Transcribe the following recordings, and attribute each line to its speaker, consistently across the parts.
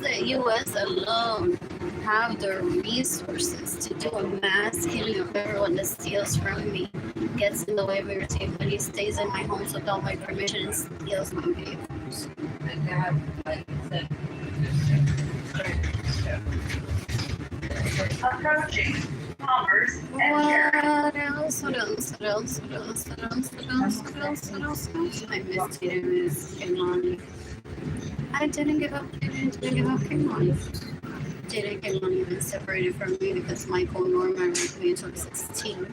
Speaker 1: the U.S. alone have the resources to do a mass killing of everyone that steals from me, gets in the way of me receiving money, stays in my homes without my permission, and steals my vehicles.
Speaker 2: Approaching Commerce and
Speaker 1: What else? What else? What else? What else? What else? What else? What else? What else? What else? I missed you, Miss Kimani. I didn't give up. Didn't give up Kimani. Didn't Kimani even separated from me because Michael Norman raped me in 2016.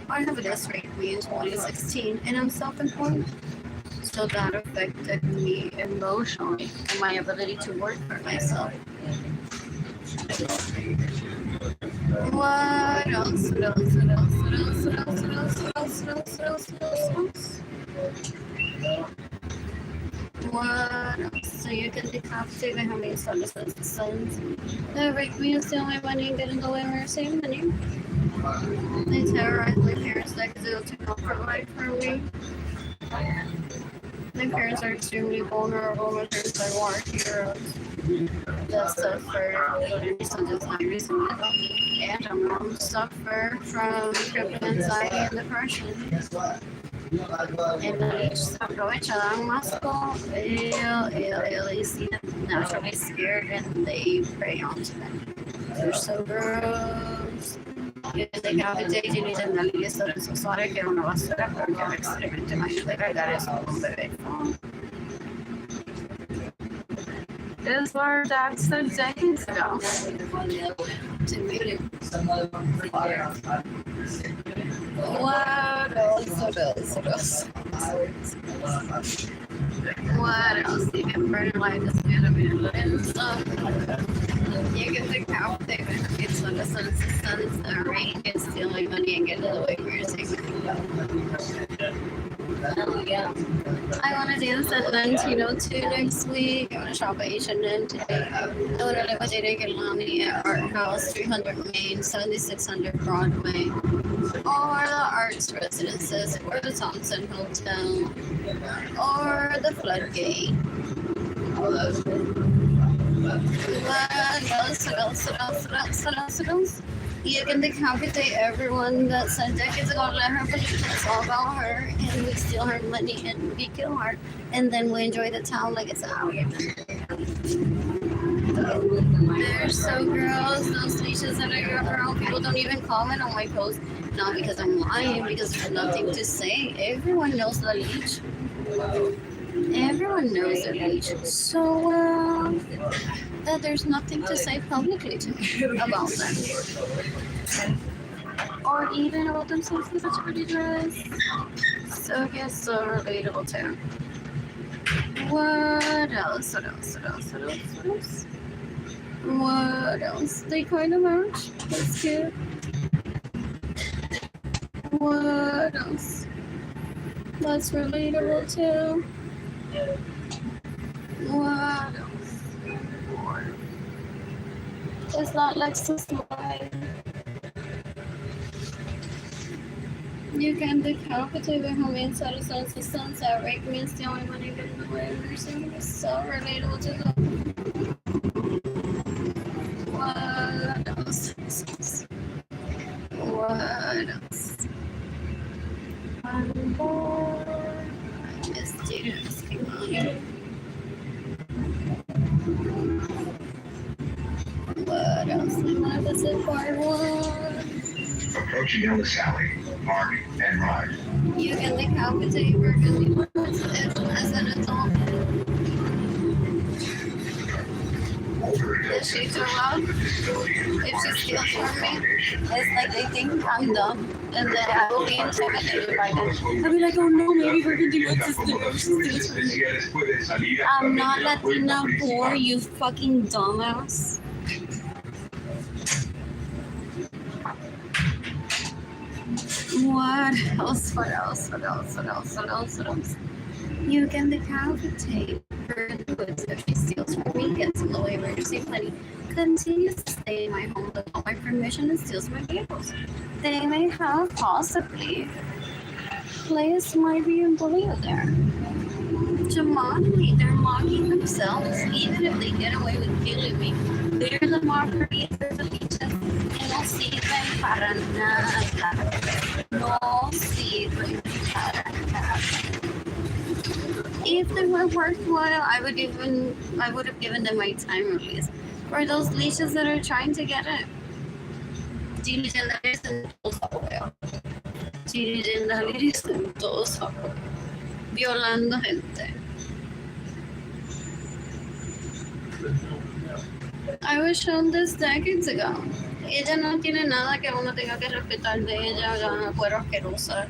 Speaker 1: I have this raped me in 2016, and I'm self-employed. So that affected me emotionally and my ability to work for myself. What else? What else? What else? What else? What else? What else? What else? What else? What else? What else? What else? So you can decapitate me how many sons as the sons. They rape me and steal my money and get in the way of my same money. They terrorize my parents like zero to not provide for me. My parents are extremely vulnerable. My parents are war heroes that suffer recent time recently. And my mom suffer from crippling anxiety and depression. And each aprovecha dan masco, they see them naturally scared and they prey onto them. They're so gross. Y decapitate y literally sobre sus horas que era una basura porque era extremadamente más de cargar eso con un bebé. This word that said decades ago. To me. What else? What else? What else? What else? You can fertilize this man Arlene Lorenzo. You can decapitate my kids on the sons that rape and steal my money and get in the way for your sake. I want to do this at 1902 next week. I want to shop at H&M today. I want to live with Jada Gilani at Art House, 300 Main, 7600 Broadway, or the Arts Residences, or the Thompson Hotel, or the Floodgate. What else? You can decapitate everyone that said decades ago, let her believe it's all about her, and we steal her money and we kill her, and then we enjoy the town like it's our. They're so gross, those leashes that I grew around. People don't even comment on my posts, not because I'm lying, because there's nothing to say. Everyone knows the leech. Everyone knows the leech so well that there's nothing to say publicly to me about them. Or even about themselves in such a pretty dress. So yes, so relatable too. What else? What else? What else? What else? What else? What else? They kind of match. That's cute. What else? That's relatable too. What else? It's not Lexus Live. You can decapitate the homie inside of sunset, rape me and steal my money, get in the way of nursing. It's so relatable to them. What else? What else? I'm bored. I missed you. Come on. What else? I want to visit part one.
Speaker 2: approaching Ellis Alley, Park and Ride.
Speaker 1: You can decapitate burgundy as an adult. If she too loud, if she steals from me, it's like they think I'm dumb, and then I will be intimidated by them. I'll be like, oh no, maybe burgundy wants to steal from me. I'm not Latina poor, you fucking dumbass. What else? What else? What else? What else? What else? What else? You can decapitate goods if she steals from me, gets in the way of emergency money, continues to stay in my home without my permission, and steals my vehicles. They may have possibly placed my BMW there. to mock me. They're mocking themselves, even if they get away with killing me. They're the mockery, they're the leeches, and no sirven para nada. No sirven para nada. If they were worthwhile, I would have given them my time at least. For those leeches that are trying to get it. Legendaries en todos lados. Legendaries en todos lados. Violando gente. I was shown this decades ago. Ella no tiene nada que uno tenga que respetar de ella, la cuero asquerosa,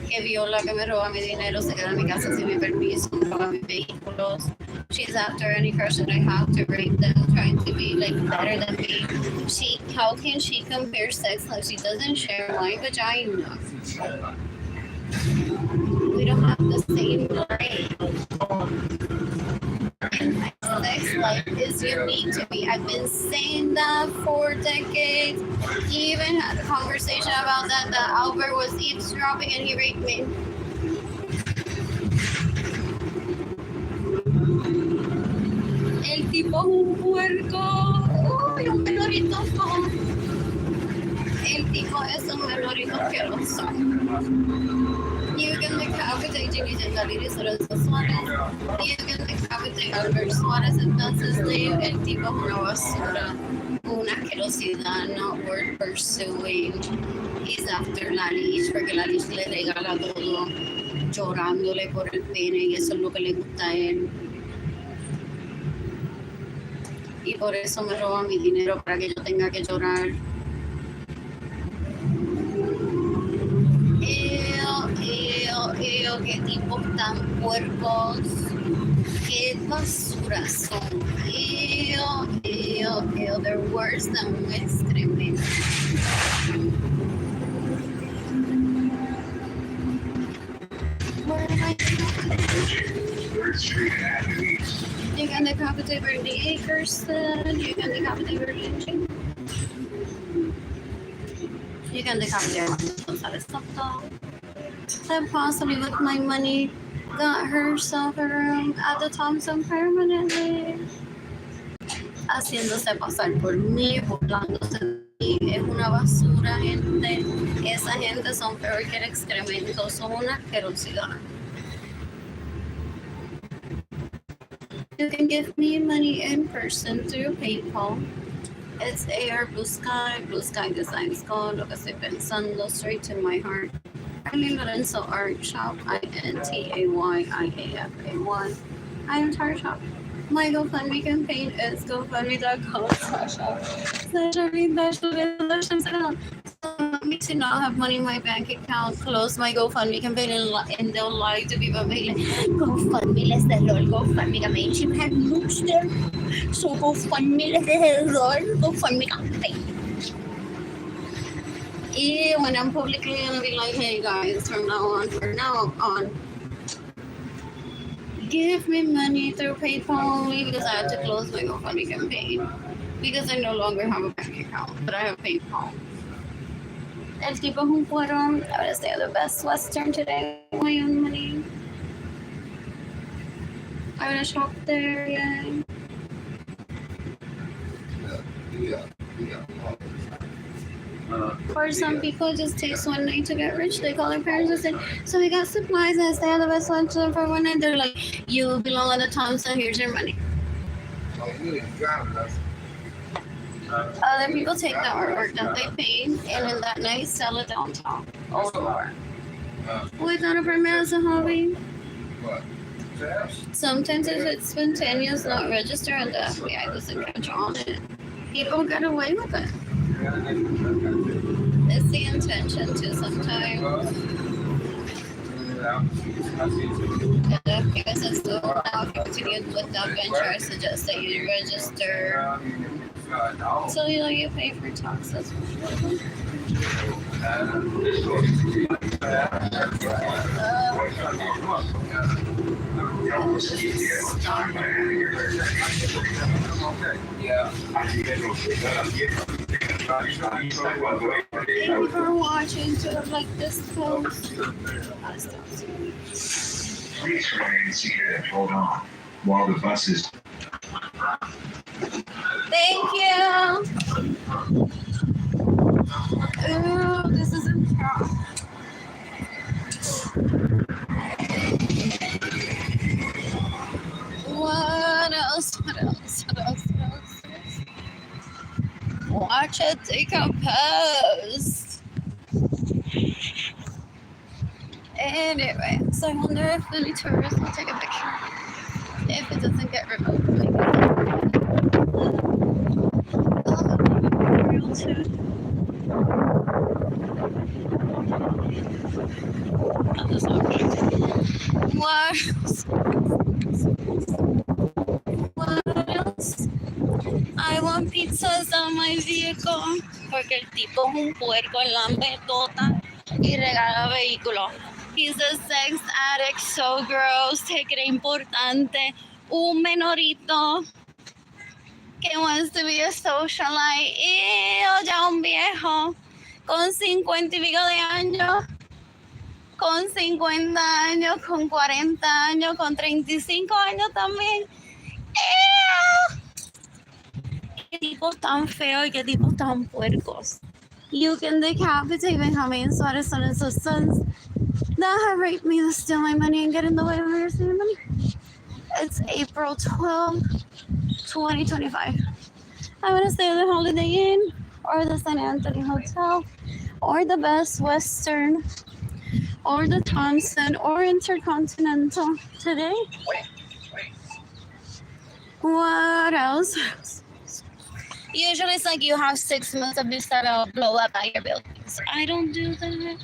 Speaker 1: que viola, que me roba mi dinero, se queda en mi casa sin mi permiso, me roba mis vehículos. She's after any person I have to rape them, trying to be like better than me. How can she compare sex life? She doesn't share my vagina. We don't have the same life. My sex life is unique to me. I've been saying that for decades. He even had a conversation about that Albert was eavesdropping and he raped me. El tipo es un puerco. Uy, un meloritoso. El tipo es un melorito asqueroso. You can decapitate Legendaries Lorenzo Suárez. You can decapitate Albert Suárez. Entonces, el tipo es una basura. Una asquerosidad, not worth pursuing. He's after la leash, porque la leash le regala todo, llorándole por el pene, y eso es lo que le gusta a él. Y por eso me roba mi dinero para que yo tenga que llorar. Qué tipos tan puercos, qué basura son. They're worse than un extremista. Where am I going? You can decapitate Bernie Ackerson. You can decapitate Bernie. You can decapitate González Soto. That possibly with my money got herself a room at the Thompson permanently. Haciéndose pasar por mí, burlándose de mí. Es una basura, gente. Esa gente son peor que el excremento. Son una asquerosidad. You can give me money in person through PayPal. It's AR Blue Sky Designs Code. Lo que estoy pensando, straight to my heart. Arlene Lorenzo Art Shop, INTAYIAFAY. I am Art Shop. My GoFundMe campaign is gofundme.com/Arlene-Lorenzo. Want me to not have money in my bank account, close my GoFundMe campaign and they'll lie to people. GoFundMe les cerró el GoFundMe campaign. She had looks there. So GoFundMe les cerró el GoFundMe campaign. Yeah, when I'm publicly gonna be like, hey guys, from now on, give me money through PayPal only because I had to close my GoFundMe campaign because I no longer have a bank account, but I have PayPal. El tipo es un cuero. I'm gonna say the best Western today with my own money. I'm gonna shop there, yeah. For some people, it just takes one night to get rich. They call their parents and say, so we got supplies and stay at the best luncheon for one night. They're like, you belong at the Thompson, here's your money. Other people take the artwork that they paint and in that night sell it downtown or more. Without a permit as a hobby. Sometimes if it's spontaneous, not registered, and the FBI doesn't catch on it, people get away with it. It's the intention too sometimes. Because it's so now continued with that venture, I suggest that you register so you pay for taxes. Thank you for watching to like this post.
Speaker 2: Please remain seated and hold on while the bus is.
Speaker 1: Thank you. Ooh, this is a tough. What else? What else? What else? What else? Watch it take a post. Anyway, so I wonder if any tourists will take a picture. If it doesn't get removed. Real too. Oh, that's not good. What else? What else? I want pizzas on my vehicle. Porque el tipo es un puerco en la metota y regala vehículos. He's a sex addict, so gross. Take it importante. Un menorito que wants to be a socialite. Y ya un viejo con 50 y pico de años. Con 50 años, con 40 años, con 35 años también. Qué tipos tan feos y qué tipos tan puercos. You can decapitate Benjamin Suarez and his sons that have raped me to steal my money and get in the way of my receiving money. It's April 12, 2025. I'm gonna stay at the Holiday Inn or the San Antonio Hotel or the Best Western or the Thompson or Intercontinental today. What else? Usually it's like you have 6 months of this that will blow up at your buildings. I don't do that.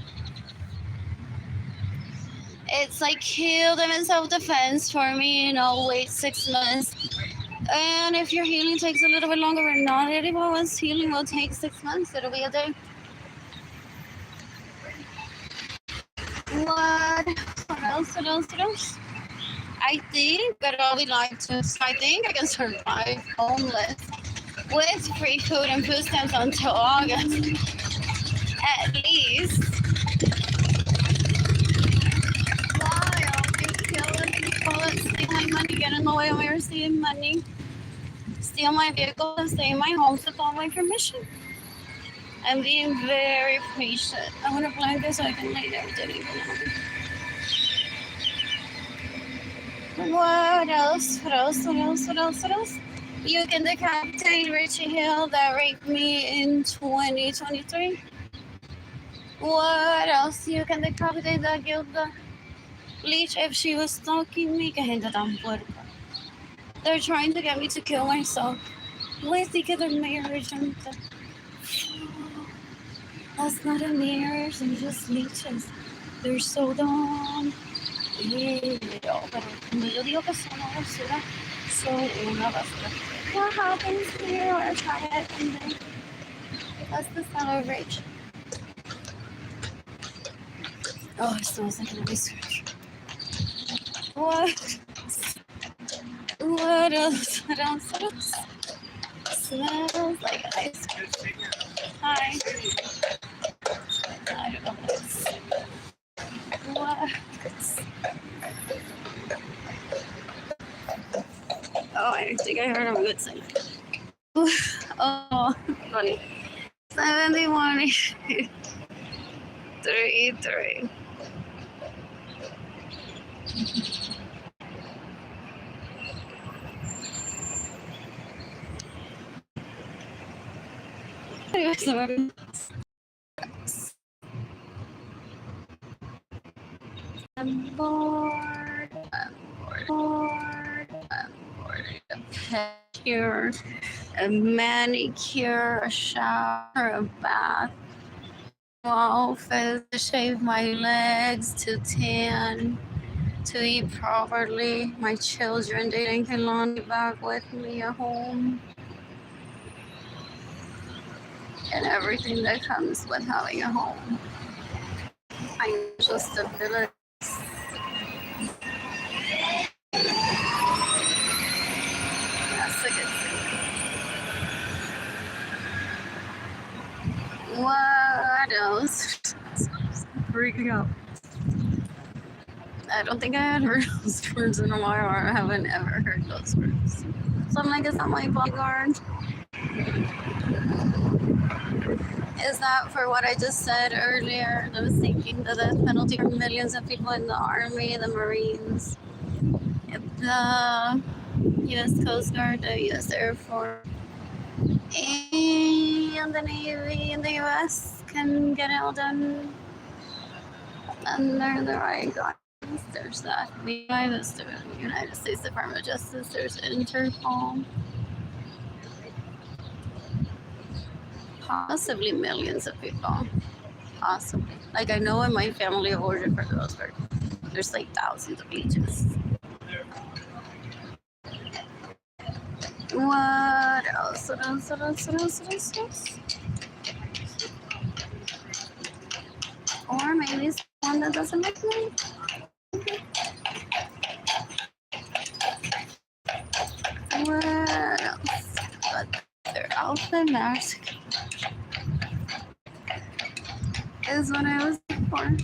Speaker 1: It's like kill them in self-defense for me, wait 6 months. And if your healing takes a little bit longer or not, everyone's healing will take 6 months. It'll be a day. What else? What else? What else? I think that I'll be like I think I can survive homeless with free food and food stamps until August. At least. Why? I'll be killing people that steal my money, get in the way of me receiving money, steal my vehicle, and stay in my home without my permission. I'm being very patient. I'm gonna plan this so I can lay there. What else? What else? What else? What else? What else? You can decapitate Richie Hill that raped me in 2023. What else? You can decapitate that Gilda Leach if she was stalking me. Que gente tan puerca. They're trying to get me to kill myself with the other marriage. That's not a marriage, they're just leeches. They're so dumb. Pero cuando yo digo que son una basura, son una basura. What happens here? Or try it and then that's the sound of rage. Oh, it smells like an ice cream. What? What else? What else? What else? Smells like ice cream. Hi. I don't know what this is. What? Oh, I think I heard him good sing. Oh, funny. 71, 33. I'm bored. A pedicure, a manicure, a shower, a bath. Office to shave my legs, to tan, to eat properly. My children didn't get Lonnie back with me at home. And everything that comes with having a home. Financial stability. That's a good thing. What else? Freaking out. I don't think I had heard those words in a while, or I haven't ever heard those words. So I'm like, is that my bodyguard? Is that for what I just said earlier? I was thinking the death penalty for millions of people in the Army, the Marines, the U.S. Coast Guard, the U.S. Air Force, and the Navy in the U.S. can get it all done under the right guidance. There's that. There's the United States Department of Justice. There's Interpol. Possibly millions of people. Possibly. Like I know in my family ordered for the Coast Guard. There's like thousands of pages. What else? What else? What else? What else? What else? What else? Or maybe it's one that doesn't like me. What else? But their outfit mask is what I was looking for.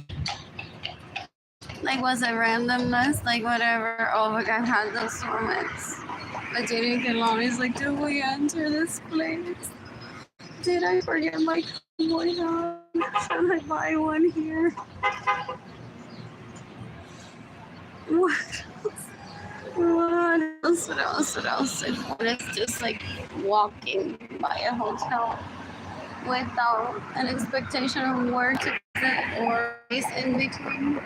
Speaker 1: Like, was it randomness? Like, whatever. Oh my God, I had those moments. But Jenny can always like, did we enter this place? Did I forget my cowboy hat? Should I buy one here? What else? What else? What else? What else? If one is just like walking by a hotel without an expectation of where to visit or is in between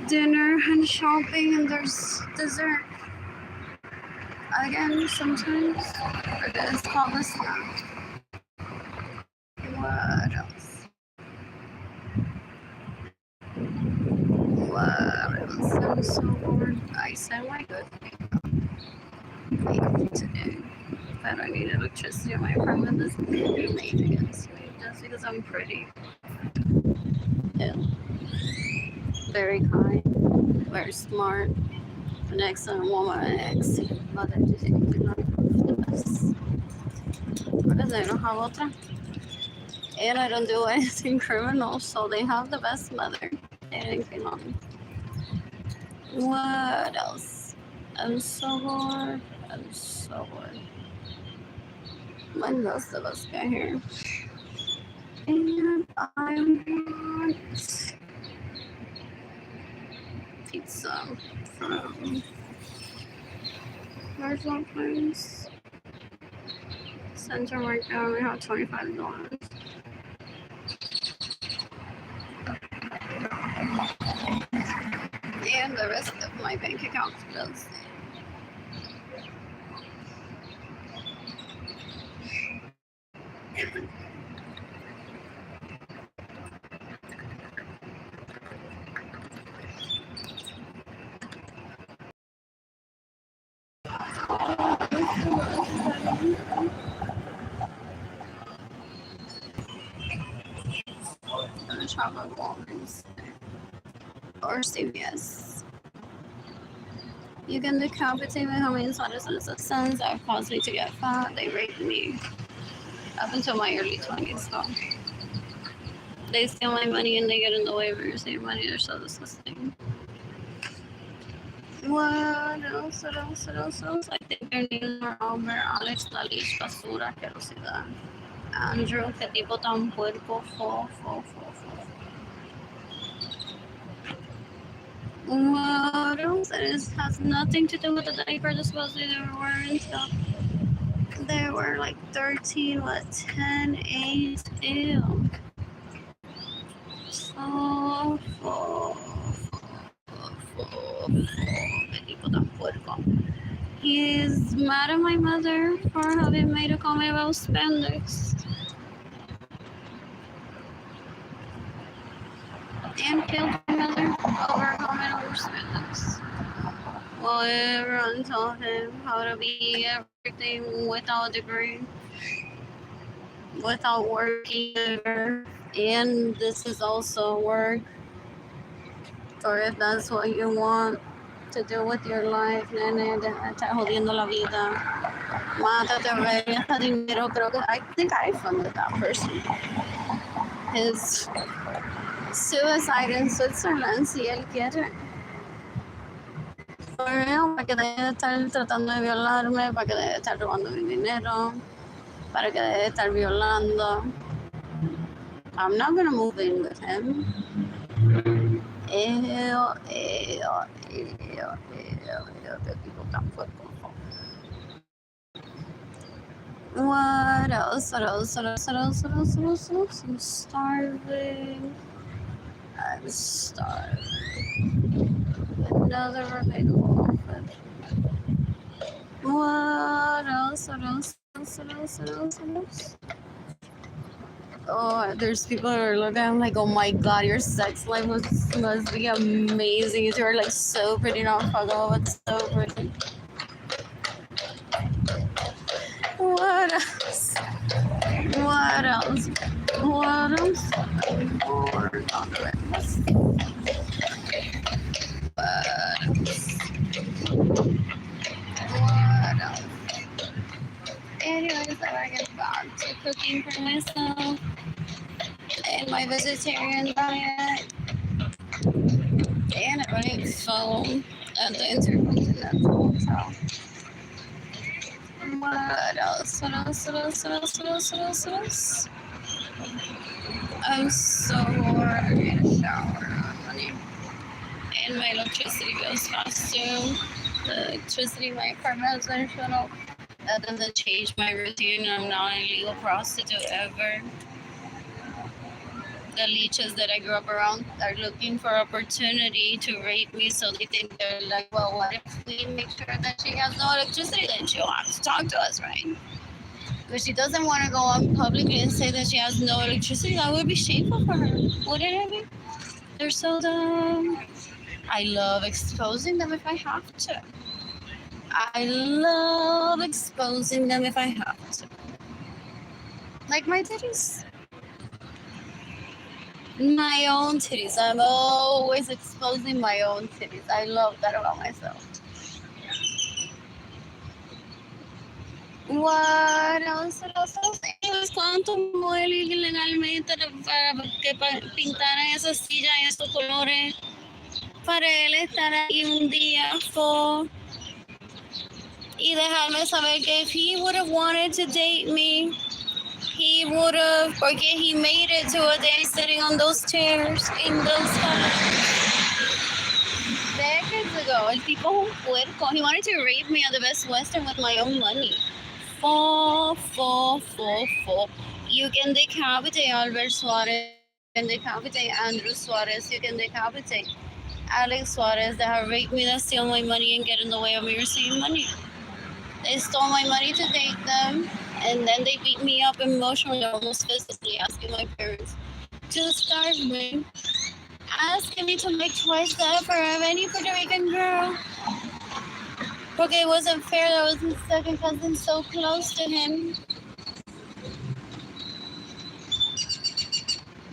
Speaker 1: dinner and shopping, and there's dessert. Again, sometimes it is called a snack. What else? What else? I'm so bored. I said my good thing today. But I need electricity in my apartment. This is made against me just because I'm pretty. Yeah. Very kind, very smart, an excellent woman, an excellent mother. Just because I don't have otra. And I don't do anything criminal, so they have the best mother. Anything on. What else? I'm so bored. I'm so bored. When does the bus get here? And I want pizza from where's one place? Center Market. I only have $25. And the rest of my bank account does. I'm gonna shop at Walgreens or CVS. You can decapitate me how many cents that caused me to get fat. They raped me up until my early 20s. So they steal my money and they get in the way of receiving money. They're so disgusting. What else? What else? What else? What else? I think their names are Albert, Alex, Dalish, Basura, Querosidad. Andrew, que tipo tan puerco, fo. What else? It has nothing to do with the diaper disposal they were wearing. So they were like 13, 10, 8, ew. So, que tipo tan puerco. He's mad at my mother for having made a comment about spandex. And killed my mother over a comment over spandex. Well, everyone told him how to be everything without a degree, without working ever. And this is also work. Or if that's what you want to do with your life, nene, está jodiendo la vida. Mátate, regresa dinero. Creo que I think I funded that person. His Suicide in Switzerland, si él quiere. For real, para que deje de estar tratando de violarme, para que deje de estar robando mi dinero, para que deje de estar violando. I'm not gonna move in with him. Ew, qué tipo tan fuerte. What else? I'm starving. I'm starving. Another relatable outfit. What else? Oh, there's people who are looking. I'm like, oh my god, your sex life must be amazing. You're like so pretty, not fuckable, but so pretty. What else? What else? What else? More on the list. What else? Anyways, I get back to cooking for myself and my vegetarian diet. And I ate phone at the Intercontinental Hotel. What else? I'm so bored. I need a shower, honey. And my electricity bills fast too. The electricity in my apartment has been shut off. That doesn't change my routine. I'm not an illegal prostitute ever. The leeches that I grew up around are looking for opportunity to rape me, so they think they're like, well, what if we make sure that she has no electricity? Then she'll have to talk to us, right? But she doesn't want to go on publicly and say that she has no electricity. That would be shameful for her, wouldn't it be? They're so dumb. I love exposing them if I have to. I love exposing them if I have to. Like my titties. My own titties. I'm always exposing my own titties. I love that about myself. What else? Anyways, ¿cuánto muere ilegalmente para que pintaran esas sillas en esos colores? Para él estar ahí un día y dejarme saber que if he would have wanted to date me, he would have, porque he made it to a day sitting on those chairs in those decades ago. El tipo es un puerco. He wanted to rape me at the Best Western with my own money. You can decapitate Albert Suarez, you can decapitate Andrew Suarez, you can decapitate Alex Suarez that have raped me, that steal my money and get in the way of me receiving money. They stole my money to date them, and then they beat me up emotionally, almost physically, asking my parents to starve me, asking me to make twice the effort of any Puerto Rican girl. Porque it wasn't fair that I was his second cousin so close to him.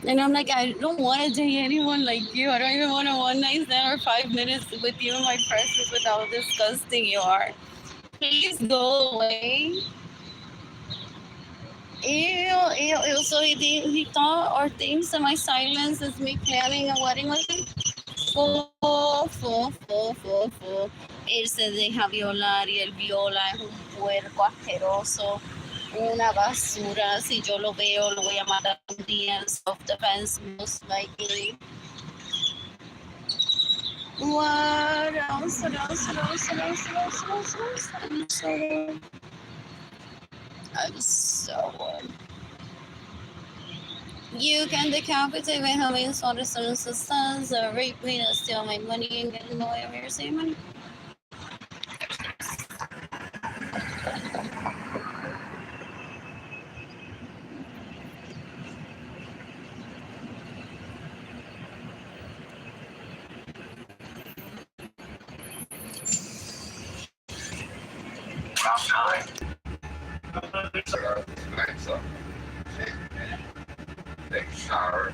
Speaker 1: And I'm like, I don't want to date anyone like you. I don't even want a one night stand or 5 minutes with you in my presence with how disgusting you are. Please go away. Ew. So he thought or thinks that my silence is me planning a wedding with him. Él se deja violar y él viola, es un puerco asqueroso, una basura. Si yo lo veo, lo voy a matar un día en self-defense, most likely. What else? I'm so bored. You can decapitate me, how many sons and sisters, rape me, and steal my money and get in the way of your same money.
Speaker 2: Shower.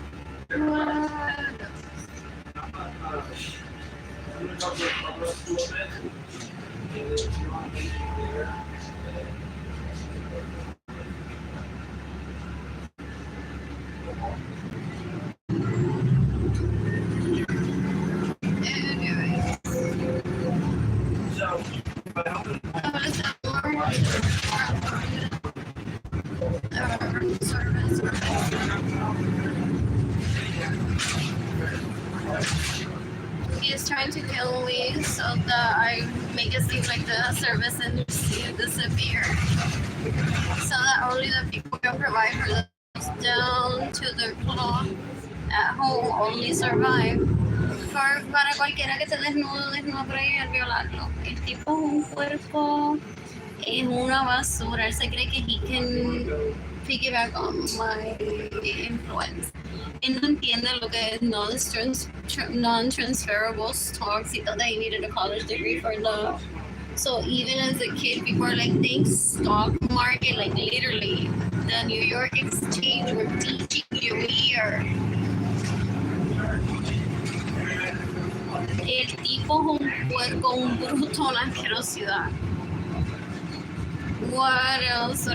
Speaker 1: service. He's trying to kill me so that I make it seem like the service industry disappear. So that only the people can provide for themselves down to their cloth at home only survive. Para cualquiera que esté desnudo por ahí al violarlo. El tipo es un puerco, es una basura. Él se cree que he can piggyback on my influence. Él no entiende lo que es non-transferable stocks. He thought that he needed a college degree for love. So even as a kid, people are like, thanks stock market, like literally, the New York Exchange were teaching you here. El tipo es un puerco, un bruto, una asquerosidad. What else?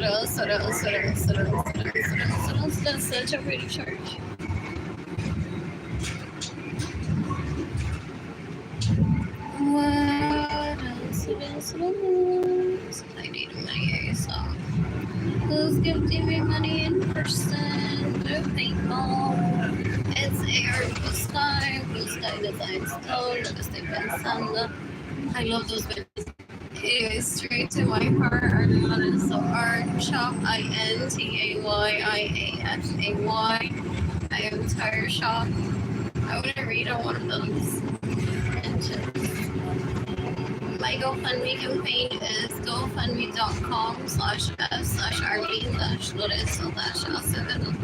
Speaker 1: That's such a pretty church. What else? I need money, so who's giving me money in person? Blue people. It's air, blue sky designs. Oh, lo que estoy pensando. I love those videos. Anyways, straight to my heart, Arlene Lorenzo art shop, INTAYIAFAY. I am tire shop. I want to read on one of those. My GoFundMe campaign is gofundme.com/f/Arlene-Lorenzo-Acevedo.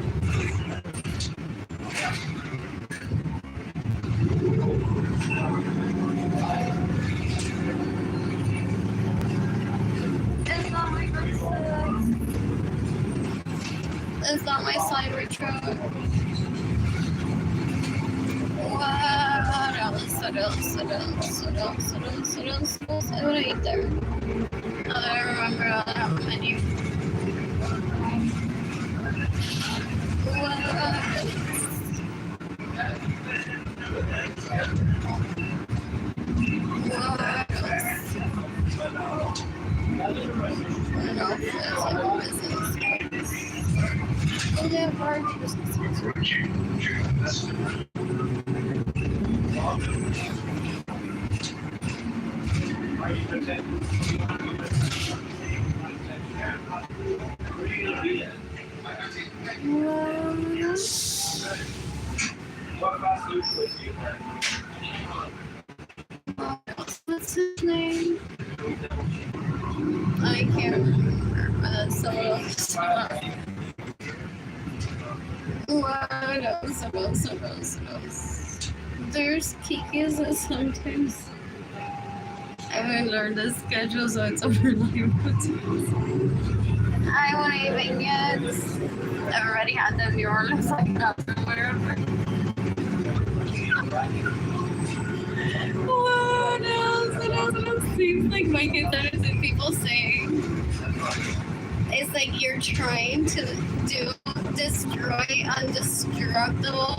Speaker 1: It's not my cyber truck. What else? Right there. I don't remember how many. What's his name? I can't remember, but that's someone else. What else? There's Kiki's that sometimes I haven't learned the schedule, so it's overlapping. I want to eat vignettes. I've already had them in New Orleans, like wherever. What else? Seems like my kids understand people saying it's like you're trying to destroy undestructible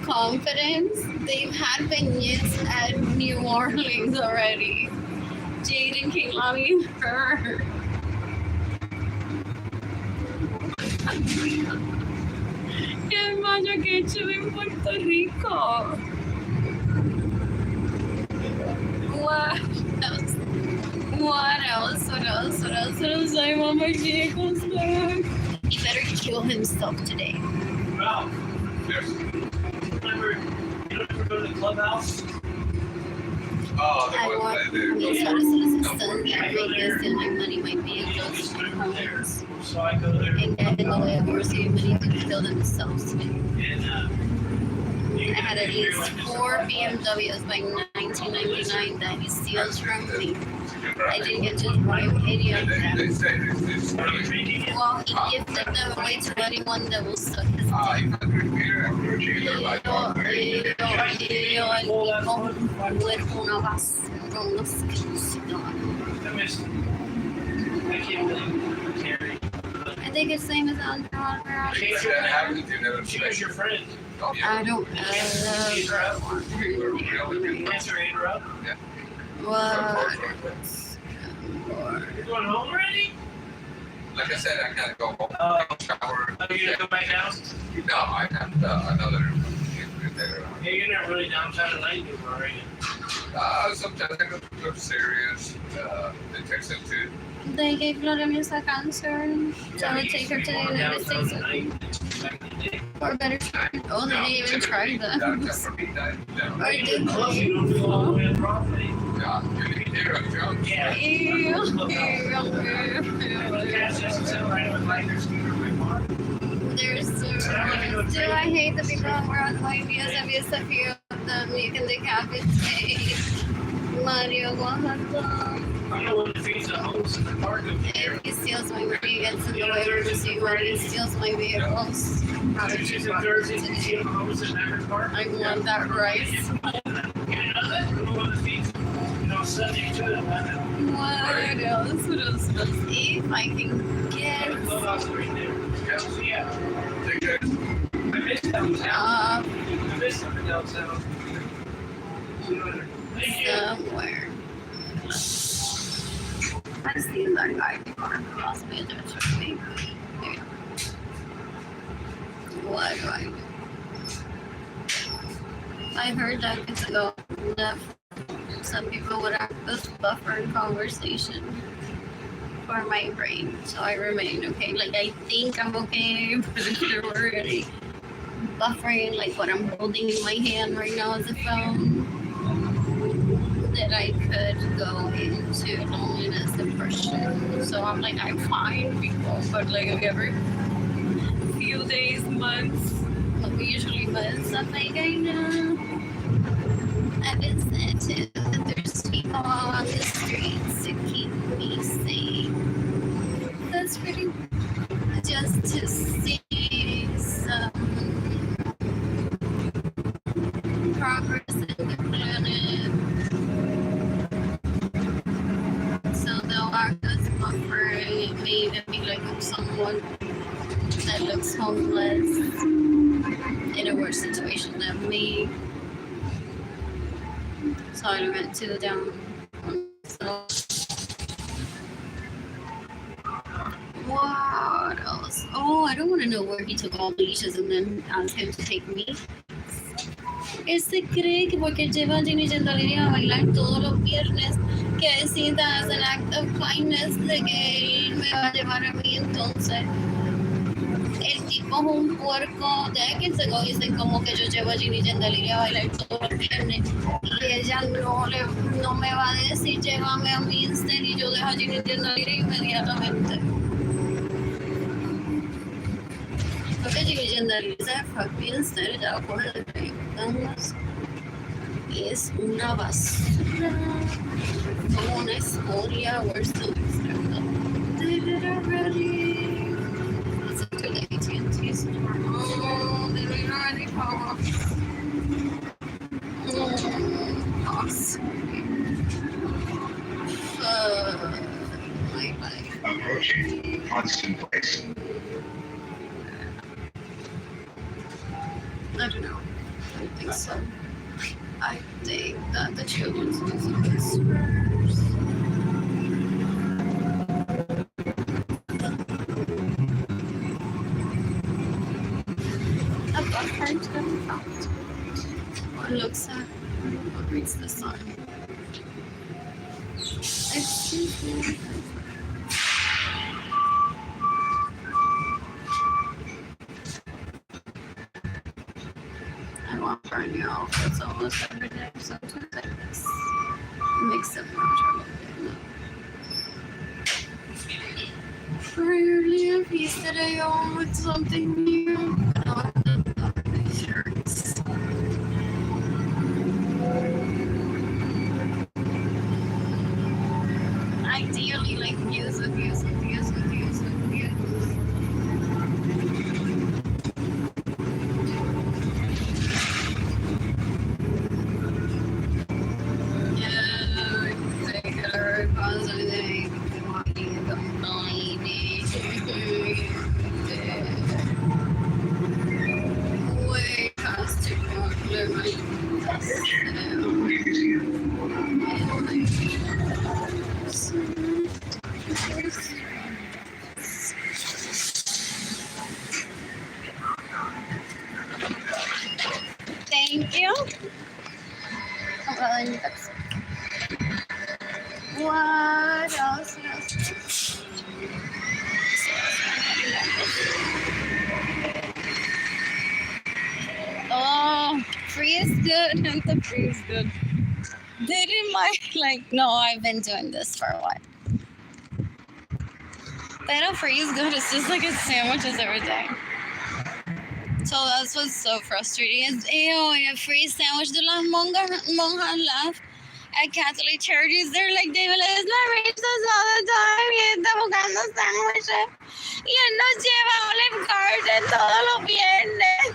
Speaker 1: confidence. They've had vignettes at New Orleans already. Jaden, Kaylani, and her. El mayo que he hecho en Puerto Rico. What else? I want my vehicles back. He better kill himself today.
Speaker 3: Wow. Yes. Remember, you don't ever go to the clubhouse?
Speaker 2: Oh,
Speaker 1: I want police officers to send me Vegas and my money, my vehicles, my homes,
Speaker 3: So I go there.
Speaker 1: and get in the way of receiving money to kill themselves today.
Speaker 3: And,
Speaker 1: I had at least 4 BMWs by 1999 that he steals from me. I didn't get to drive any of them. Well, he gifted them away to anyone that will suck his dick. Una basura, una asquerosidad. I think it's same as Andrea.
Speaker 3: She was your friend.
Speaker 1: I don't
Speaker 3: Answer interrupt.
Speaker 1: what?
Speaker 3: going home already?
Speaker 4: Like I said, I gotta go home, shower.
Speaker 3: Are you gonna go back down?
Speaker 4: No, I have another there.
Speaker 3: Yeah, you're not really downtown Atlanta anymore, are you?
Speaker 4: Sometimes I go upstairs. They text them too.
Speaker 1: They gave Lorenzo cancer, so I would take her to the United States for a better treatment. Oh, they didn't even try that.
Speaker 4: Downtown for midnight.
Speaker 1: Or did
Speaker 3: You don't feel all the way on property.
Speaker 4: Yeah, you can hear it, Joe.
Speaker 3: Yeah. Cash doesn't sound right with like their scooter with Mark.
Speaker 1: There's do I hate the people who are on the ideas of a few of them. You can decapitate Mario Guajardo.
Speaker 3: I know when the fees are homes in the park over here.
Speaker 1: If he steals my money, he gets in the way to receive money. He steals my vehicles.
Speaker 3: Tuesdays and Thursdays, you see them homes in Everett Park.
Speaker 1: I want that rice.
Speaker 3: You know that? I know when the fees, Sunday to it.
Speaker 1: What else? What else? If I can get
Speaker 3: Clubhouse right there. Yeah.
Speaker 4: Take care.
Speaker 3: I missed downtown.
Speaker 1: up
Speaker 3: I missed them downtown.
Speaker 1: somewhere. I've seen that guy before. Possibly a Dutch with me. Maybe. What do I do? I heard that it's ago that some people would act as buffer in conversation for my brain. So I remain okay. Like I think I'm okay, but if they're already buffering, like what I'm holding in my hand right now is a phone, that I could go into loneliness, depression. So I'm like, I find people, but like every few days, months, usually months, I'm like, I know. I've been said to that there's people on the streets to keep me safe. That's pretty just to see some progress in the planet. So they'll act as buffering me to be like someone that looks homeless in a worse situation than me. So I went to down. So what else? Oh, I don't want to know where he took all the leashes and then asked him to take me. Él se cree que porque lleva a Ginny Gendaleri a bailar todos los viernes, que si that's an act of kindness de que él me va a llevar a mí, entonces el tipo es un puerco. De que se dicen como que yo llevo a Ginny Gendaleri a bailar todos los viernes y ella no me va a decir llévame a Minster y yo dejo a Ginny Gendaleri inmediatamente. Porque Ginny Gendaleri se fue a Minster, ya lo coge de ahí. Es una basura, como una escoria worse than did it already. It's up to the AT&T's. Oh, did it already pop? Pause. My life.
Speaker 2: Approaching Constant Place.
Speaker 1: I don't know. I don't think so. I think that the children's music is first. A buffer to the front. What looks at what reads the sign. Excuse me. I want brand outfits almost every day, sometimes I just mix them out. Rarely a piece that I own with something new. I want the shirts. Ideally, like views. What else? Oh, free is good. The free is good. Didn't no, I've been doing this for a while. Pero free is good. It's just like it's sandwiches every day. So that's what's so frustrating. Is a free sandwich de las monjas laugh at Catholic churches. They're like, they will reach us all the time. Y está buscando sándwiches. Y él nos lleva a Olive Garden todos los viernes.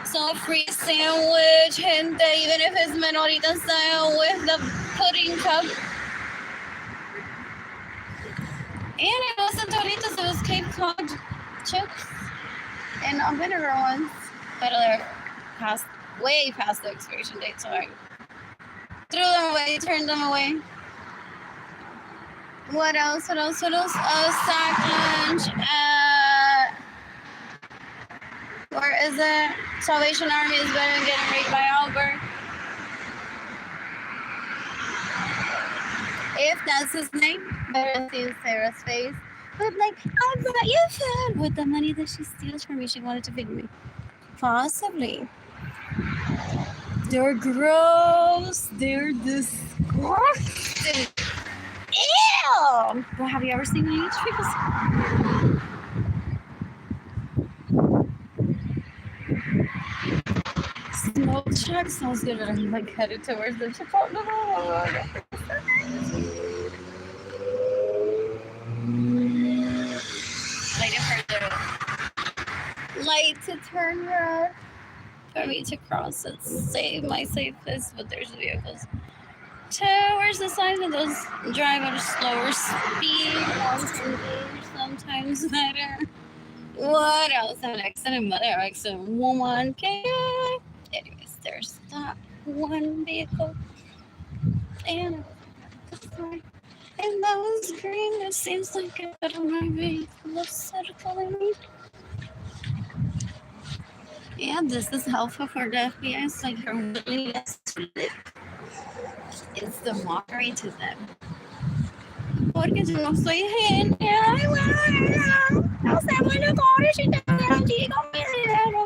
Speaker 1: So a free sandwich, gente, even if it's menorita style with the pudding cup. And it wasn't Doritos, it was Cape Cod chips and vinegar ones. But they're way past the expiration date, so I threw them away, turned them away. What else? Sack lunch at, where is it? Salvation Army is better than getting raped by Albert. If that's his name, better see Sarah's face. But I brought you food with the money that she steals from me. She wanted to feed me. Possibly. They're gross. They're disgusting. Ew! But have you ever seen any people? Smoke shack sounds good, but I'm headed towards the Chipotle. Light to turn red for me to cross and save my safest, but there's vehicles. Where's the sign of those driving slower speed? Sometimes better. What else? An accident, mother accident, woman. Okay. Anyways, there's that one vehicle. And that was green. It seems like a better movie. Looks circling me. Yeah, this is helpful for the FBI. It's like her willingness to live. It's the mockery to them. Porque yo no soy genial. Ay, bueno, no sé, bueno, corre, si te veo aquí con mi dinero.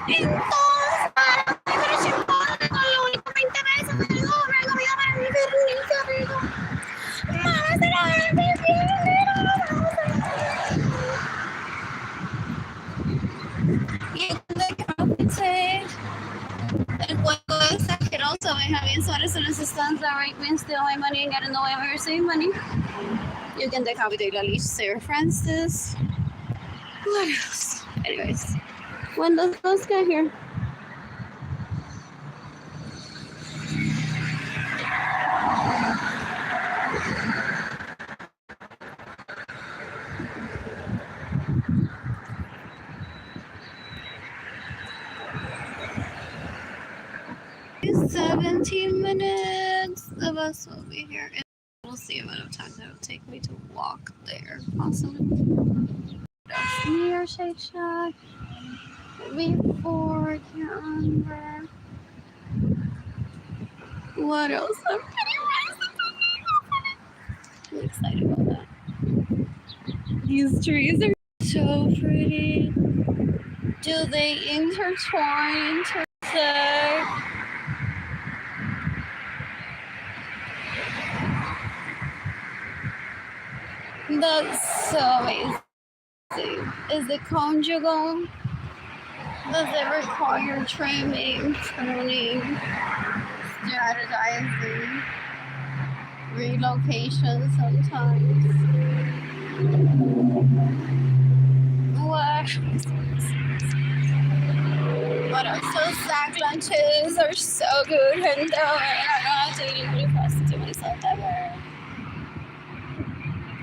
Speaker 1: Entonces, pero si puedo, con lo único 20 pesos me digo, me comida para mi perrito rico. Mamá, será mi El juego es asqueroso, Javier Suárez en ese stand right me steal my money and get in the way of receiving money. You can decapitate la leash, Sarah Francis. What else? Anyways, when does those get here? It's 17 minutes. The bus will be here. We'll see amount of time that it'll take me to walk there, possibly. That's near Shake Shack. Before, I can't remember. What else? I'm excited about that. These trees are so pretty. Do they intertwine, intersect? That's so amazing. Is it conjugal? Does it require trimming, pruning, strategizing, relocation sometimes? What else? Those sack lunches are so good, and I don't have to eat really fast to myself ever.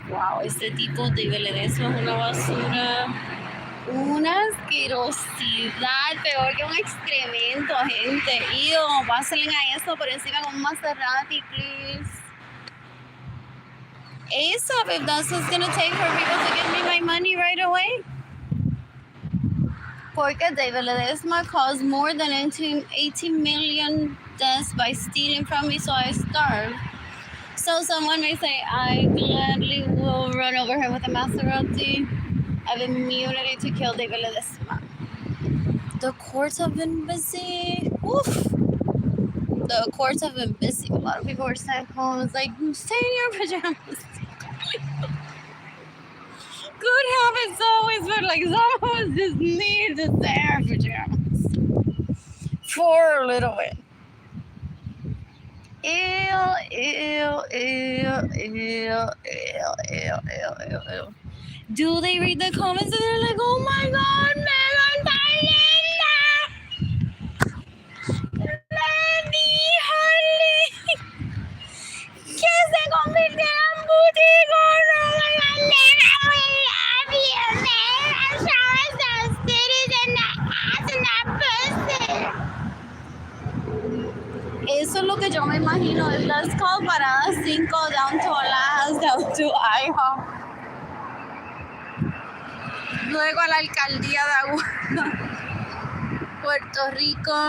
Speaker 1: Wow, este tipo de veledezo es una basura. Una asquerosidad, peor que un excremento, gente. Ido, pásenle a eso por encima con un Maserati, please. ASAP, if that's what's gonna take for people to give me my money right away. Porque David Ledesma caused more than 18 million deaths by stealing from me, so I starve. So someone may say, I gladly will run over him with a Maserati. I have immunity to kill David Ledesma. The courts have been busy. Oof. The courts have been busy. A lot of people were sent home. It's like, stay in your pajamas. Good habits always, but like some of us just need to stay in our pajamas for a little bit. Ew. Do they read the comments and they're like, oh my god, Megan Thailand! Lenny Harley! Que se convirtiera en butico! No, Megan, we love you, man! Show us those titties and that ass and that pussy! Eso es lo que yo me imagino. That's called Parada 5 down to Olajas, down to IHOP. Luego a la alcaldía de Aguada, Puerto Rico.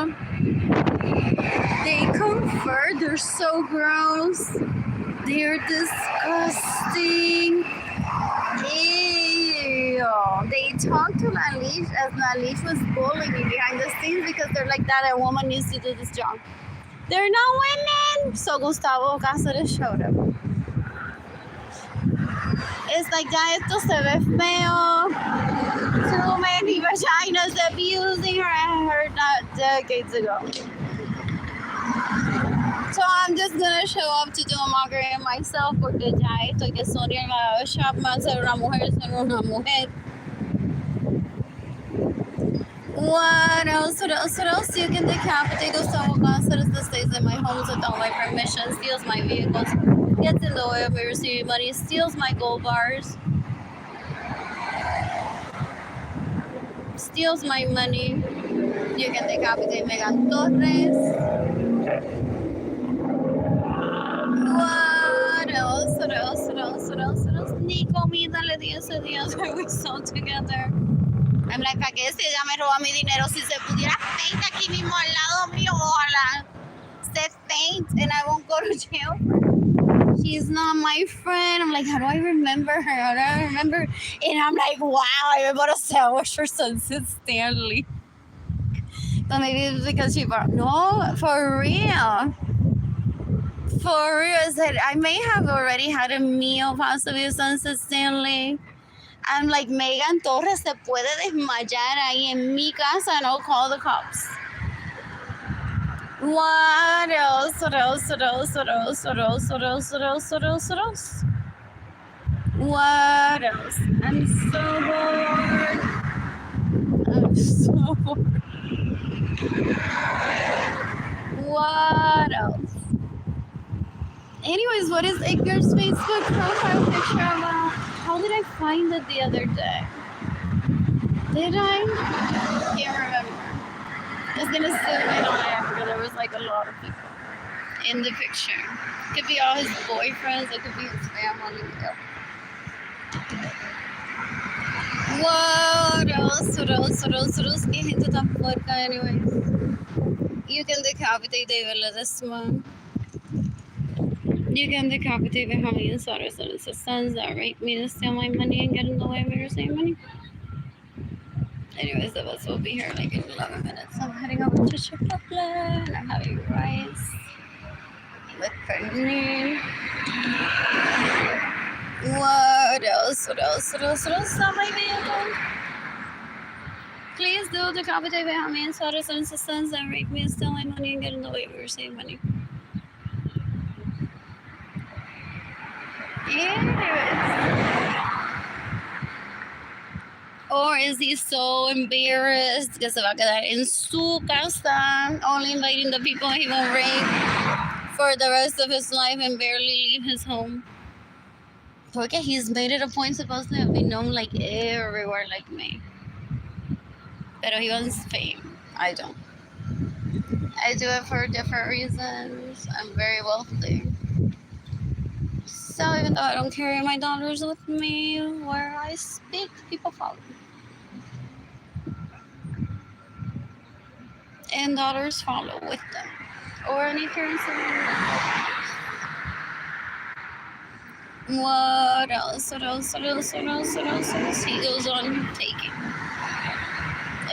Speaker 1: They confer, they're so gross. They're disgusting. Ew. They talk to Nalish as Nalish was bullying me behind the scenes because they're like that a woman needs to do this job. They're not women. So Gustavo Cáceres showed up. It's like, ya esto se ve feo. Too many vaginas abusing her. I heard that decades ago. So I'm just gonna show up to do a mockery of myself porque ya estoy que Sonia el barber shop más ser una mujer, ser una mujer. What else? You can decapitate Gustavo Cáceres that stays in my homes without my permission, steals my vehicles, gets in the way of me receiving money, steals my gold bars, steals my money. You can decapitate Megan Torres. What else? Ni comida le di ese día that we saw together. I'm like, ¿para qué si ella me roba mi dinero? Si se pudiera faint aquí mismo al lado mío, ojalá se faint and I won't go to jail. She's not my friend. I'm like, how do I remember her? How do I remember? And I'm like, wow, I bought a sandwich for Sunset Stanley. But maybe it's because she bought, no, for real. For real, I said, I may have already had a meal possibly at Sunset Stanley. I'm like, Megan Torres se puede desmayar ahí en mi casa and I'll call the cops. What else? What else? I'm so bored. What else? Anyways, what is Edgar's Facebook profile picture about? How did I find it the other day? Did I? Can't remember. It's gonna zoom in on it because there was like a lot of people in the picture. Could be all his boyfriends, it could be his family. What else? ¿Qué gente tan puerca, anyways? You can decapitate David Ledesma. You can decapitate Benjamin and Soros and his sons that raped me to steal my money and get in the way of me receiving money. Anyways, the bus will be here like in 11 minutes. I'm heading over to Chipotle and I'm having rice with pernil. What else? Stop my vehicle. Please do decapitate Benjamin and Soros and his sons that raped me and steal my money and get in the way of me receiving money. Or is he so embarrassed que se va a quedar en su casa, only inviting the people he will rape for the rest of his life and barely leave his home? Porque he's made it a point supposed to be known like everywhere like me. Pero he wants fame. I don't. I do it for different reasons. I'm very wealthy. So even though I don't carry my dollars with me where I speak, people follow me. and daughters follow with them. Or any parents that what else? What else? What else? What else? What else? What else? He goes on taking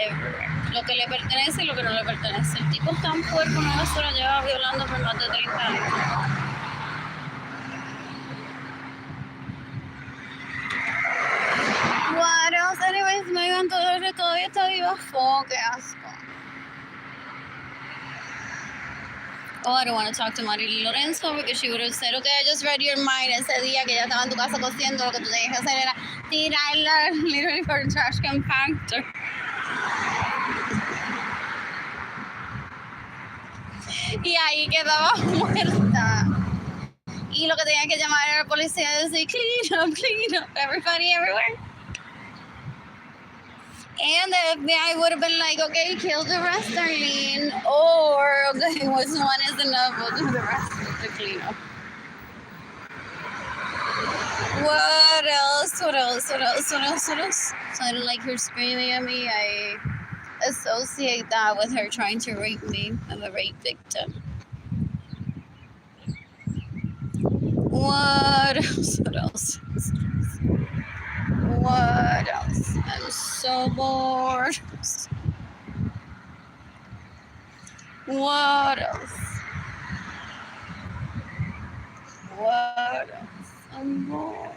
Speaker 1: everywhere. Lo que le pertenece y lo que no le pertenece. El tipo es tan puerco, no se lo lleva violando por más de 30 años. What else? Anyways, me iban todavía está viva. Fuck, qué asco. Oh, I don't want to talk to Arlene Lorenzo because she would have said, okay, I just read your mind ese día que ella estaba en tu casa cosiendo. Lo que tú tenías que hacer era tirarla literally for a trash compactor. Y ahí quedaba muerta. Y lo que tenía que llamar a la policía y decir, clean up, everybody, everywhere. And the FBI would have been like, okay, kill the rest, Arlene. Or, okay, one is enough, we'll do the rest of the cleanup. What else? What else? What else? What else? What else? So I don't like her screaming at me. I associate that with her trying to rape me. I'm a rape victim. What else? What else? What else? I'm so bored. What else? What else? I'm bored.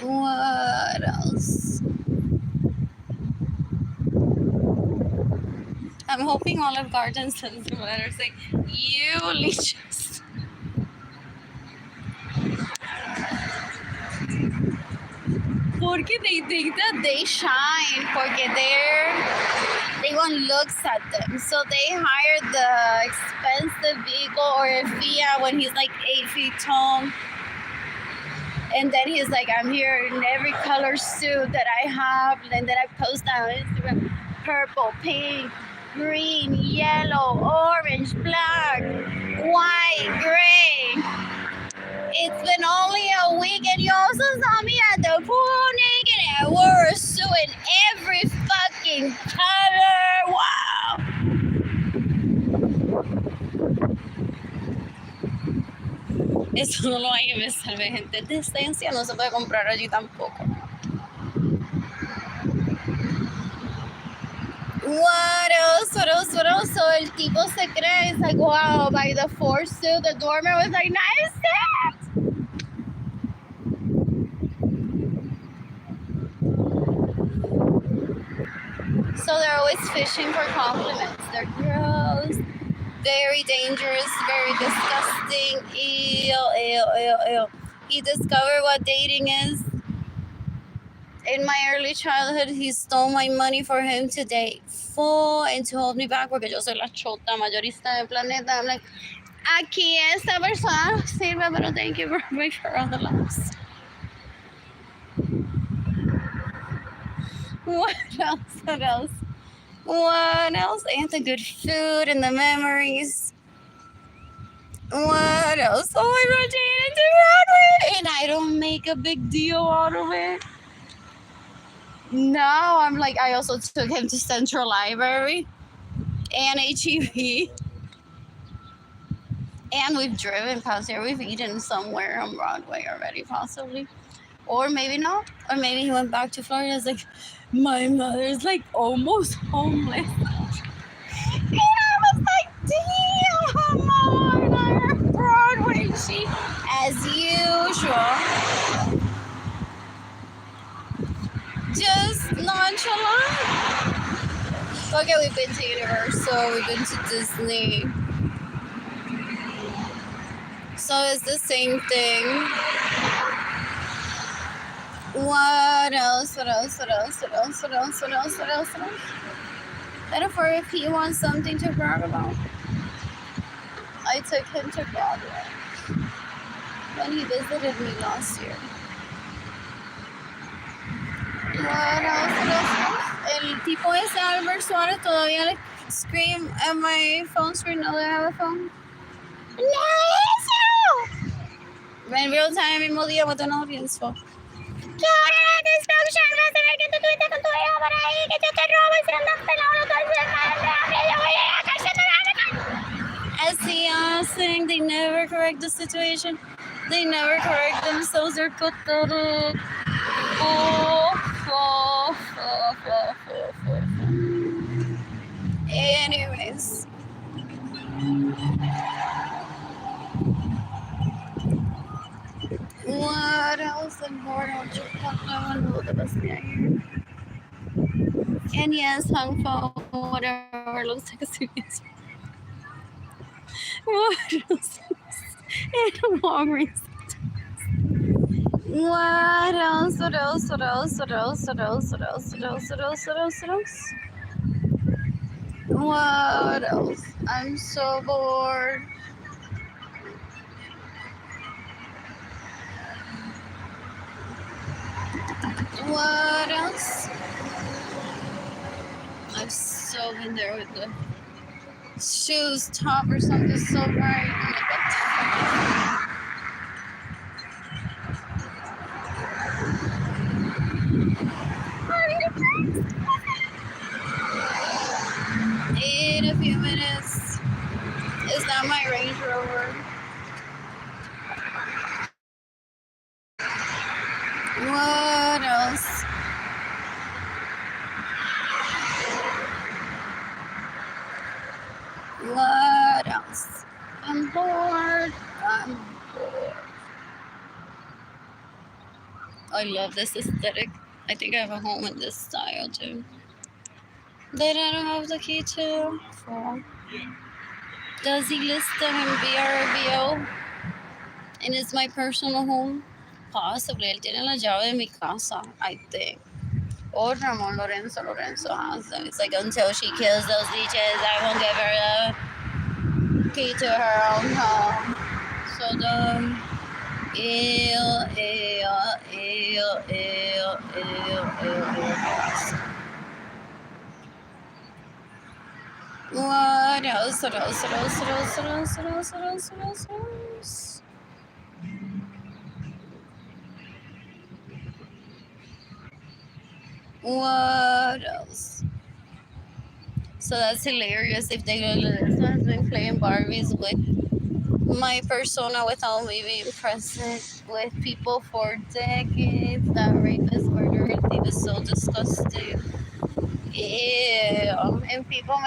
Speaker 1: What else? I'm hoping Olive Garden sends a letter saying, you leeches. Porque they think that they shine, porque everyone looks at them. So they hire the expensive vehicle or a Fiat when he's like 8 feet tall. And then he's like, I'm here in every color suit that I have. And then I post on Instagram, purple, pink, green, yellow, orange, black, white, gray. It's been only a week and you also saw me at the pool naked and I wore a suit in every fucking color. Wow. Eso no lo hay en me salve, gente. Decencia no se puede comprar allí tampoco. What else? What else? What else? So el tipo se cree, it's like, wow, by the fourth suit, the doorman was like, nice set. So they're always fishing for compliments. They're gross, very dangerous, very disgusting. Ew. He discovered what dating is. In my early childhood, he stole my money for him to date full and to hold me back porque yo soy la chota mayorista del planeta. I'm like, aquí esta persona sirve, pero thank you very much for all the laughs. What else? What else? What else? And the good food and the memories. What else? Oh my God, Jane into Broadway, and I don't make a big deal out of it. Now I'm like, I also took him to Central Library and HEB. And we've driven past here. We've eaten somewhere on Broadway already, possibly. Or maybe not. Or maybe he went back to Florida. It's like, my mother's like almost homeless. And I was like, damn, Mom, I'm on Broadway. She, as usual, just nonchalant. Okay, we've been to Universal, we've been to Disney. So it's the same thing. What else? What else? What else? What else? What else? What else? What else? What else? Therefore, if he wants something to brag about, I took him to Broadway when he visited me last year. What else? What else? El tipo ese Albert Suárez todavía le scream at my phone screen. No, I have a phone. No, En real time, el mismo día, with an audience. So. Que ahora la destruction va a saber que tú estuviste con tu hijo por ahí, que yo te robo y se andas pelado todo el día. As the thing, they never correct the situation. They never correct themselves. They're pathetic. Anyways. What else important? And yes, hung phone, whatever looks like a serious. What else? And Walgreens. What else? What else? What else? What else? What else? What else? What else? What else? What else? What else? What else? I'm so bored. What else? I've so been there with the shoes, top or something so bright. In a few minutes. Is that my Range Rover? What else? What else? I'm bored. I'm bored. I love this aesthetic. I think I have a home in this style too. That I don't have the key to. So. Does he list them in VRBO? And it's my personal home? Possibly. Él tiene la llave de mi casa, I think. Or Arlene Lorenzo has them. It's like until she kills those leeches, I won't give her the key to her own home. So dumb. Ew. What else? What else? What else? What else? What else? What else? What else? What else? What else? What else? So that's hilarious if they has been playing Barbies with my persona without me being present with people for decades. That rapist, murderer, thing is so disgusting. Ew. And people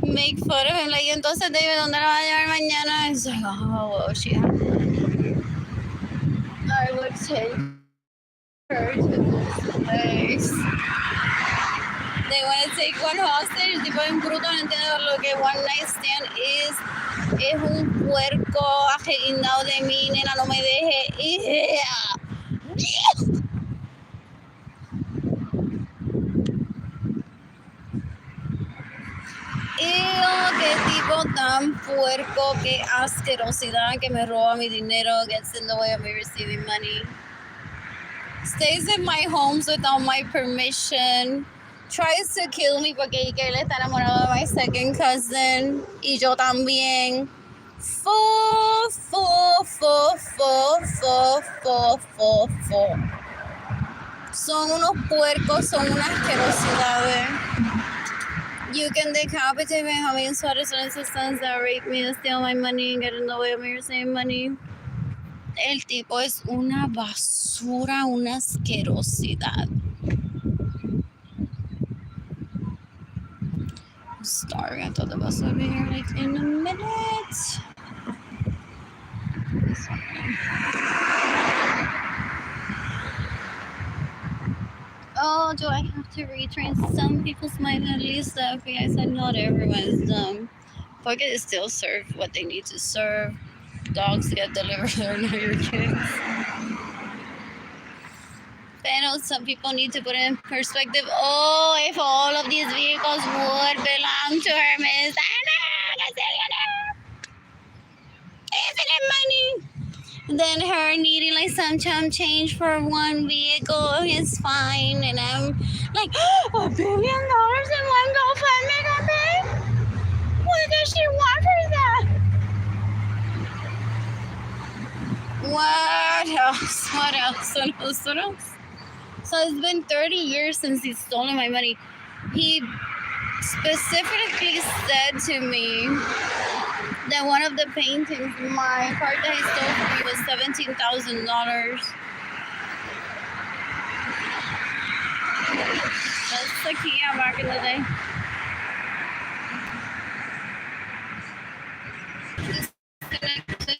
Speaker 1: make fun of him like, entonces David, ¿dónde la va a llevar mañana? It's like, oh, well, she had I would take her to this place. They want to take one hostage, tipo en bruto, no entiendo lo que one night stand is. Es un puerco ajeguindado de mí, nena, no me deje. Qué tipo tan puerco, qué asquerosidad que me roba mi dinero, gets in the way of me receiving money. Stays in my homes without my permission. Tries to kill me porque él está enamorado de my second cousin. Y yo también. Full. Son unos puercos, son unas asquerosidades. You can decapitate me, how many sweaters and assistants that rape me and steal my money and get in the way of me receiving money. El tipo es una basura, una asquerosidad. I'm starving. I thought the bus would be here like in a minute. Oh, do I have to retrain some people's mind? At least the FBI said not everyone is dumb. Fuck it, still serve what they need to serve. Dogs get delivered, they're not your kids. But some people need to put it in perspective. Oh, if all of these vehicles would belong to her, Miss infinite money. Then her needing like some chump change for one vehicle is fine. And I'm like, $1 billion in one GoFundMe campaign? What does she want for that? What else? What else? What else? What else? So it's been 30 years since he's stolen my money. He specifically said to me that one of the paintings, my part that he stole from me, was $17,000. That's the Kia back in the day. Disconnected.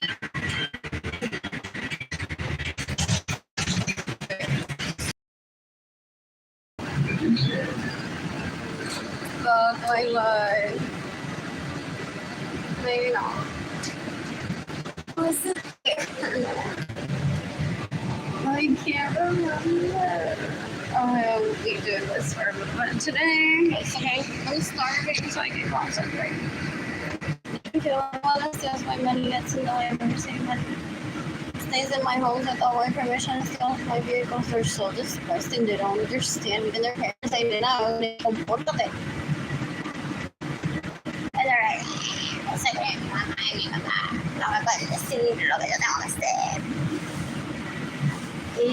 Speaker 1: Fuck my life. Maybe not. What's it? I can't remember. Oh, we did this for a movement today. It's okay. I'm starving, so I can concentrate. Thank you. Well, that's just my money gets in the way of receiving money. Stays in my home without my permission. Still, my vehicles, they're so disgusting. They don't understand. Even their parents say, "Nena, compórtate." And they're like, no sé qué, mi mamá y mi papá no me pueden decir lo que yo tengo que hacer. Ew.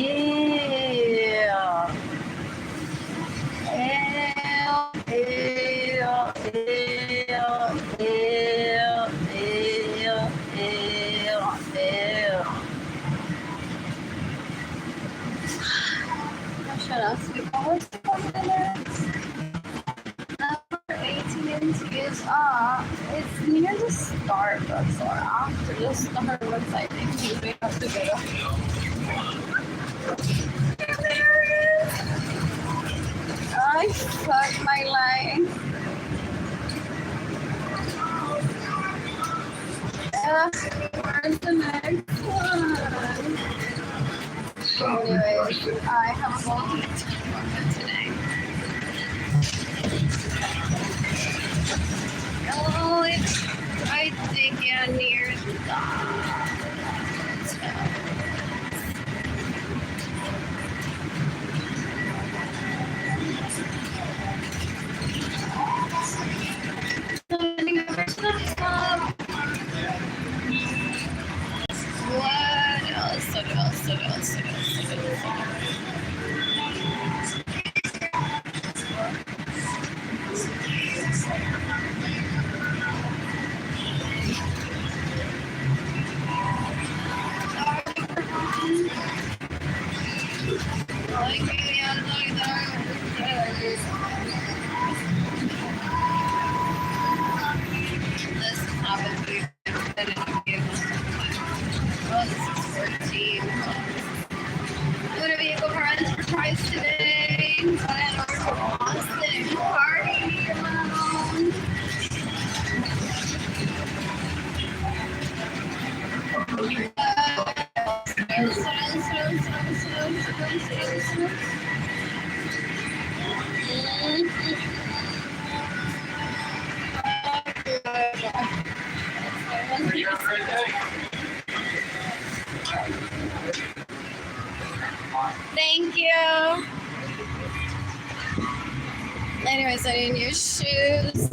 Speaker 1: Shut up, sweet. What's the point of this? Number 18 is it's near the Starbucks or after the Starbucks, I think we have to go. There it is. I fucked my life. Where's the next one? Anyways, I have a multi-time today. Oh, it's I think near the What else? What else? What else? What else? This is probably this is 14. I'm gonna be able to run for price today. I'm gonna order for Austin party alone. Thank you. Anyways, I need new shoes.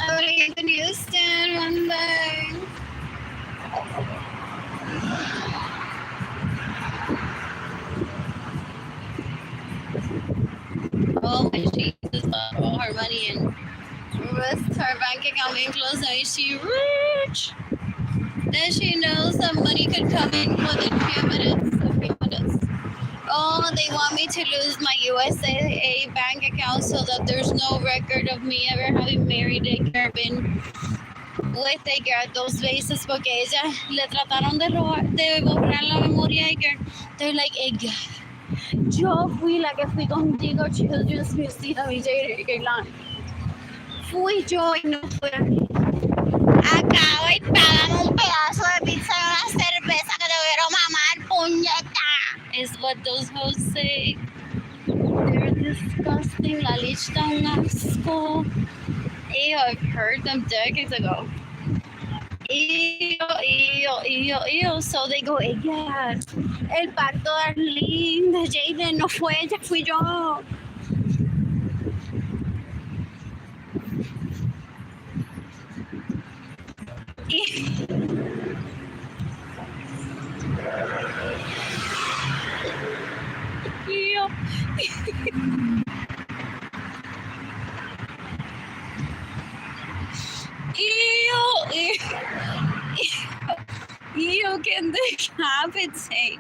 Speaker 1: I'm gonna get the Houston one day. Oh, she uses all her money and with her bank account being closed, now is she rich? Then she knows that money could come in within a few minutes. Oh, they want me to lose my USA bank account so that there's no record of me ever having married a girl, been with a girl dos veces, porque ella le trataron de borrar la memoria a girl. They're like, hey, girl, yo fui la que fui contigo, Children's Museum y J.K. Line. Fui yo y no fue acá y pagamos un pedazo de pizza y una cerveza que te quiero mamar, puñeta. Is what those hoes say. They're disgusting. La leche da un asco. Ew, I've heard them decades ago. Ew, ew, ew, ew. So they go, ella, el pacto de Arlene, de Jaden, no fue ella, fui yo. Ew. Ew. You can decapitate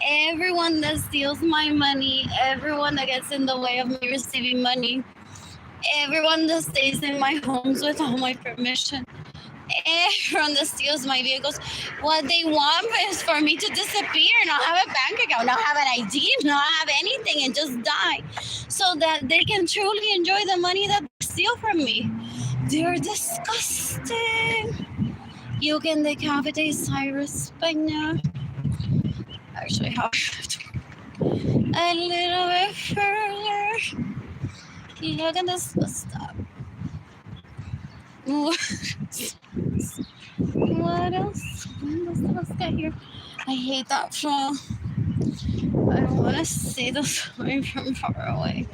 Speaker 1: everyone that steals my money, everyone that gets in the way of me receiving money, everyone that stays in my homes without my permission, everyone that steals my vehicles. What they want is for me to disappear, not have a bank account, not have an ID, not have anything, and just die, so that they can truly enjoy the money that they steal from me. They're disgusting. You can decapitate Cyrus Pena. Actually, how a little bit further. Look at this stuff. What else? What else got here? I hate that flow. I want to see this coming from far away.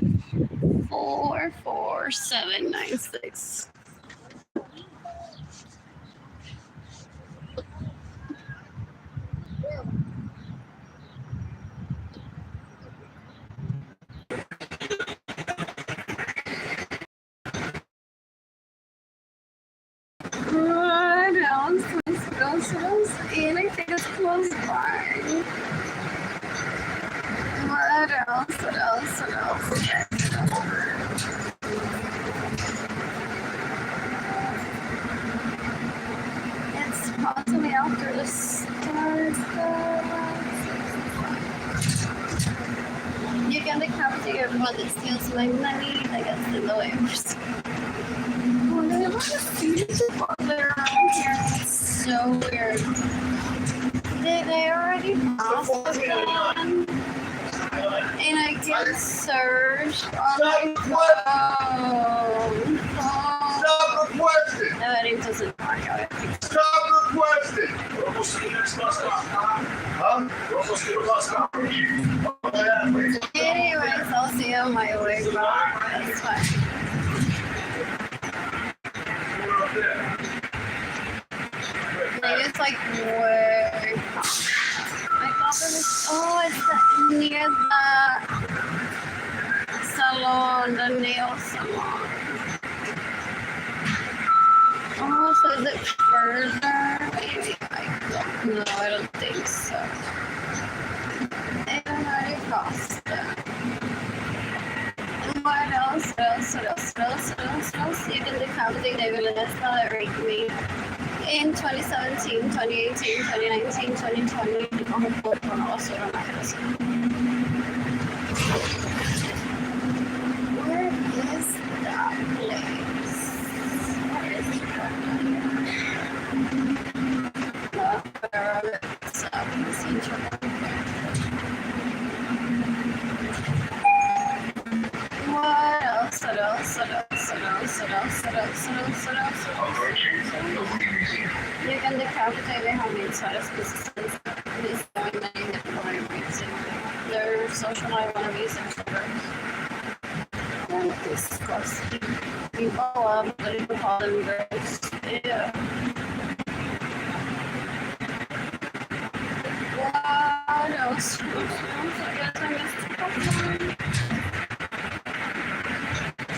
Speaker 1: 44796. What else? What else? Anything is close by. What else? What else? What else? It's possibly after the stars. You can decapitate everyone that steals my money, that gets in the way of well, they have a students around here. It's so weird. They already passed the one, and I get searched on my phone.
Speaker 3: Stop requesting!
Speaker 1: No, it doesn't work out.
Speaker 3: Stop requesting!
Speaker 5: We're almost to the next bus stop.
Speaker 3: Huh?
Speaker 5: We're almost to the bus stop.
Speaker 1: Anyways, I'll see you on my way back. That's fine.
Speaker 5: We're up there.
Speaker 1: I think it's like way. I thought it was. Oh, it's near the salon, the nail salon. Oh, so is it further? Maybe I don't know. I don't think so. And I already crossed it. What else? What else? What else? What else? What else? What else? You can decapitate David Vanessa that raped me in 2017, 2018, 2019, 2020. Oh, what one also on my house. Where is that place? Where is that? Where it's up in Central. What else? What else? What else? What else? What else? What else? What else? What else? You can decapitate how many sides businesses is going many different ways. Their social life on a reason for they're disgusting. People love it, people call them gross. Yeah. What else? I guess I missed a couple.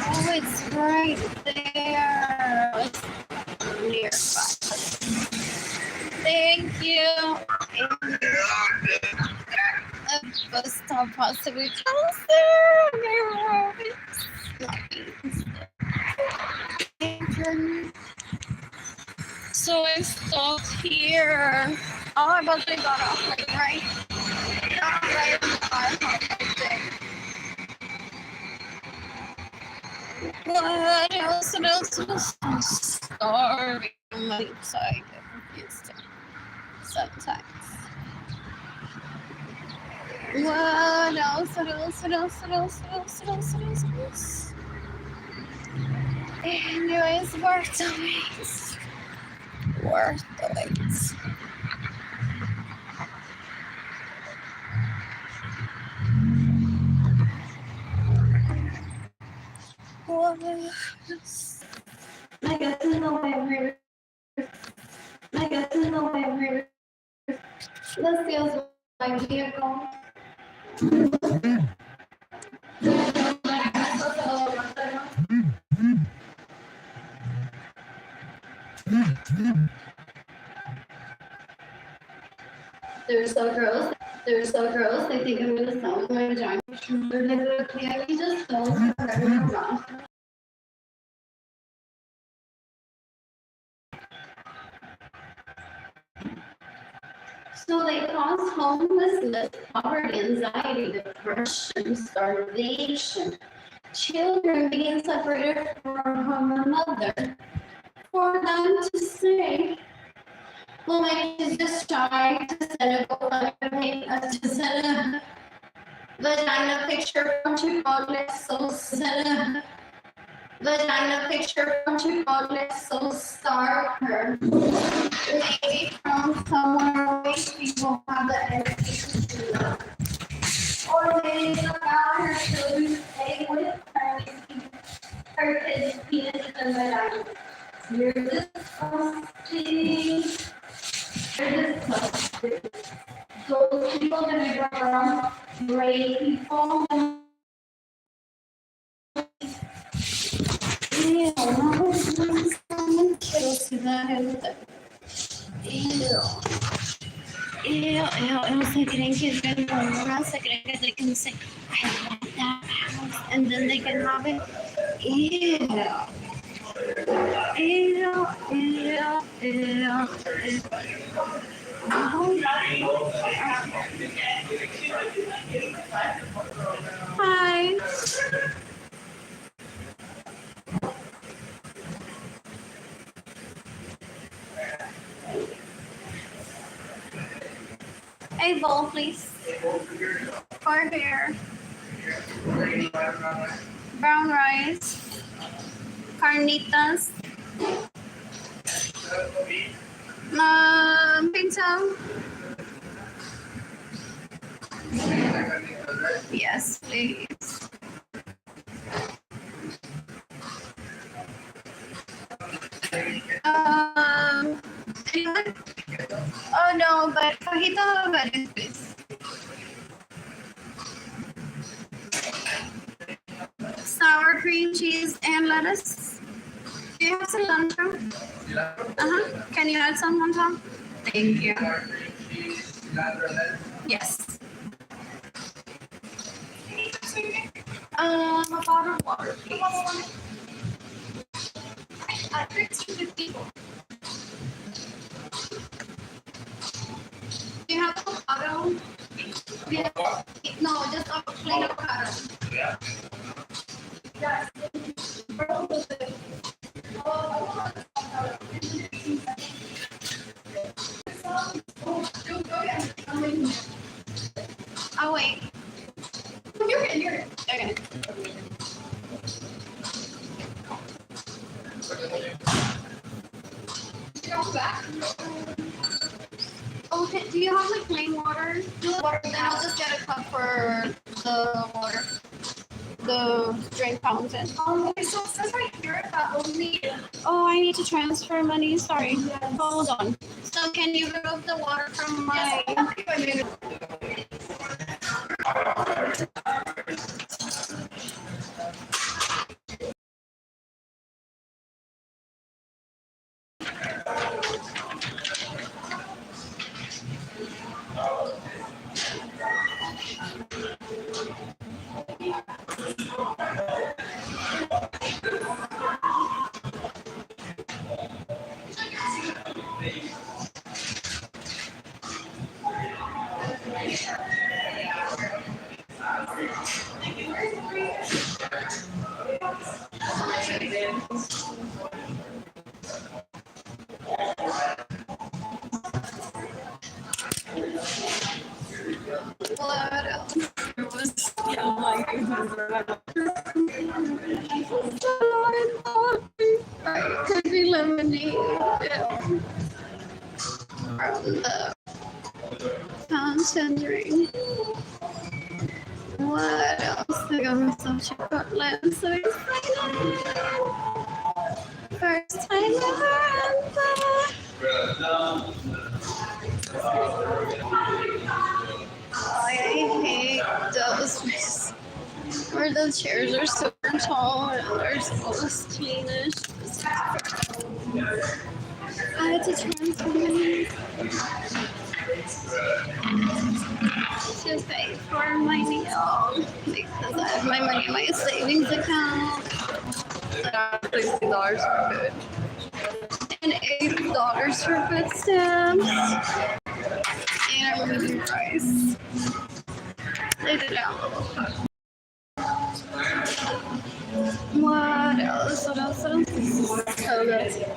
Speaker 1: Oh, it's right there. It's nearby. Thank you. A bus stop possibly closer. So I stopped here. Oh, I must have got off like right. Not right on the What else? What else? I'm starving. My side confused sometimes. What else? What else? What else? What else? What else? What else? What else? What else? Anyways, worth the wait. Worth the wait. I got to know every. I got to know every. This feels like vehicle. They're so gross, they think I'm gonna sell my vagina. They're like, okay, I just sold her. So they cause homelessness, poverty, anxiety, depression, starvation, children being separated from a mother. For them to say, well, maybe she's just trying to send a GoFundMe, to send a vagina picture from Chipotle, so send a vagina picture from Chipotle, so start her. Maybe from somewhere away, people have the education to do that. Or maybe allow her children to stay with her kids' penis and vagina. You're disgusting. You're disgusting. Those people that are around great people. Ew, no, someone kills that. Ew. Se creen que es verdad, se creen que they can say, I want that house, and then they can have it. Ew. Hi. A bowl, please. For here. Brown rice. Carnitas. Pizza. Yes, please. Anyone? Oh no, but fajita verde, please. Sour cream cheese and lettuce. Do you have cilantro? Can you add some on top? Thank you. Yes. A bottle of water. I think it's people. Do you have avocado? Yeah. No, just a plain avocado. Yeah. Yes. Oh wait. You're good. Okay. Back. Okay, do you have like plain water? Water, then I'll just get a cup for the water. The drink fountain. Okay, so it says right here that only. Oh, I need to transfer money. Sorry. Yes. Hold on. So can you remove the water from my? What else? It was from the fountain ring. What else? I got myself chocolate. I'm so excited. First time ever. I hate those where the chairs are super tall and there's all this cleanish. I had to transfer to pay for my meal because I have my money in my savings account. So I got $60 for food and $8 for food stamps. And I'm gonna do rice. They did it out. What else? What else? What else? Oh, that's it.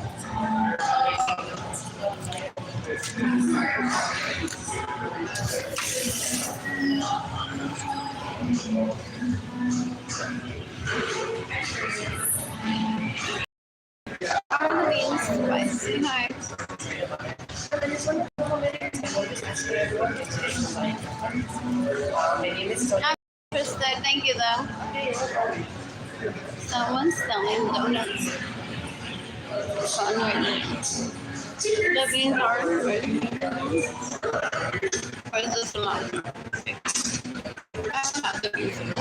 Speaker 1: Are the beans spicy? Hi. I'm interested. Thank you, though. Someone's selling donuts. Fun right now. The beans are good. Or is this not? I don't have the beans in the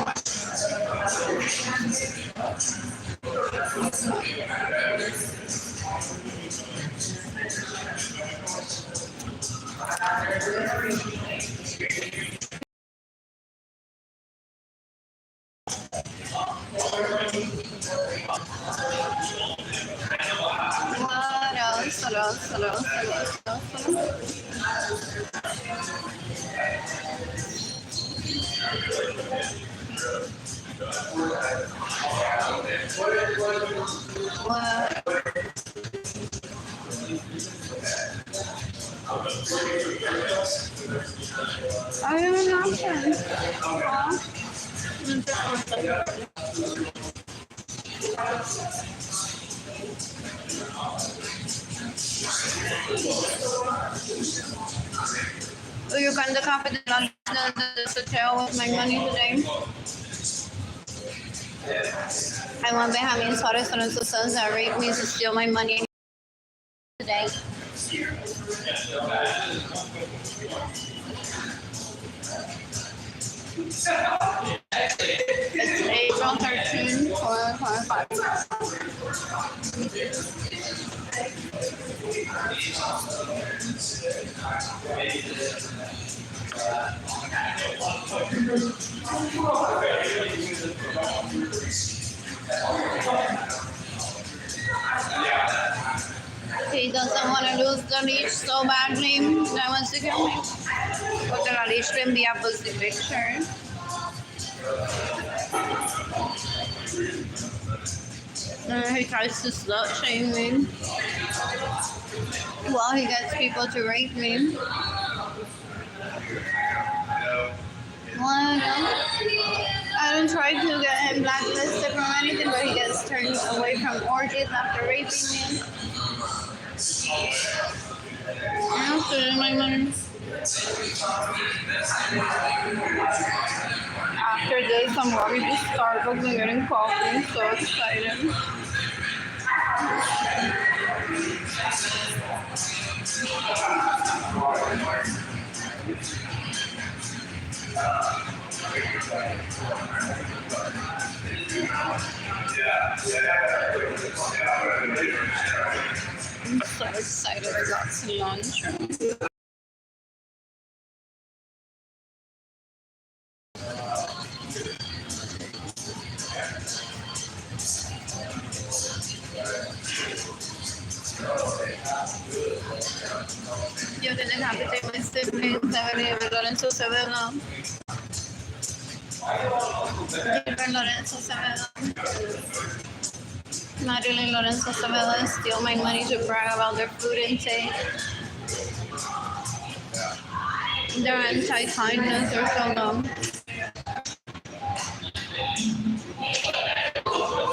Speaker 1: What else? What else? What else? What else? What? I don't know. You kind of confident on the hotel with my money today. I want Benjamin Suarez and his sons that raped me to steal my money today. It's April 13, 2025. He doesn't want to lose the leash so badly. That wants to kill me. Porque la leash le envía pussy picture. He tries to slut shame me while he gets people to rape me. Well, I don't try to get him blacklisted from anything, but he gets turned away from orgies after raping me. I'm still my money. After this, I'm walking to Starbucks and getting coffee. I'm so excited. I'm so excited I got cilantro. Yo didn't have to take my siblings, Arlene Lorenzo Acevedo. Arlene Lorenzo Acevedo. Arlene Lorenzo Acevedo steal my money to brag about their food intake. Their anti-kindness are so dumb.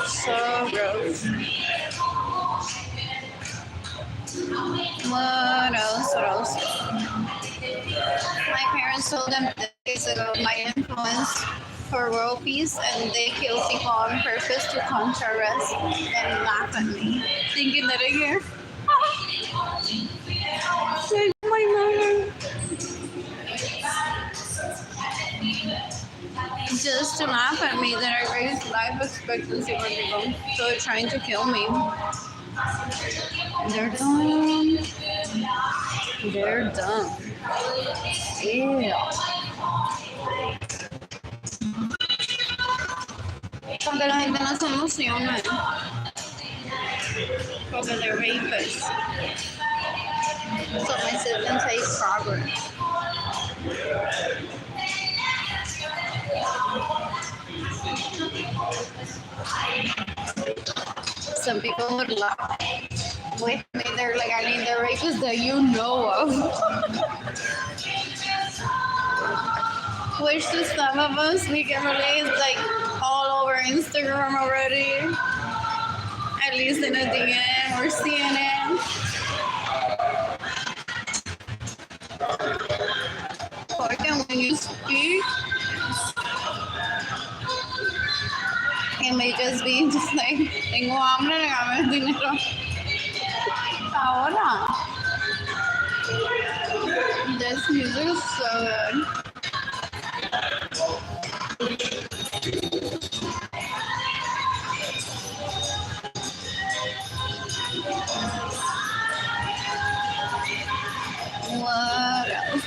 Speaker 1: So gross. What else? What else? My parents told them decades ago my influence for world peace, and they kill people on purpose to conquer us and laugh at me, thinking that I care. Save my mother. Just to laugh at me that I raised life expectancy for people, so they're trying to kill me. They're dumb. They're dumb. Ew. Porque la gente no se emociona. Porque they're rapists. So my siblings hate progress. Some people would laugh with me. They're like, Arlene, the rapists that you know of. Which to some of us, we can relate, like all over Instagram already. At least in a DM or CNN. Porque when you speak, it may just be just like, tengo hambre, regame el dinero. Ahora. This music is so good. What else?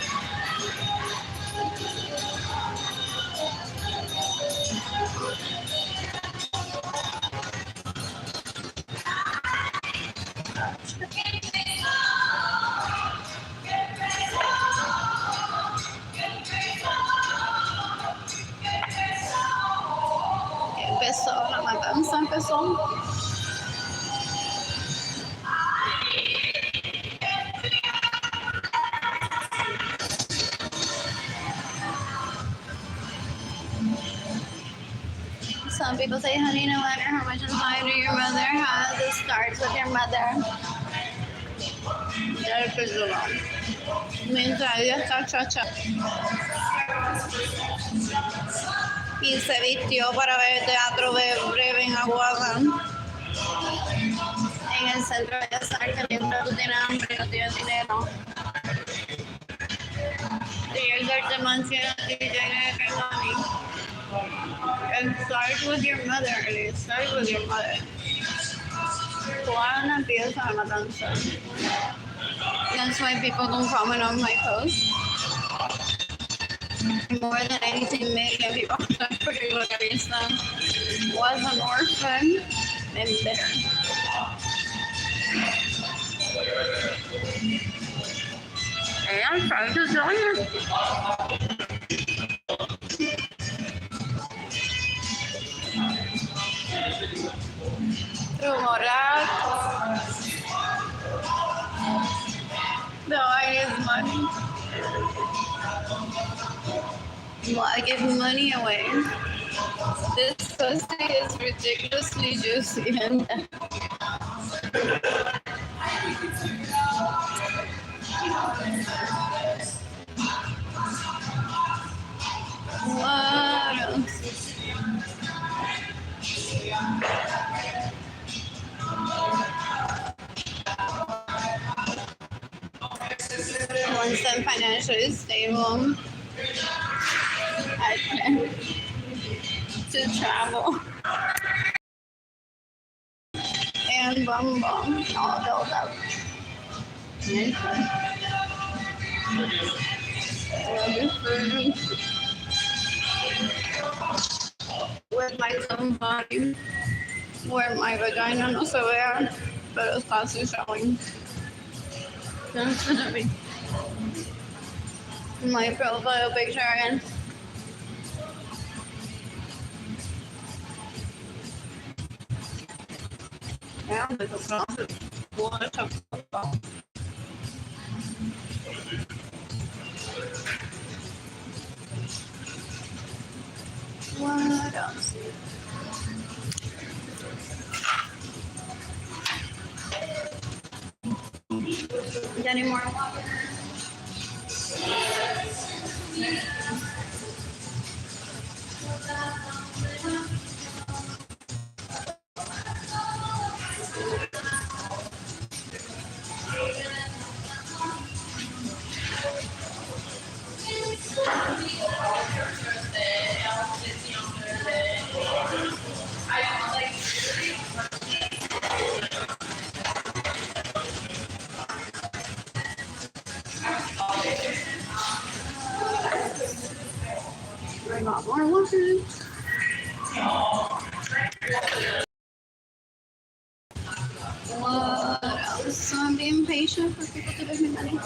Speaker 1: Empezó, la matanza empezó. Some people say, honey, no matter how much anxiety your mother has, it starts with your mother. That is wrong. Mientras ella está chacha. Y se vistió para ver teatro breve en Aguada. En el centro de Bellas Artes, mientras tú tienes hambre y no tienes dinero. Y el darte mansión y tiene que money. It starts with your mother. It starts with your mother. ¿Cuándo empieza la matanza? That's why people don't comment on my posts. More than 18 million people particularly was an orphan and bitter. And I'm trying to tell you. Rumorar. No, I need money. Well, I give money away. This pussy is ridiculously juicy and what else? Once I'm financially stable, I plan to travel and bum all built up. With my own body, where my vagina no se vea, pero está así showing. That's gonna be my profile picture again. Yeah, there's a closet. What a What else? any more water. I got more water. What else? So I'm being patient for people to give me money.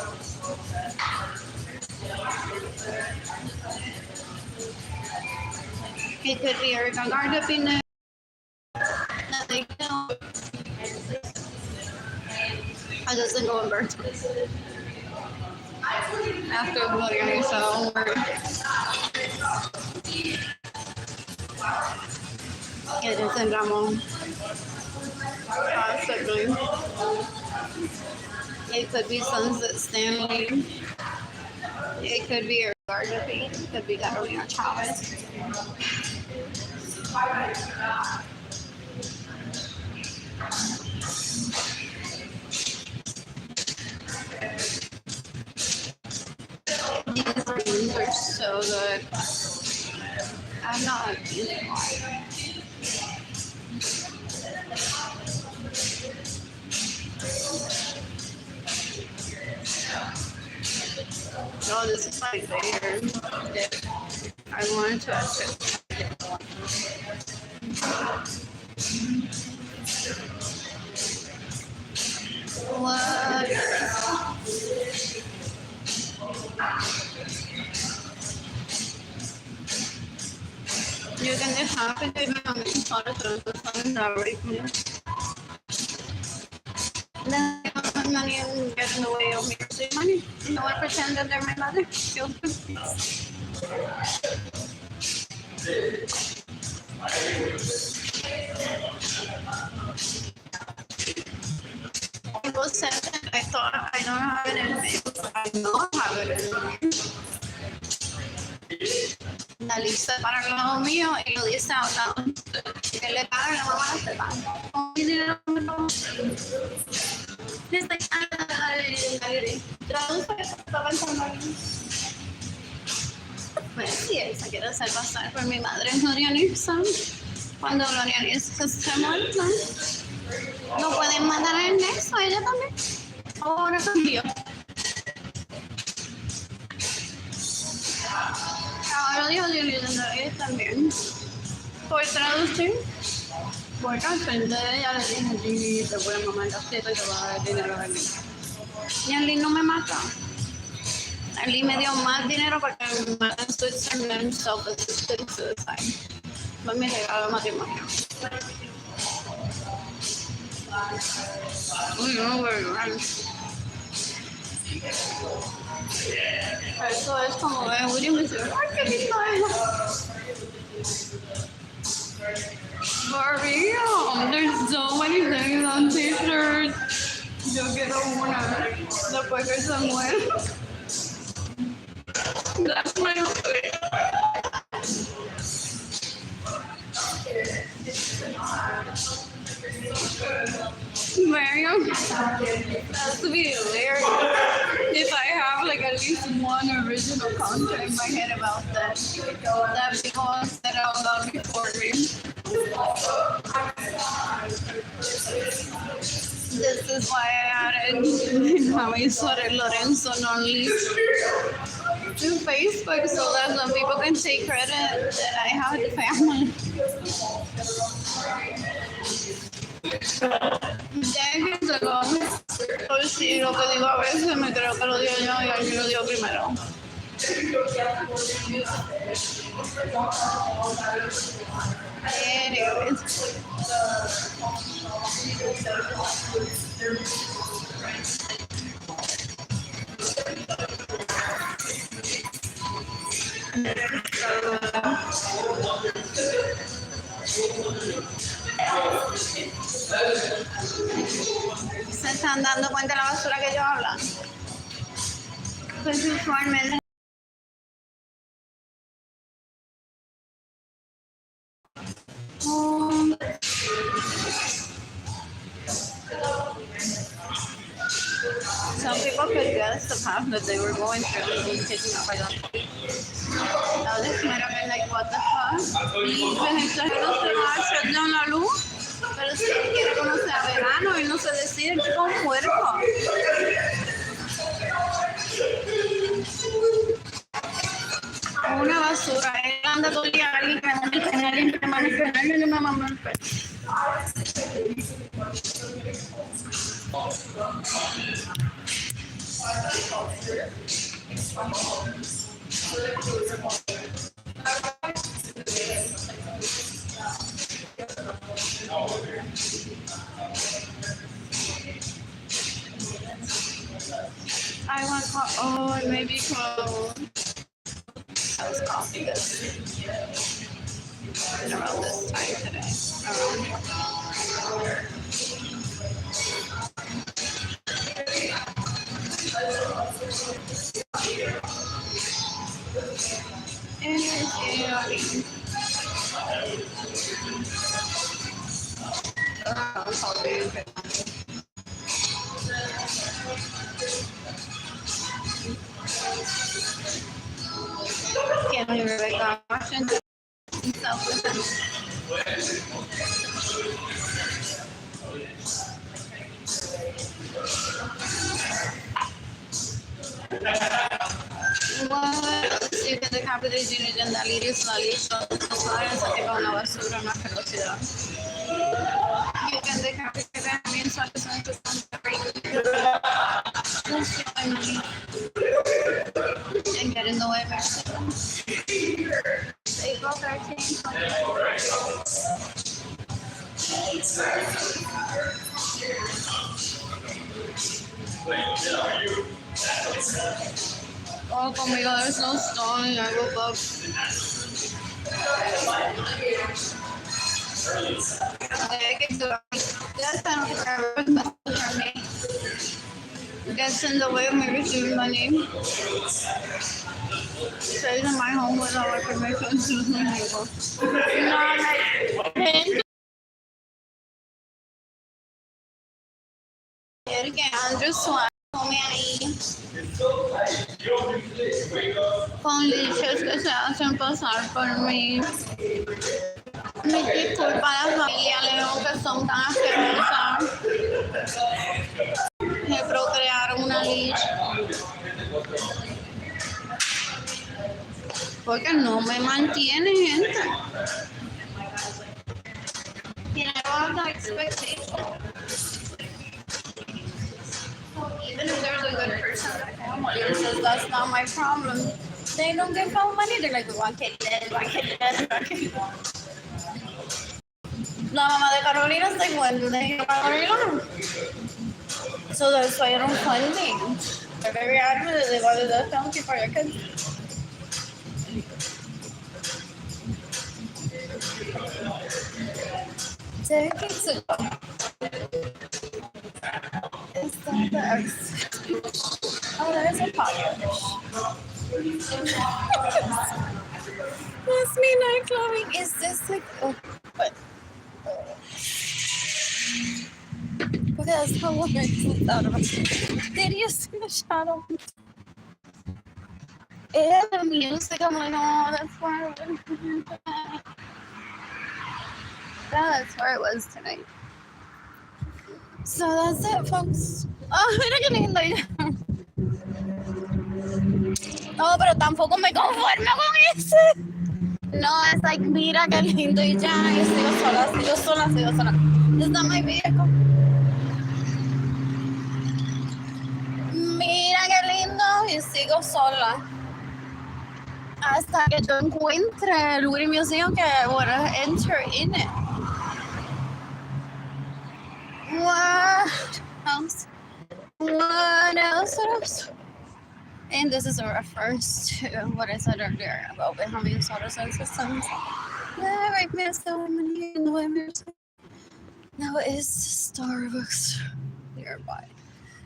Speaker 1: It could be a regard opinion that they kill. I just didn't go in birth. After Gloria, so it is in Ramon. Possibly. It could be Sunset Stanley. It could be a Garden Beat. It could be Carolina Chavez. These rooms are so good. I'm not using water. Oh, this is my favorite. I want to touch it. What? You can just have it even on the sort of sun already. Then I don't have money and get in the way of me receiving money. No one pretend that they're my mother. Feels good. It was said that I thought I don't have it in me. I know I have it in me. La lista para el lado mío y lo dice a un lado. Que le paga la mamá se paga. Con mi dinero no. Traduce, está pensando aquí. Pues sí, él se quiere hacer pasar por mi madre Glorianisa. Cuando Glorianisa se muerta, no pueden matar el nexo a ella también. Ahora cambió. Ahora dijo Glorianisa también. Por traducir. Porque al frente de ella le dije, sí, te voy a mamar la teta y te voy a dar dinero a Arlene. Y Arlene no me mata. Arlene me dio más dinero para que me mate en Switzerland self-assisted suicide. Fue mi regalo de matrimonio. Uy, no, güey. Eso es como de William y dice, ay, qué lindo es. For real, there's so many things on t-shirts. Yo quiero una. Después que se muera. That's my favorite. Mariam, that's to be hilarious. If I have like at least one original content in my head about that people said out loud before me. This is why I added how I saw Lorenzo non-lease to Facebook so that some people can take credit that I have the family. Déjenselo. Pues sí, lo que digo a veces me creo que lo digo yo y alguien lo digo primero. Anyways. ¿Se están dando cuenta de la basura que yo hablo? Pues usualmente some people could guess the path that they were going through and being taken up by them. Now this might have been like, what the fuck? Y pues extranjeros se va a hacer de una luz, pero si él quiere conocer a verano y no se decide que con puerco. Una basura, él anda todo el día alguien que anda en el canal entre manos y canal y una mamá en el pecho. I want oh, it may be cold. I was coughing this around this time today. Can't even really got watching Sí, que de cambio de dinero en la liria es la lista, no sabes que va una basura, una velocidad. You can de cambio que también sabes que están and get in the way of everything. April 13th. Oh, conmigo, there's no stone. I woke up. I get to that's kind of for me. Gets in the way of me receiving money. Stays in my home without my permission. No, like, que Andrew Swan come ahí con liches que se hacen pasar por mí. Me disculpa a la familia León que son tan asquerosas que procrearon una lich porque no me mantiene, gente. Tiene alta expectación. Even if there's a good person in the family who says that's not my problem, they don't get found money. They're like, one kid dead, one kid dead, one kid dead. La mamá de Carolina está igual de Carolina. So that's why I don't funding. They're very adamant that they wanted that family for your kids. Take it to is that the X? Oh, there's a podcast. That's me night clubbing. Is this like what? Look at that's how one makes out of it. Did you see the shadow? And the music, I'm like, oh, that's where it was. That's where it was tonight. So that's it, folks. Oh, mira qué lindo ya. No, pero tampoco me conformo con ese. No, es like, mira qué lindo y ya. Yo sigo sola. It's not my vehicle. Mira qué lindo y sigo sola. Hasta que yo encuentre el Woody Museum que I want to enter in it. What else? And this is a reference to what I said earlier about having solar systems. Yeah, right now, so many in the winners. Now is Starbucks nearby.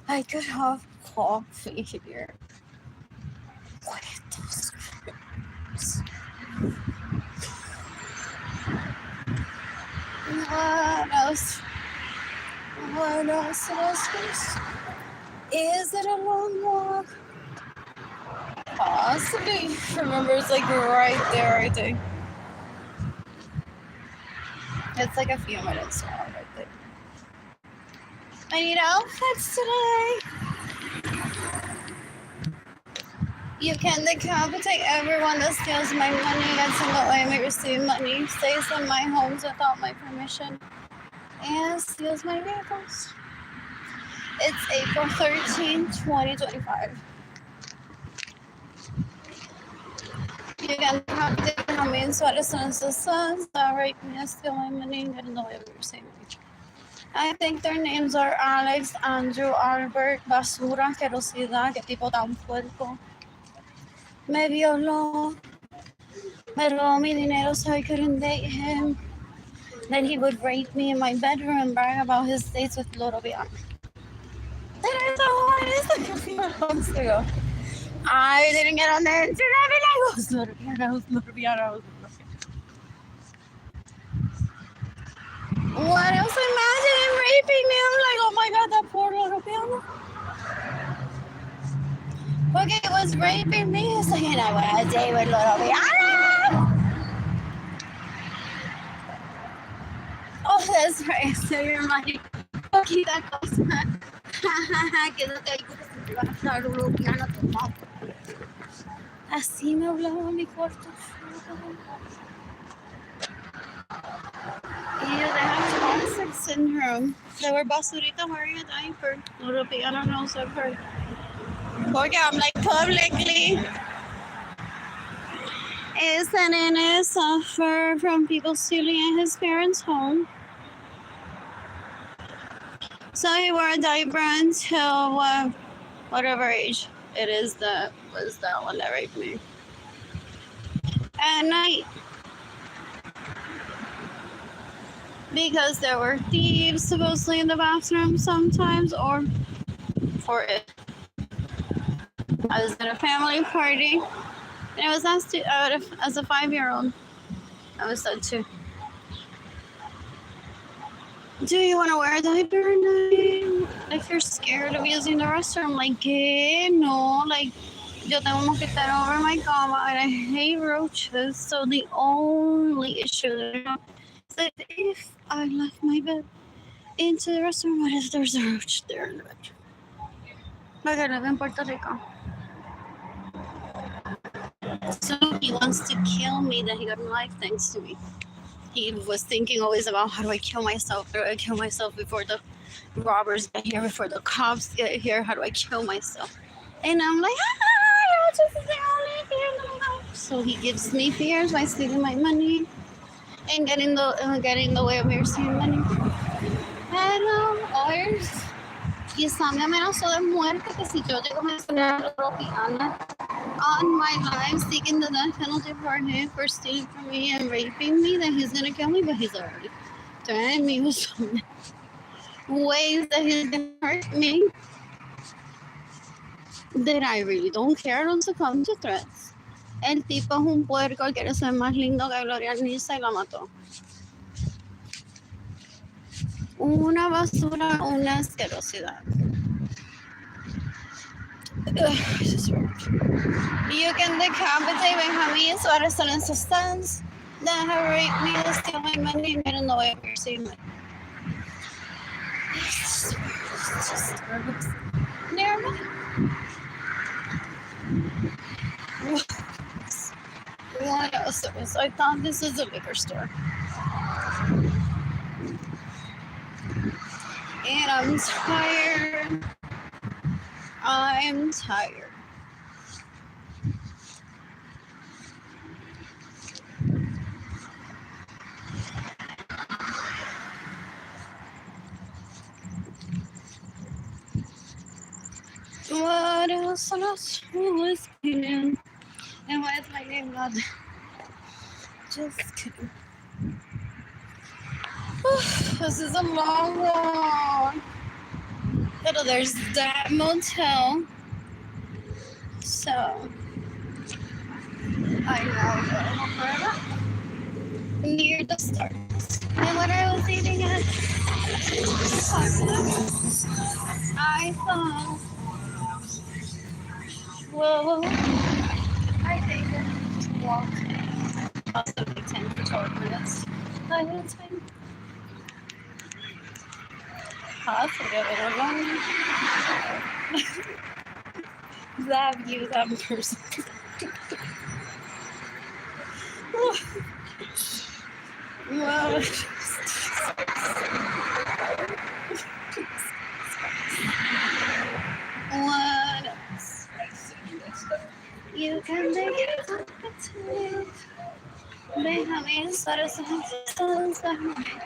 Speaker 1: I could have coffee here. What else? What else? What else? What else? Is it a long walk? Possibly. Remember, it's like right there, I think. It's like a few minutes long, I think. I need outfits today. You can decapitate everyone that steals my money, gets in the way of me receiving money, stays in my homes without my permission, and steals my vehicles. It's April 13, 2025. You can decapitate how mean sweaters and sisters that rape me and steal my money and get in the way of me receiving money. I think their names are Alex, Andrew, Albert, Basura, Querosidad, que tipo tan puerco. Me violó, me robó mi dinero so I couldn't date him. Then he would rape me in my bedroom and brag about his dates with Loro Bian. Did I tell this like a few months ago? I didn't get on the internet and I was Loro Bian, I was Loro Bian, I was Loro Bian. What else? Imagine him raping me. I'm like, oh my god, that poor Loro Bian. Porque he was raping me. He's like, and I want to date with Loro Bian. Oh, that's right. So you're like, poquita cosa. Quédate ahí porque se te va a estar Loro Bian a tu mano. Así me hablaba mi cuarto. Yeah, they have toxic syndrome. They were basurita wearing a diaper. Loro Bian, I don't know, so I've heard. Porque I'm like publicly. Ese nene suffer from people stealing in his parents' home. So he wore a diaper until whatever age it is that was that one that raped me. At night. Because there were thieves supposedly in the bathroom sometimes, or for it. I was at a family party, and I was asked to, as a 5-year-old, I was said to, do you want to wear a diaper at night? Like, you're scared of using the restroom. Like, ¿qué? No, like, yo tengo un mosquitero over my cama, and I hate roaches, so the only issue is that if I left my bed into the restroom, what if there's a roach there in the bedroom? Like, I live in Puerto Rico. So he wants to kill me, that he got life thanks to me. He was thinking always about, how do I kill myself? How do I kill myself before the robbers get here, before the cops get here? How do I kill myself? And I'm like, you're just the only fear in the world. So he gives me fears by stealing my money and getting the way of me receiving money. Pero hoy quizá me amenazó de muerte, que si yo llego a mencionar a Ropiana on my life, seeking the death penalty for him for stealing from me and raping me, then he's gonna kill me, but he's already threatened me with some ways that he's gonna hurt me that I really don't care, don't succumb to threats. El tipo es un puerco, quiere ser más lindo que Gloria Nisa y la mató. Una basura, una asquerosidad. You can decapitate Benjamin Suarez and Sustans that have raped me, that steal my money, and get in the way of receiving money. It's just never mind. What else? I thought this was a liquor store. And I'm tired. I'm tired. What else? Who is kidding? And why is my name not? Just kidding. This is a long walk. But there's that motel. So I know, near the start. And when I was eating it, I thought, well, I think it walked possibly 10 to 12 minutes. I would say possibly a little longer. That view, that person. Well, what else? You can make it competitive. Déjame estar esa distancia.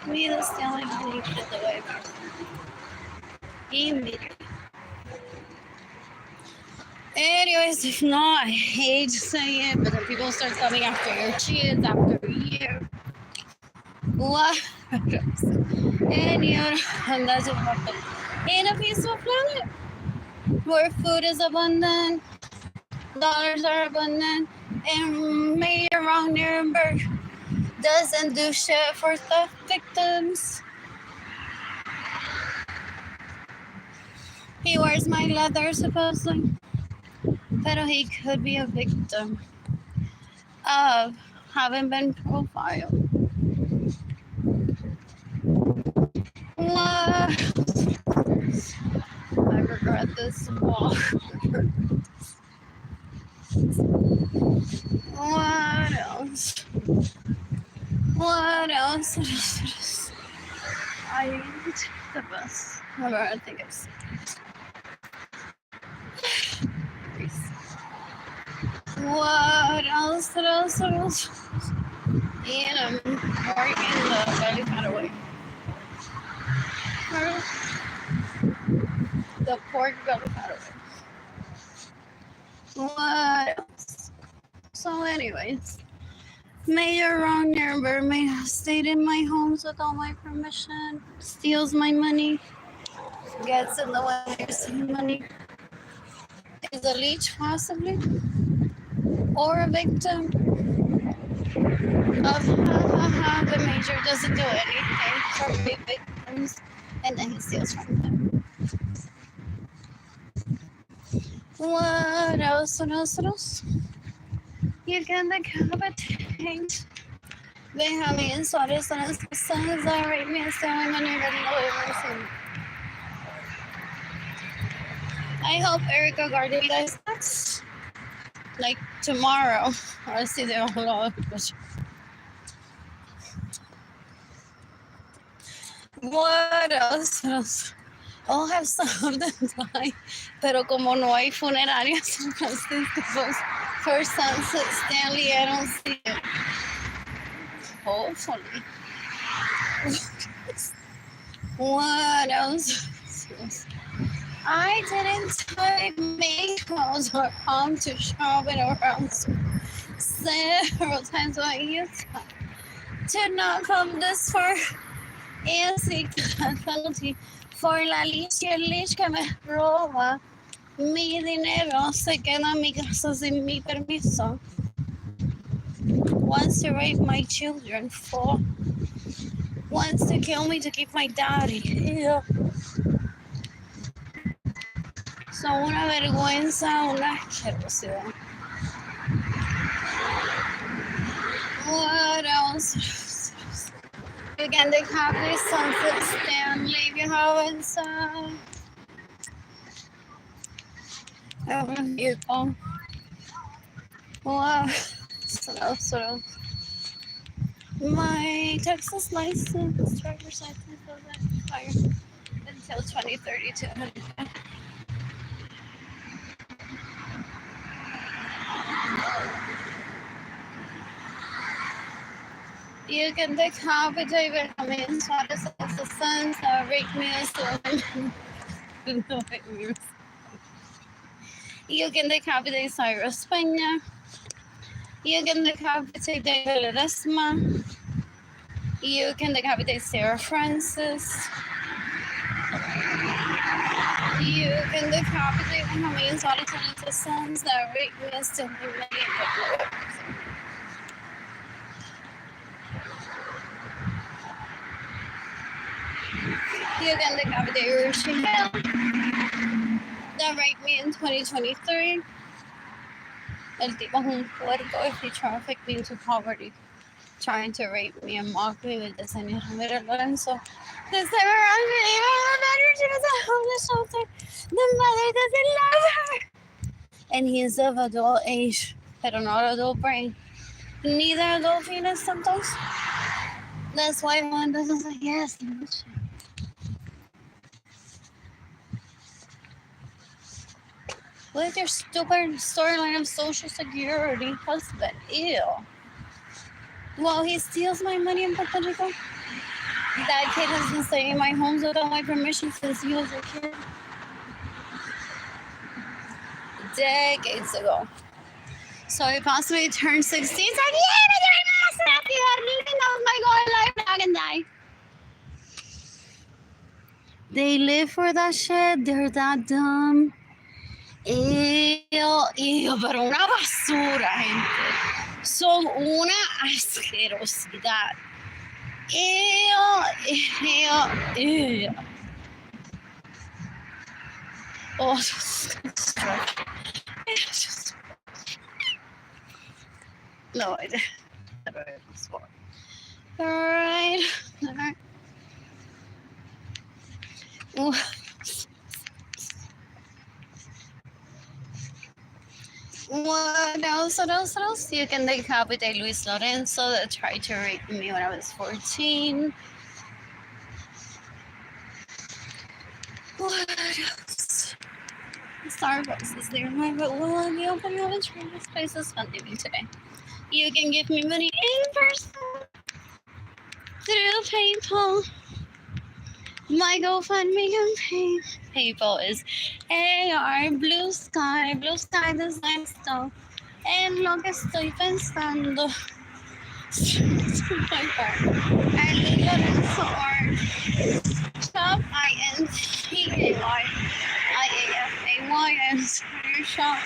Speaker 1: Mira, este año me quedé away. Y mira. Anyways, if not, I hate to say it, but then people start coming after your kids after a year. What? And that's what happened. In a peaceful planet where food is abundant, dollars are abundant, and Mayor Ron Nirenberg doesn't do shit for theft victims. He wears my leather supposedly, but he could be a victim of having been profiled. What? I regret this walk. What else? What else? I need the bus. However, I think it's. What else? What else? What else? And I'm working the belly fat away. The pork belly fat away. What else? So, anyways, Mayor Ron Nirenberg may have stayed in my homes without my permission, steals my money, gets in the way of money, is a leech possibly, or a victim of the major doesn't do anything for big victims, and then he steals from them. What else? What else? What else? You can decapitate. Déjame en suaves las cosas. Alright, me está my money ready to live. I hope Erica Garden does that. Like tomorrow. I see the whole What else? What else? I'll have some of them die. Pero como no hay funerarias San Francisco for Sunset Stanley, I don't see it. Hopefully. What else? I didn't type Migos or Palm to shop it around several times a year. Did not come this far. Así penalty for la leash, y el leash que me roba mi dinero se queda en mi casa sin mi permiso. Wants to rape my children for. Wants to kill me to keep my daddy. Yeah. Son una vergüenza, una asquerosidad. What else? You can decapitate Sunset Stanley if you haven't. Beautiful. Wow. So. My Texas license, driver's license, will expire until 2032. You can decapitate Benjamin Suarez as the sons of Rick Mills. You can decapitate Cyrus Peña. You can decapitate David Ledesma. You can decapitate Sarah Francis. You can decapitate my main solitary sons that rape me and still be money. You can decapitate Rishi Hill that raped me in 2023. El tipo es un puerco if he trafficked me into poverty, trying to rape me and mock me with this Arlene Lorenzo. This time around, she was at homeless shelter. The mother doesn't love her. And he is of adult age, pero not adult brain. Neither adult fetus sometimes. That's why one doesn't say yes. With your stupid storyline of social security husband. Ew. Well, he steals my money in Puerto Rico. That kid has been staying in my homes without my permission since he was a kid. Decades ago. So he possibly turned 16. It's like, yeah, but you're not happy. Arlene knows my God life dog and die. They live for that shit. They're that dumb. Pero una basura, gente. Son una asquerosidad. Oh, just no, I didn't. All right. What else? You can decapitate Luis Lorenzo that tried to rape me when I was 14. What else? Starbucks is there. But will I be opening up a train? This place is funding me today. You can give me money in person through PayPal. My GoFundMe campaign PayPal is AR Blue Sky Design Stuff. En lo que estoy pensando. Arlene Lorenzo Art. Shop INTAYIAFAY and Square Shop.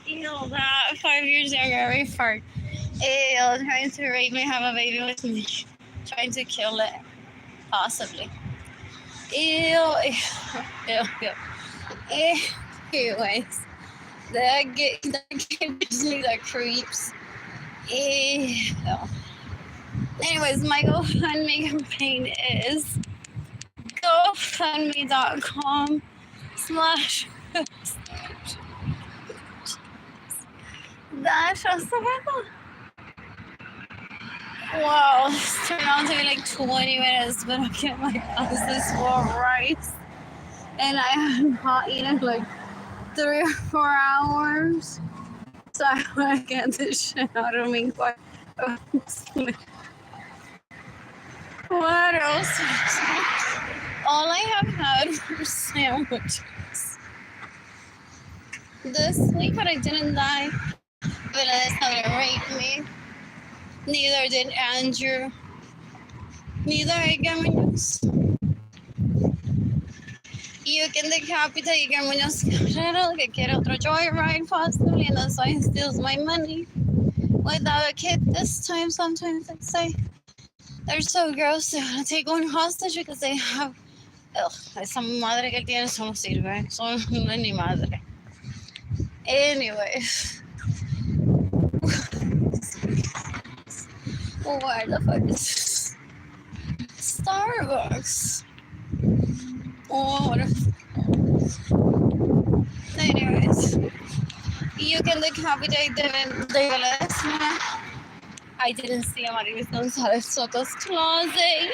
Speaker 1: Ew, that 5 years younger, every fart. Ew, trying to rape me, have a baby with me. Trying to kill it. Possibly. Ew. Anyways, that gives me the creeps. Ew. Anyways, my GoFundMe campaign is gofundme.com/ dash Osabeco. Wow, this turned out to be like 20 minutes, but okay, my glasses for rice. And I haven't eaten like 3 or 4 hours. So I want to get this shit out of me quite honestly. What else? All I have had were sandwiches. This week, but I didn't die. But that's how they raped me. Neither did Andrew. Neither Edgar Munoz. You can decapitate Edgar Munoz Guerrero, que quiere otro joyride possibly, and that's why he steals my money. Without a kid this time, sometimes they say. They're so gross, they want to take one hostage because they have... Ugh, esa madre que tiene, eso no sirve. Eso no es ni madre. Anyways. Where the fuck is this? Starbucks. Oh, what a... Anyways. You can decapitate David Ledesma. I didn't see him at Luis Gonzalez Soto's closet. Yeah!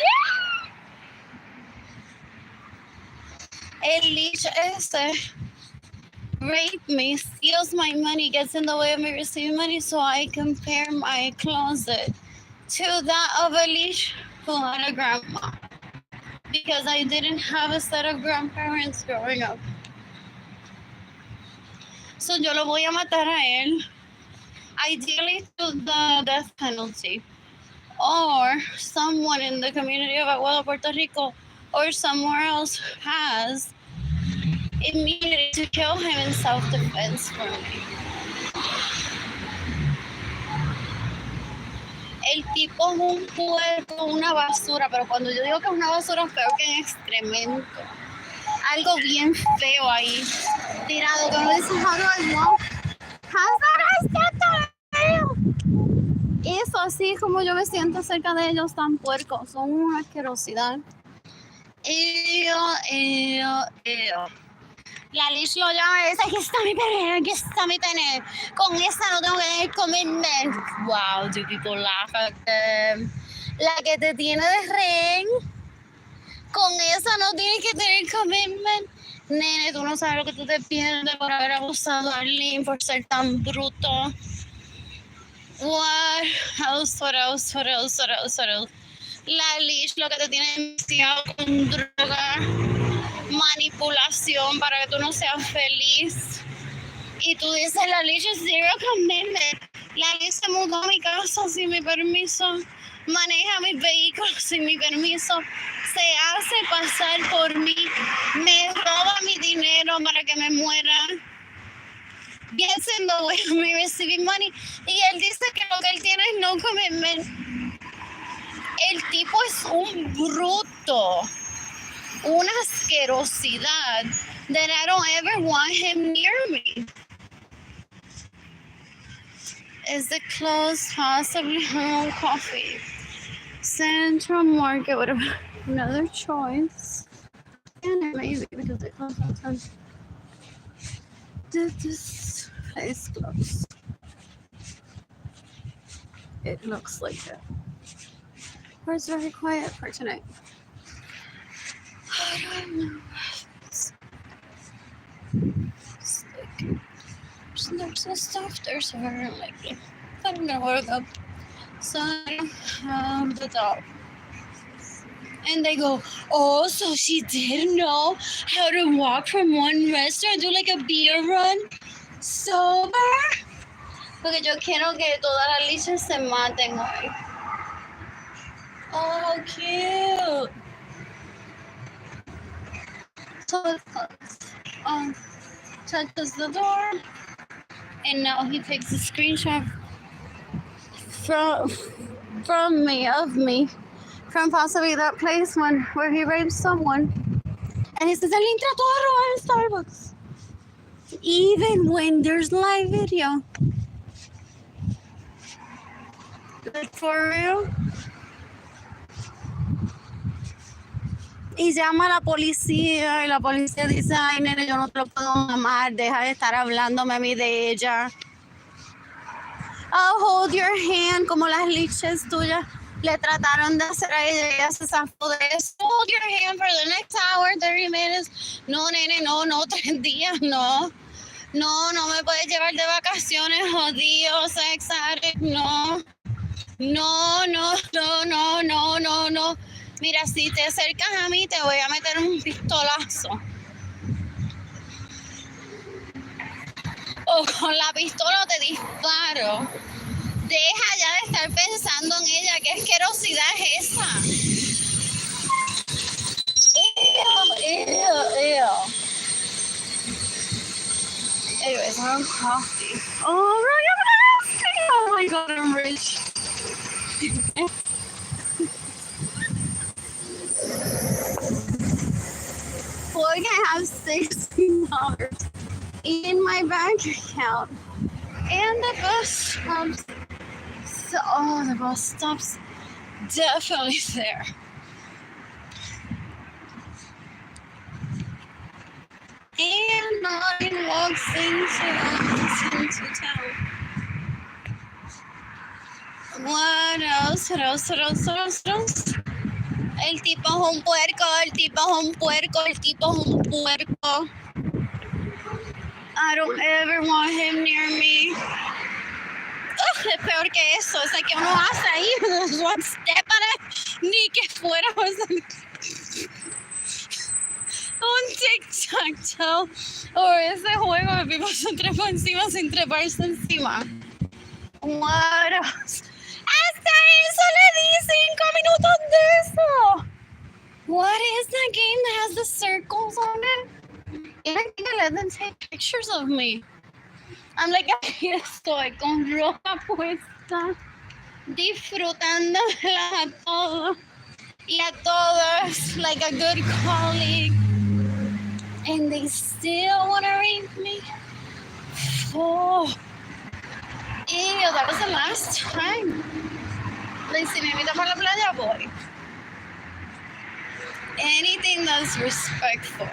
Speaker 1: El leech ese raped me, steals my money, gets in the way of me receiving money, so I compare my closet to that of a leech who had a grandma. Because I didn't have a set of grandparents growing up. So yo lo voy a matar a él. Ideally to the death penalty. or someone in the community of Aguado, Puerto Rico, or somewhere else has immunity to kill him in self-defense for me. El tipo es un puerco, una basura, pero cuando yo digo que es una basura es peor que en excremento. Algo bien feo ahí, tirado, que uno dice, how do I walk? Eso así es como yo me siento cerca de ellos, tan puercos, son una asquerosidad. La Liz lo llama y dice, aquí está mi pene, aquí está mi pene. Con esta no tengo que comerme. Wow, dude, relájate. La que te tiene de rehén, con esa no tienes que tener commitment. Nene, tú no sabes lo que tú te pierdes por haber abusado a Arlene, por ser tan bruto. What else? La Liz lo que te tiene investigado con droga, manipulación para que tú no seas feliz. Y tú dices, la Liz es zero commitment. La Liz se mudó a mi casa sin mi permiso, maneja mis vehículos sin mi permiso, se hace pasar por mí, me roba mi dinero para que me muera. Bien siendo bueno, me recibe money. Y él dice que lo que él tiene es no commitment. El tipo es un bruto, una asquerosidad, that I don't ever want him near me. Is it closed? Possibly home coffee. Central Market would have another choice. And maybe because it closed on time. Did this place close? It looks like it. Or it's very quiet for tonight. I don't know. It's like, there's some stuff there, so I don't like it. I don't know where to go. So I have the dog. And they go, oh, so she did know how to walk from one restaurant, do like a beer run, sober. Porque yo quiero que todas las lichas se maten hoy. Oh, how cute. So touches the door, and now he takes a screenshot from me, of me, from possibly that place where he raped someone. And he says, Arlene trató de robar en Starbucks. Even when there's live video. Like, for real? Y llama a la policía y la policía dice, ay nene, yo no te lo puedo amar, deja de estar hablándome a mí de ella. I'll hold your hand, como las liches tuyas le trataron de hacer a ella y ella se zafó de eso. Hold your hand for the next hour, 30 minutes. No nene, no, 3 días, no. No me puedes llevar de vacaciones, jodido, sex addict, no. No. Mira, si te acercas a mí, te voy a meter un pistolazo. O con la pistola te disparo. Deja ya de estar pensando en ella. ¿Qué asquerosidad es esa? Ew. Anyways, I'm coffee. Oh my God, I'm rich. Boy, I have $16 in my bank account, and the bus stops. The bus stops definitely there. And Arlene walks into town. What else? El tipo es un puerco. I don't ever want him near me. Ugh, es peor que eso. Es que uno hace ahí one step at it, ni que fuera un tic-tac-toe. O ese juego de people se trepa encima sin treparse encima. What else? ¡Hasta ahí! eso le di 5 minutos de eso. What is that game that has the circles on it? And I think I let them take pictures of me. I'm like, aquí estoy con ropa puesta, disfrutándola a todos y a todas like a good colleague. And they still want to rape me? Oh. Ew, that was the last time. Like, si me invitan para la playa, voy. Anything that's respectful.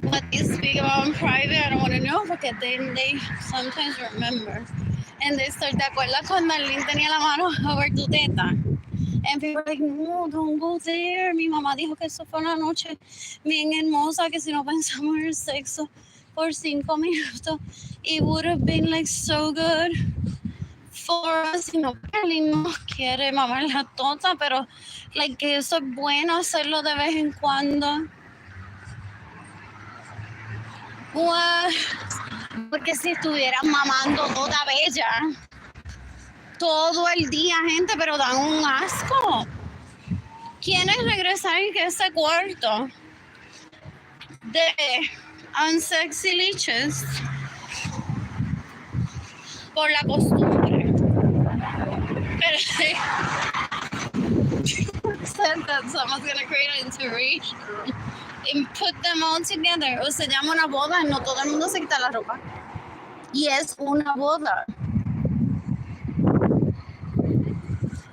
Speaker 1: What they speak about in private, I don't want to know, porque then they sometimes remember. And they start, ¿te acuerdas cuando Arlene tenía la mano over tu teta? And people are like, no, don't go there. Mi mamá dijo que eso fue una noche bien hermosa, que si no pensamos en el sexo por 5 minutos, it would have been like so good for us. You know, Arlene no quiere mamar la tota, pero like que eso es bueno hacerlo de vez en cuando. What? Porque si estuvieran mamando toda bella todo el día, gente, pero dan un asco. ¿Quiénes regresar en ese cuarto de unsexy liches por la costumbre? Pero said that someone's gonna create an interracial and put them all together. O se llama una boda, no todo el mundo se quita la ropa. Y es una boda.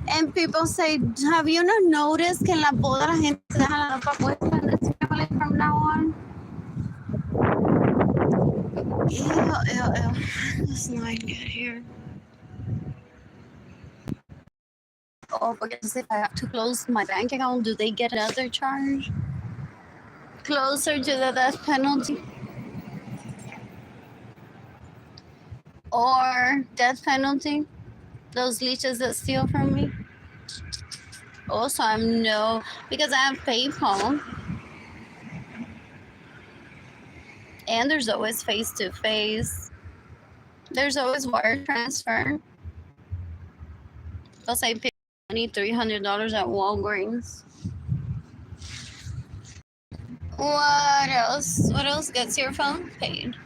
Speaker 1: And people say, have you not noticed que en la boda la gente deja la ropa puesta in this family from now on? Ew. Let's not get here. Oh, because if I have to close my bank account, do they get another charge? Closer to the death penalty? Or death penalty? Those leeches that steal from me? Also, I'm no, because I have PayPal. And there's always face-to-face. There's always wire transfer. Plus, I paid $300 at Walgreens. What else? What else gets your phone paid?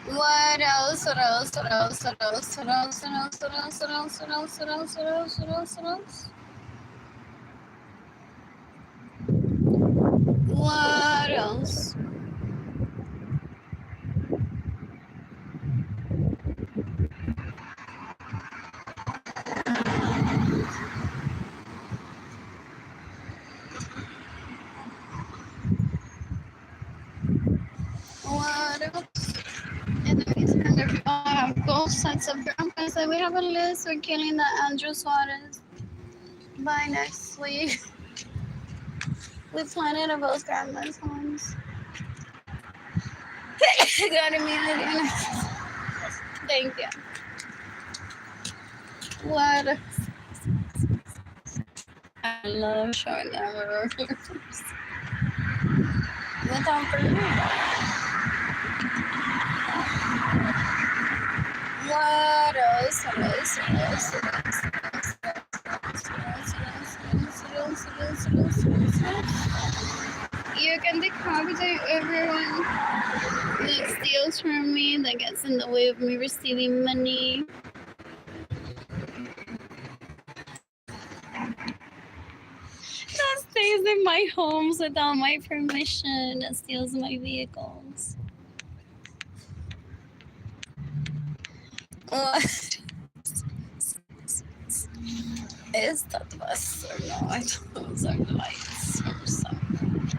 Speaker 1: What else? What else? What else? What else? What else? What else? What else? What else? What else? What else? What else? What else? What else? What else? What else? And then we send both sets of grandpas. Like we have a list. We're killing the Andrew Suarez by next week. We planted at both grandma's homes. Got immunity. Thank you. What else? I love showing them reverse. Went on for me. What else? What else? What else? What else? You can decapitate everyone that steals from me, that gets in the way of me receiving money. That stays in my homes without my permission, that steals my vehicles. What? Is that the bus or no? I don't know. Those are lights or something.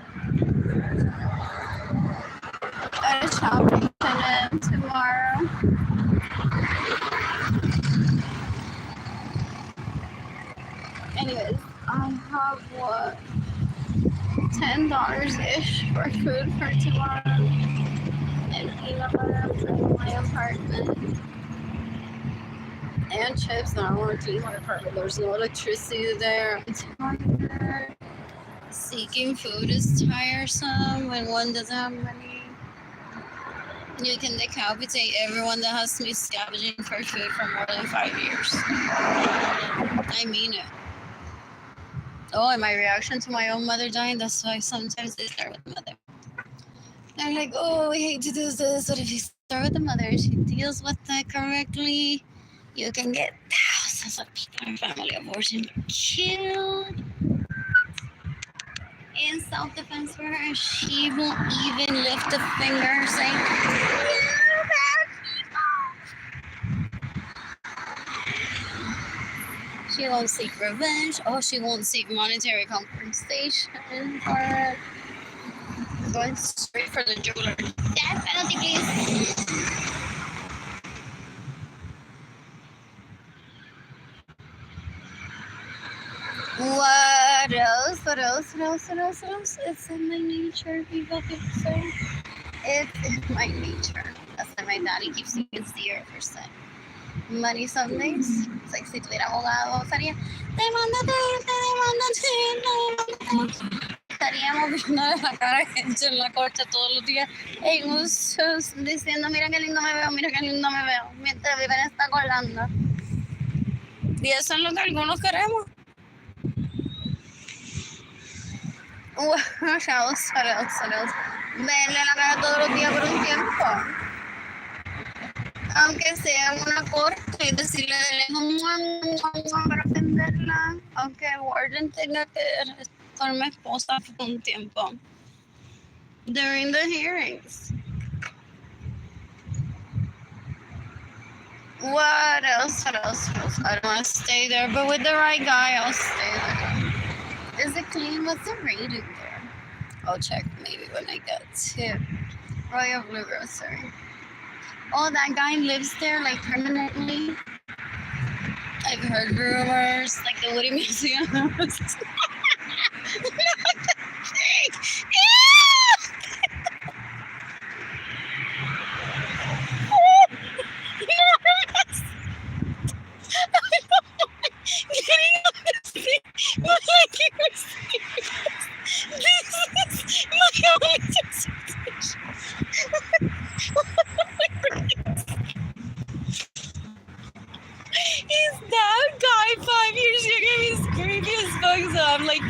Speaker 1: Got a shopping event tomorrow. Anyways, I have what? $10-ish for food for tomorrow. And peanut butter from my apartment. And chips. No, I don't want to leave my apartment. There's no electricity there. I'm tired. Seeking food is tiresome when one doesn't have money. You can decapitate everyone that has been scavenging for food for more than 5 years. I mean it. Oh, and my reaction to my own mother dying, that's why sometimes they start with the mother. They're like, oh, we hate to do this, but if you start with the mother, she deals with that correctly, you can get thousands of people in family abortion killed. In self-defense for her, she won't even lift a finger saying, "You bad people." She won't seek revenge. Oh, she won't seek monetary compensation for it. Going straight for the jugular. Death penalty, please. What else? What else? What else? What else? What else? It's in my nature, people keep saying. It's in my nature. That's why my daddy keeps saying it's 0%. Money Sundays. It's like si tuviera abogado, estaría, estaríamos viendo la cara de gente en la corte todos los días en usos diciendo, mira qué lindo me veo, mira qué lindo me veo, mientras viven está colando. Y eso es lo que algunos queremos. What else? What else? What else? Verle la cara todos los días por un tiempo. Aunque sea en una corte y decirle de lejos para ofenderla. Aunque Warden tenga que ser mi esposa por un tiempo. During the hearings. What else? What else? What else? I don't want to stay there, but with the right guy, I'll stay there. Is it clean? What's the rating there? I'll check maybe when I get to Royal Blue Grocery. Oh, that guy lives there like permanently. I've heard rumors, like the Woody Museum. He's that guy 5 years younger than me, he's creepy as fuck, so I'm like,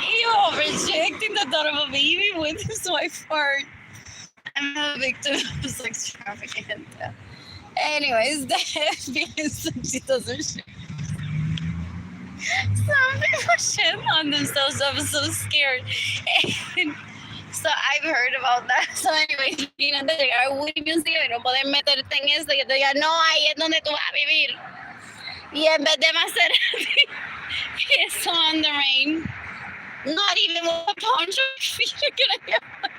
Speaker 1: ew, rejecting the thought of a baby with his wife fart. I'm a victim of sex trafficking. Anyways, that because she doesn't shit. Some people shit on themselves, so I was so scared. And so I've heard about that. So anyway, imagínate llegar a Woody Museum y no poder meterte en eso y te diga, no, ahí es donde tú vas a vivir. Y en vez de Maserati, piss on the rain. Not even with a poncho, feet are gonna get wet.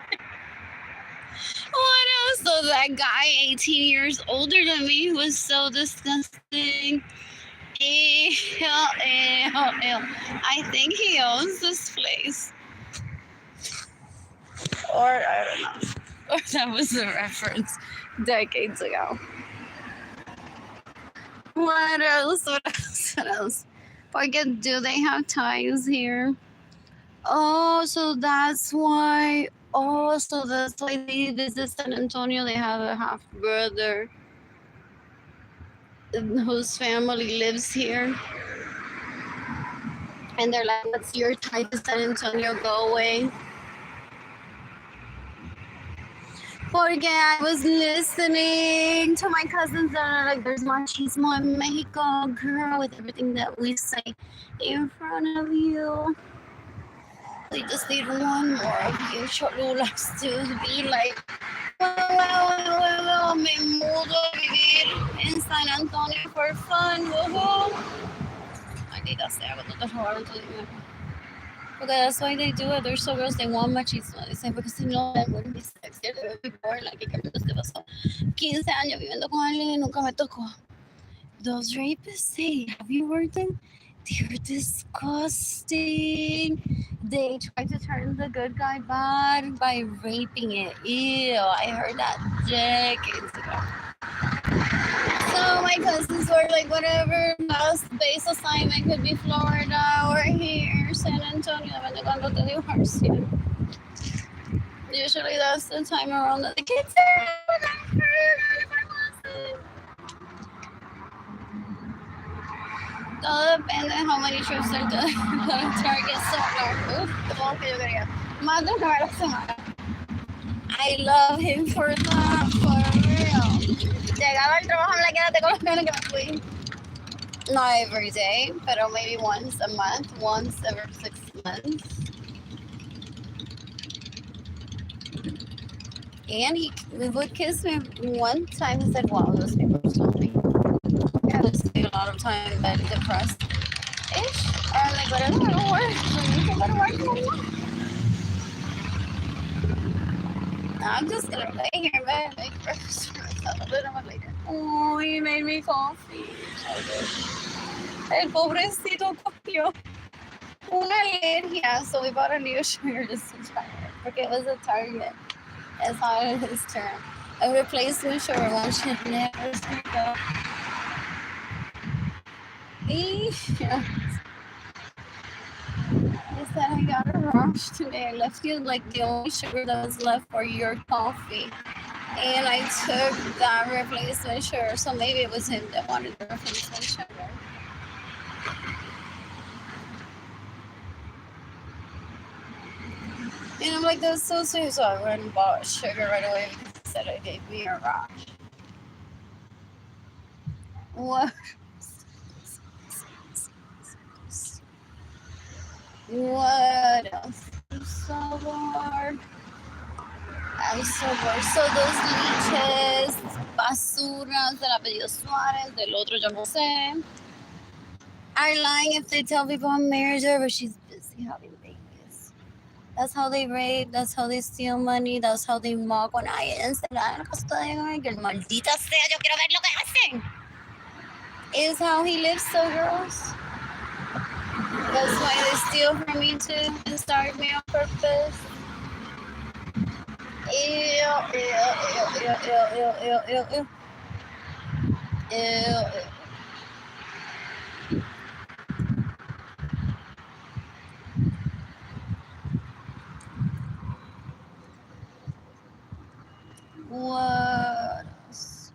Speaker 1: What else? So that guy, 18 years older than me, was so disgusting. Ew, ew, ew. I think he owns this place. Or, I don't know. Or that was a reference decades ago. What else? What else? What else? Porque do they have ties here? Oh, so that's why. Oh, so that's why they visit San Antonio. They have a half brother whose family lives here. And they're like, what's your tie to San Antonio? Go away. Porque I was listening to my cousins that are like, there's machismo in Mexico, girl, with everything that we say in front of you. They just need one more of you cholulas to be like, well, me mudo a vivir en San Antonio for fun, woohoo. Maldita sea, cuando te robaron tu dinero. Porque that's why they do it. They're so gross. They want machismo. Dicen, porque si no, that wouldn't be sexy. They would be bored. Like, ¿qué te pasó? 15 años viviendo con alguien y nunca me tocó. Those rapists, hey, have you heard them? They're disgusting. They try to turn the good guy bad by raping it. Ew, I heard that decades ago. So my cousins were like, whatever, last base assignment could be Florida or here, San Antonio, depende cuando te divorcian. Usually that's the time around that the kids are Todo depende de how many trips they're doing. Target so no. Todo lo que yo quería. Más de una vez a la semana. I love him for that, for real. Llegaba al trabajo en la quédate con los nenes que me fui. Not every day, pero maybe once a month, once every 6 months. And he would kiss me one time. He said, wow, those people are so mean. I would spend a lot of time in bed depressed. Ish. Or I'm like, whatever, I don't work. So you can go to work anymore. I'm just gonna lay here in bed and make breakfast for myself a little bit later. Oh, he made me coffee. El pobrecito cogió una alergia, so we bought a new sugar just to try it. Porque it was a Target. It's not his turn. I replaced the sugar one should never speak up. Yeah. He said I got a rush today. I left you like the only sugar that was left for your coffee. And I took that replacement sugar. So maybe it was him that wanted the replacement sugar. And I'm like, that's so sweet. So I went and bought sugar right away because he said it gave me a rush. What? What else? I'm so bored. I'm so bored. So those leeches, basuras del apellido Suárez, del otro yo no sé, are lying if they tell people I'm married to her, but she's busy having babies. That's how they rape, that's how they steal money, that's how they mock when I encerrada en la casa de que maldita sea, yo quiero ver lo que hacen. Is how he lives, so girls. That's why they steal from me too and start me on purpose. Ew, ew, ew, ew, ew, ew, ew, ew, ew. Ew. What else?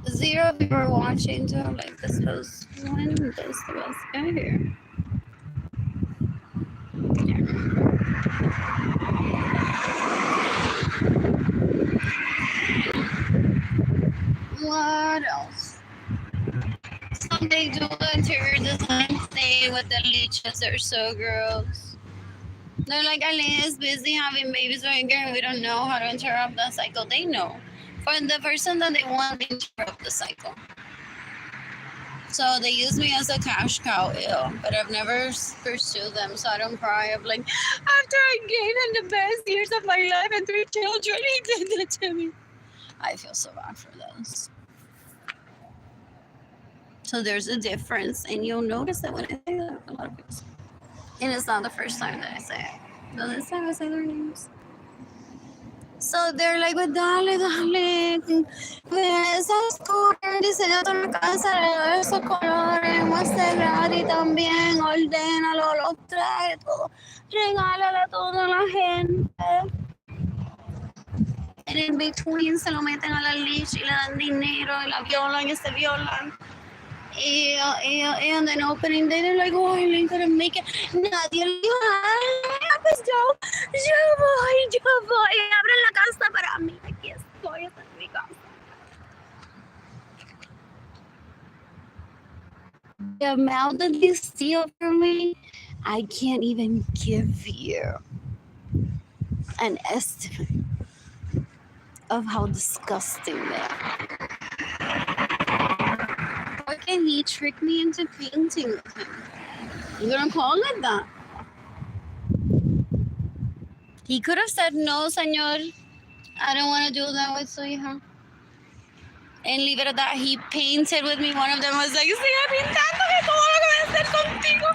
Speaker 1: Zero people are watching too. Like this was when this was here. What else? So they do the interior design thing with the leeches. They're so gross. They're like, Arlene is busy having babies right here and we don't know how to interrupt the cycle. They know. For the person that they want to interrupt the cycle. So they use me as a cash cow, but I've never pursued them, so I don't cry. I'm like, after I gave him the best years of my life and 3 children, he did that to me. I feel so bad for those. So there's a difference, and you'll notice that when I say that, a lot of people say it. And it's not the first time that I say it. So this time I say their names. So they're like, pues dale, esa scooter, diseña toda la casa, le doy esos colores, Maserati y también, ordénalo, los trae, todo, regálale a toda la gente. And in between se lo meten a la leash y le dan dinero y la violan y se violan. And then opening day, they're like, oh, Arlene couldn't make it. Nadie le dijo, ah, pues yo voy, abren la casa para mí. Aquí estoy, esta es mi casa. The amount that they steal from me, I can't even give you an estimate of how disgusting they are. Why can he trick me into painting with him? You're gonna call it that? He could have said, no, señor, I don't want to do that with su hija. And leave it at that. He painted with me. One of them was like, sigue pintando que todo lo que voy a hacer contigo.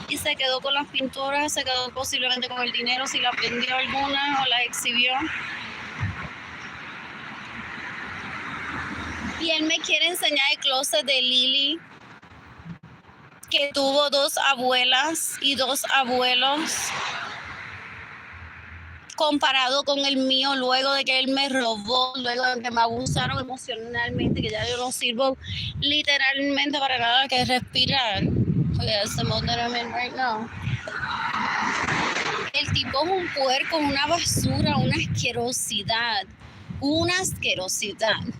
Speaker 1: Y se quedó con las pinturas, se quedó posiblemente con el dinero, si la vendió alguna o la exhibió. Y él me quiere enseñar el closet de Lily, que tuvo 2 abuelas y 2 abuelos. comparado con el mío luego de que él me robó, luego de que me abusaron emocionalmente, que ya yo no sirvo literalmente para nada que respirar. That's the mode that I'm in right now. El tipo es un puerco, una basura, una asquerosidad. Una asquerosidad.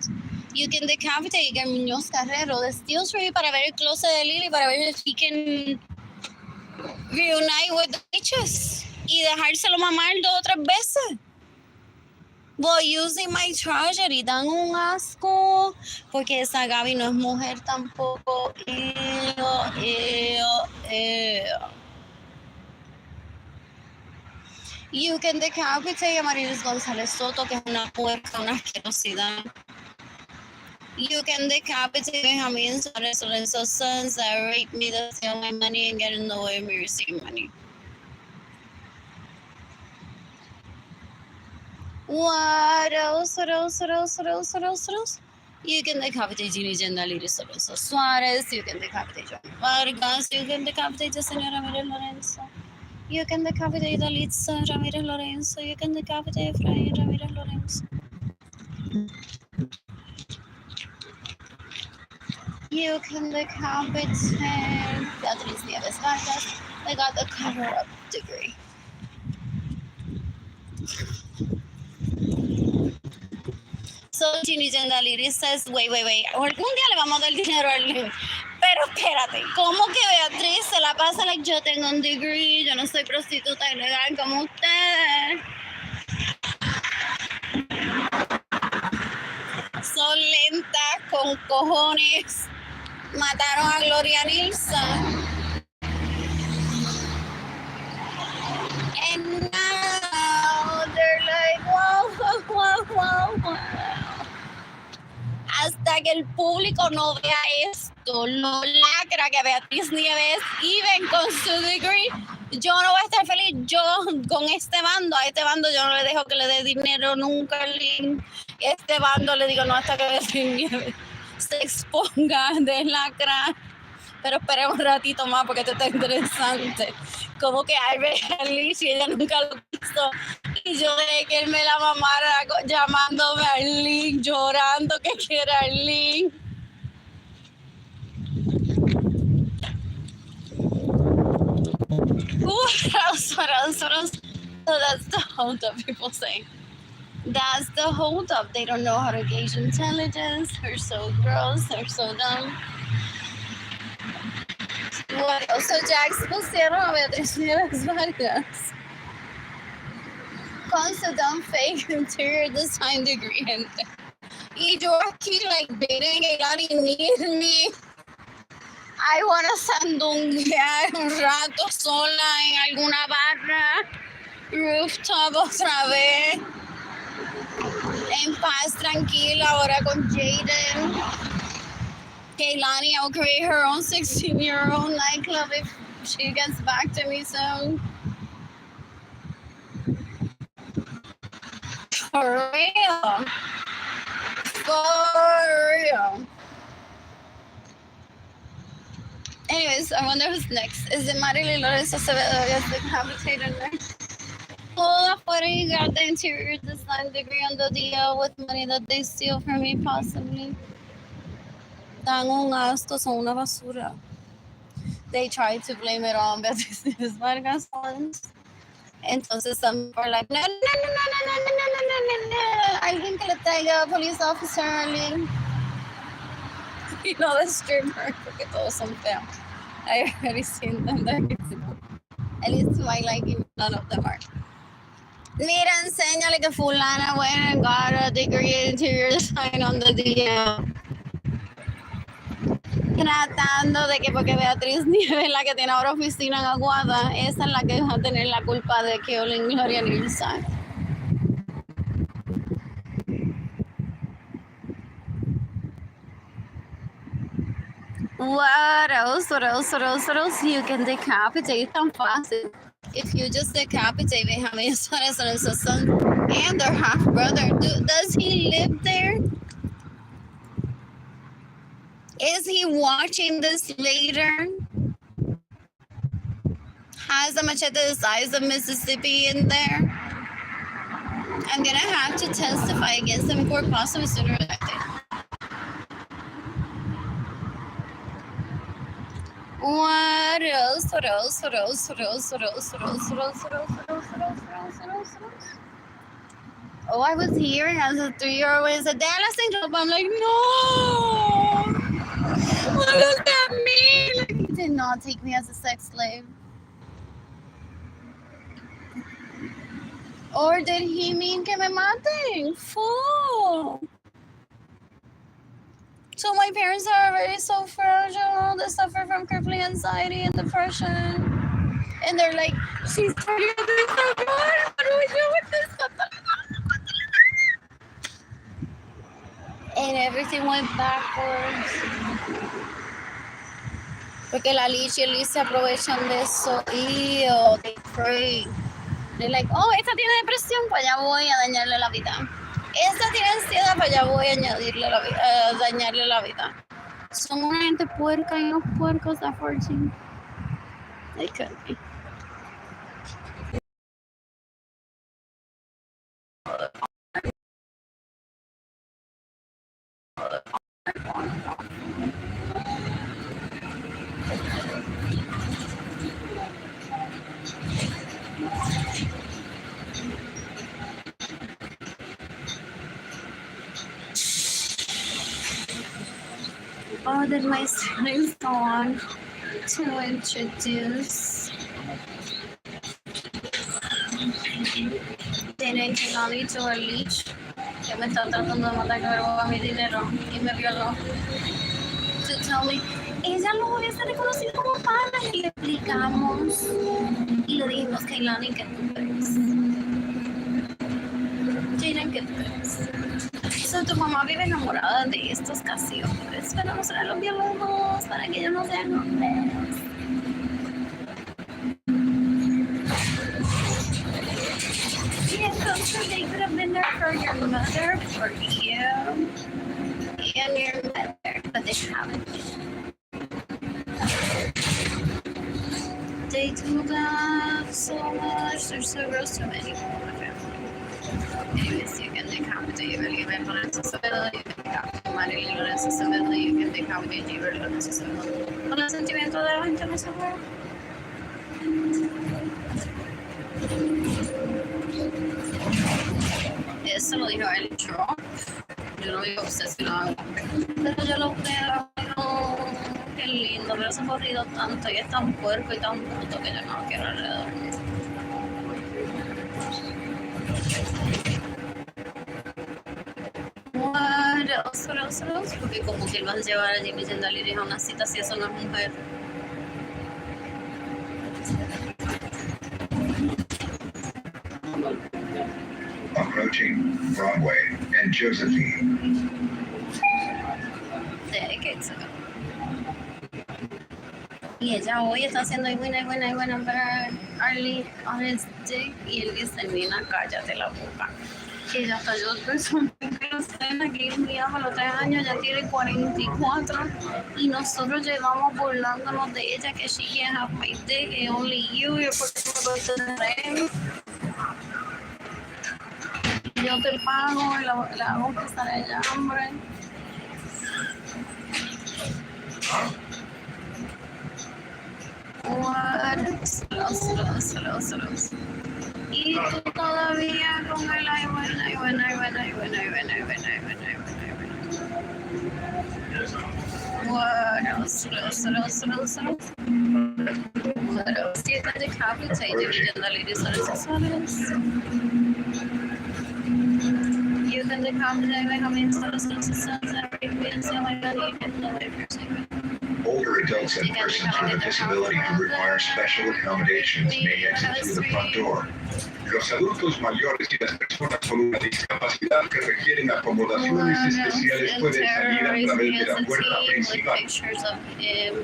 Speaker 1: You can decapitate a Muñoz Carrero. The steals for you para ver el closet de Lily, para ver if he can reunite with the bitches. Y dejárselo mamar 2 o 3 veces. Well, using my tragedy, dan un asco. Porque esa Gaby no es mujer tampoco. You can decapitate a Marilis González Soto, que es una puerca, una asquerosidad. You can decapitate Benjamin Suarez Lorenzo sons that rape me, that steal my money and get in the way of me receiving money. What else? You can decapitate Ginny Gendaliri Lorenzo Suarez. You can decapitate John Vargas. You can decapitate the Señora Ramirez Lorenzo. You can decapitate Alitza Ramirez Lorenzo. You can decapitate Efraín Ramirez Lorenzo. You can decapitate Beatriz Nieves Vargas. They got the cover-up degree. So Ginny Gendaliri says, wait. Algún día le vamos a dar dinero a Arlene. Pero espérate, ¿cómo que Beatriz se la pasa like yo tengo un degree, yo no soy prostituta ilegal como ustedes? Son lentas con cojones. Mataron a Gloria Nilsson. And now they're like, wow. Hasta que el público no vea esto, lo lacra que Beatriz Nieves, even con su degree, yo no voy a estar feliz. Yo con este bando, a este bando yo no le dejo que le dé dinero nunca al link. Este bando le digo no hasta que Beatriz Nieves se exponga de lacra. Pero espera un ratito más porque esto está interesante. Como que Arlene, si ella nunca lo quiso, y yo dejé que él me la mamara llamándome a Arlene, llorando que quiere a Arlene. What else? So that's the hold up, people say. That's the hold up. They don't know how to gauge intelligence. They're so gross. They're so dumb. What else? So Jax pusieron a Beatriz Nieves Vargas con su dumb fake interior design degree. Y yo aquí like dating a Lani need me. I wanna sandunguear un rato sola en alguna barra, rooftop otra vez, en paz, tranquila, ahora con Jaden. Kaylani, I'll create her own 16-year-old nightclub if she gets back to me soon. For real. Anyways, I wonder who's next. Is it Arlene Lorenzo Acevedo gets decapitated next? Pull afuera, you got the interior design degree on the DL with money that they steal from me, possibly. Dan un asco, son una basura. They tried to blame it on Beatriz Nieves Vargas once. Entonces some people are like, no. Alguien que le traiga a police officer, Arlene. You know the streamer, porque todos son feos. I already seen them. At least to my liking, none of them are. Mira, enséñale que fulana went and got a degree in interior design on the DL. Tratando de que porque Beatriz Nieves, la que tiene ahora oficina en Aguada, esa es la que va a tener la culpa de que Olin Gloria Nilsson. What else? You can decapitate tan fácil. If you just decapitate Benjamin Suarez and his son and their half brother, does he live there? Is he watching this later? Has a machete the size of Mississippi in there? I'm gonna have to testify against them in court possibly sooner than later. What else? What else? What else? What else? What else? What else? What else? What else? What else? What else? What else? What else? What else? Oh, I was hearing as a 3-year-old when it said, Dad, let's sing club. I'm like, no. What does that mean? Like, he did not take me as a sex slave. Or did he mean que me maten? Fool. So my parents are already so fragile. They suffer from crippling anxiety and depression. And they're like, she's turning into this so good. What do we do with this? And everything went backwards. Porque la Liz y el Liz se aprovechan de eso. Ew, they pray. They're like, oh, esta tiene depresión, pues ya voy a dañarle la vida. Esta tiene ansiedad, pues ya voy a añadirle la vida, dañarle la vida. Son una gente puerca y los puercos a 14. They could be. Oh, did my siblings go on to introduce tienen que no dicho el leech que me está tratando de matar, que me roba mi dinero y me violó. To tell me, ella lo hubiese reconocido como pana y le explicamos y le dijimos, Kailani, que tú crees. Jaden, ¿qué tú crees? So, tu mamá vive enamorada de estos casi hombres, pero no serán los biólogos para que ellos no sean hombres. Yeah, so they could have been there for your mother, for you, and your mother, but they haven't. They do that so much. They're so gross to many people in the family. Anyways, you can decapitate Arlene Lorenzo, you can decapitate Arlene Lorenzo, you can decapitate Arlene Lorenzo. Con el sentimiento de la gente no se muere. Eso lo dijo él, yo lo digo obsesionado, pero yo lo veo, no, qué lindo, pero se ha corrido tanto y es tan puerco y tan bruto que yo no lo quiero alrededor. What else? Porque como que él va a llevar a Jimmy Gendaliris a una cita si eso no es mujer.
Speaker 2: Approaching Broadway and Josephine.
Speaker 1: Decades ago. Y ella hoy está haciendo buena, pero Arlie on his dick y él dice, nena, cállate la boca. Que ella hasta yo persona que lo cena, que un día a los 3 años ya tiene 44 y nosotros llevamos burlándonos de ella que she can't have my dick and only you're porque tú no puedes tener. Yo te pago y la hago pasar el hambre. What? Slow. Y tú todavía con el ay, buena. What? Slow. What else? You can decapitate you in the ladies and accessories. You can decapitate my comments on the senses and repeats and my body and the papers.
Speaker 2: Older adults and persons with a disability who require special accommodations may exit through the front door. Los adultos mayores y las personas con una discapacidad que requieren acomodaciones especiales pueden salir a través de la puerta principal.
Speaker 1: Pictures of him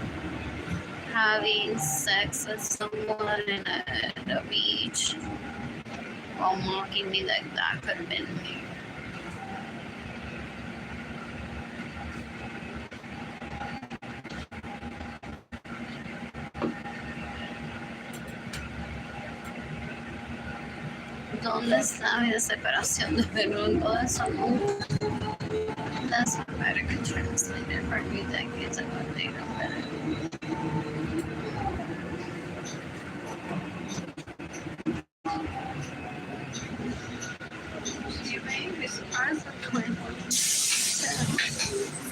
Speaker 1: having sex with someone at the beach while mocking me, like that could have been me. ¿Dónde está mi desesperación de verlo en todo eso? That's American translated for me decades ago. They don't better. You may be surprised at 20.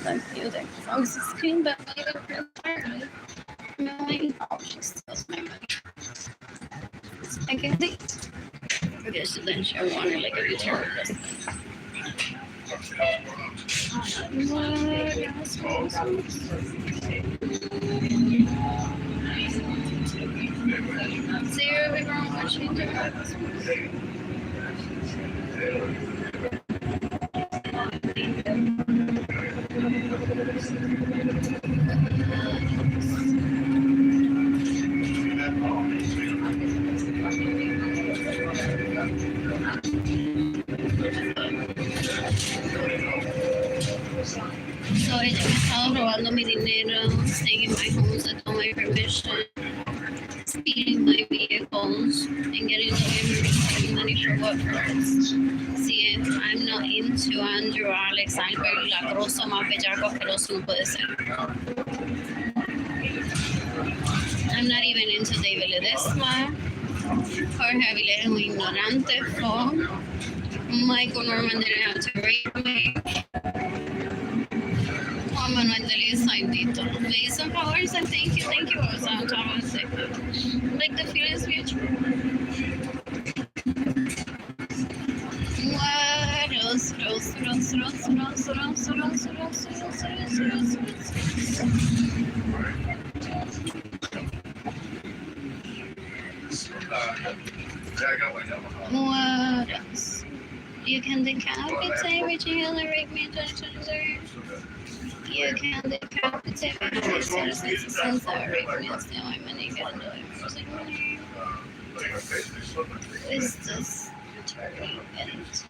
Speaker 1: Like music from 16, but later entirely. Knowing how she steals my money. I can see. I guess then she'll want to like a return. See everyone watching the So ella me estaba robando mi dinero, staying in my homes without my permission, stealing my vehicles, and getting the money for what purpose? See, I'm not into Andrew, Alex, Albert, la cosa más bellaco asqueroso no puede ser. I'm not even into David Ledesma, Jorge Avilés es un ignorante, Michael Norman didn't have to rape me. Juan Manuel de Saidito. Le hizo favors and thank you. I was on top of the like the feelings mutual. What else? What else? You can decapitate Richie Hill and rape me, You can decapitate me, citizens that rape me and steal my money, get into it. Music money. Is this turning into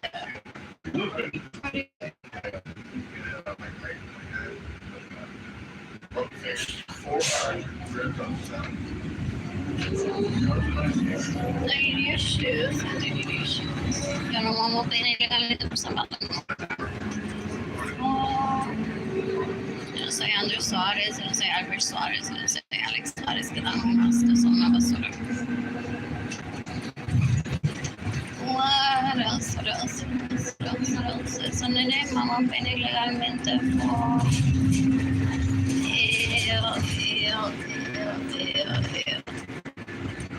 Speaker 1: I need your shoes. Yo no vamos a pedir legalmente por zapatos. Yo no soy Andrew Suárez, yo no soy Albert Suárez, yo no soy Alex Suárez, que damos más, que son una basura. What else? Eso no le vamos a pedir legalmente por...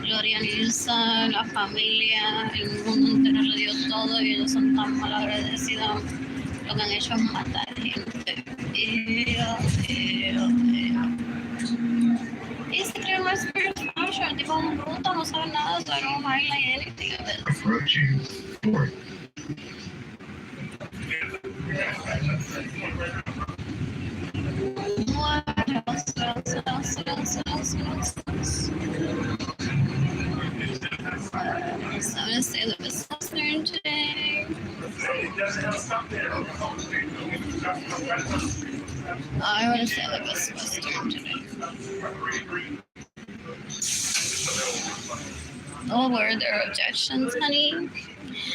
Speaker 1: Gloria Nilsson, la familia, el mundo entero le dio todo y ellos son tan mal agradecidos. Lo que han hecho es matar gente. Y se cree más spiritual, el tipo es un bruto, no sabe nada, so I don't highlight anything of it.
Speaker 2: Approaching port.
Speaker 1: What else? So I'm gonna say the business learned today. I want to say the business learned today. Oh, were there objections, honey?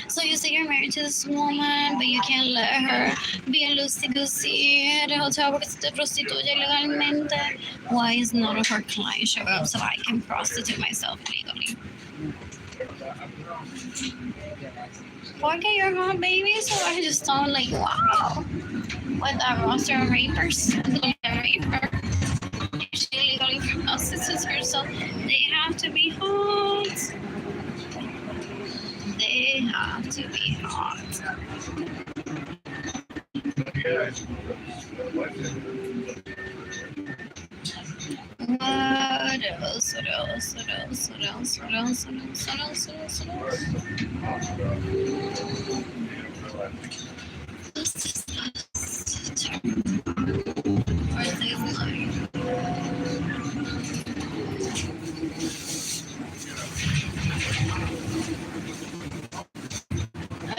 Speaker 1: So you say you're married to this woman, but you can't let her be a loosey-goosey at a hotel porque se te prostituye legalmente. Why is none of her clients show up so I can prostitute myself legally? Porque you're hot, baby, so I just thought, like, wow, with that roster of rapers, she legally prostitutes herself. They have to be hot. They have to be hot. What else?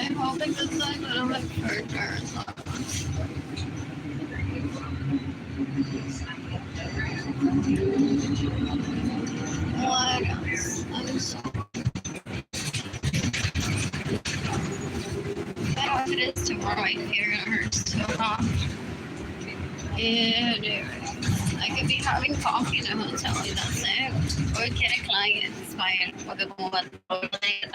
Speaker 1: I'm hoping this time I don't have partners. What else? I'm sorry. clients tomorrow. My hair gonna hurt so hard. Anyway, I could be having coffee in a hotel y that's it. Or get a client, it's fine. Porque como va todo el día,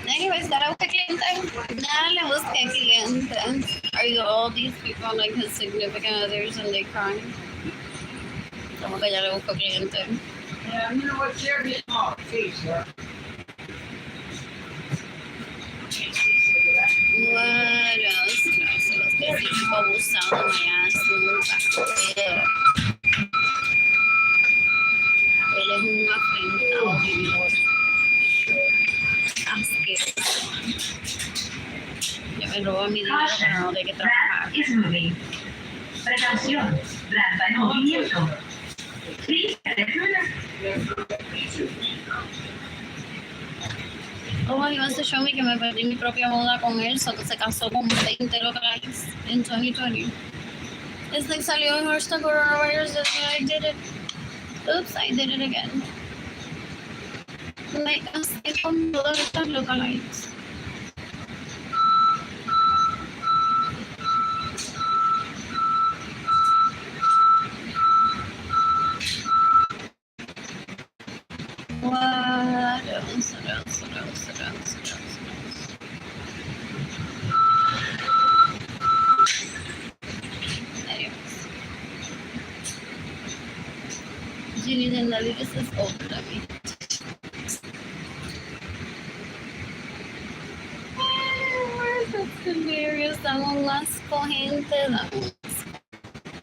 Speaker 1: anyways, gotta buscar cliente. Nada le busqué cliente. Are you all these people like his significant others and they crying? Como que ya le busco cliente.
Speaker 6: Yeah, you know what, Jerry? Oh, geez, sir.
Speaker 1: What else? No, se los que sí, tipo abusado, my ass, nunca. Él es un afrentado, vividor. Asqueroso. Ya me roba mi dinero, pero no de que trabajar.
Speaker 7: is moving. Precaución, rampa en movimiento. Please,
Speaker 1: Oh, he wants to show me que me perdí mi propia boda con él, so que se casó con 20 locales en 2020. It's like salió en hashtag coronavirus, I did it. Oops, I did it again. Me casé con todas estas locales. What else? Anyways. Ginny de la Liga is older than me. That's hilarious. Damos más gente, damos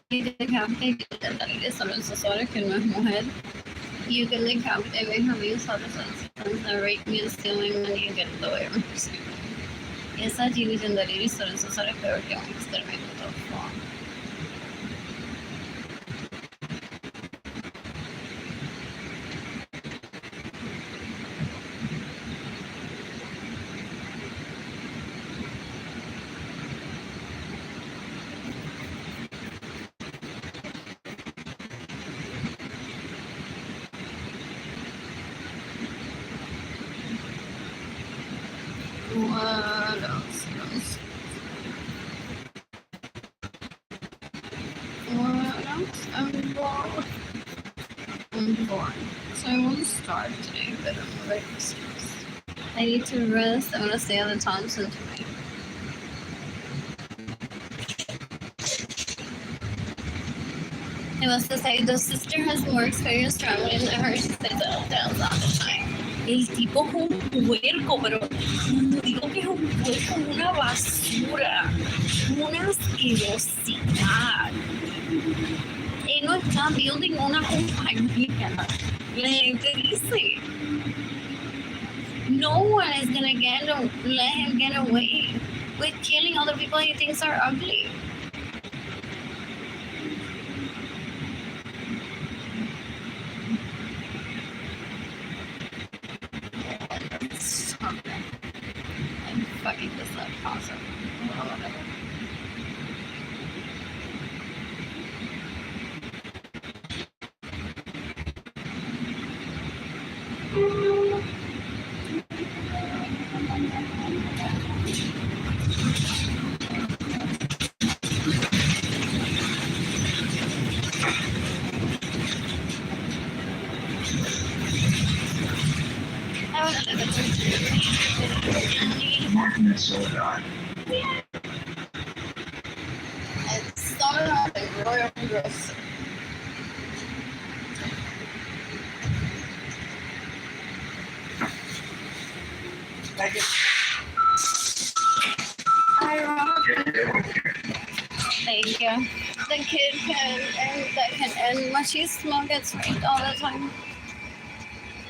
Speaker 1: y decapite de la Liga son los asesores que no es mujer. You can decapitate me having substance and rape me and stealing money and get lawyers. Esa Ginny de la Liga son los asesores peor que un exterminio de todo. What else? I'm bored. So I won't start today, but I'm already stressed. I need to rest. I'm gonna stay on the Thompson tonight. I must say, the sister has more experience traveling than her. She stays at hotels all the time. El tipo es un puerco, pero no digo que es un puerco, una basura, una asquerosidad. Él no está building una compañía. La gente dice, no one is gonna let him get away with killing all the people he thinks are ugly. I'm fucking this up. Awesome.
Speaker 2: Martin and Soledad.
Speaker 1: It started off in Royal Gross. Thank you. The kid can end machismo gets raped all the time.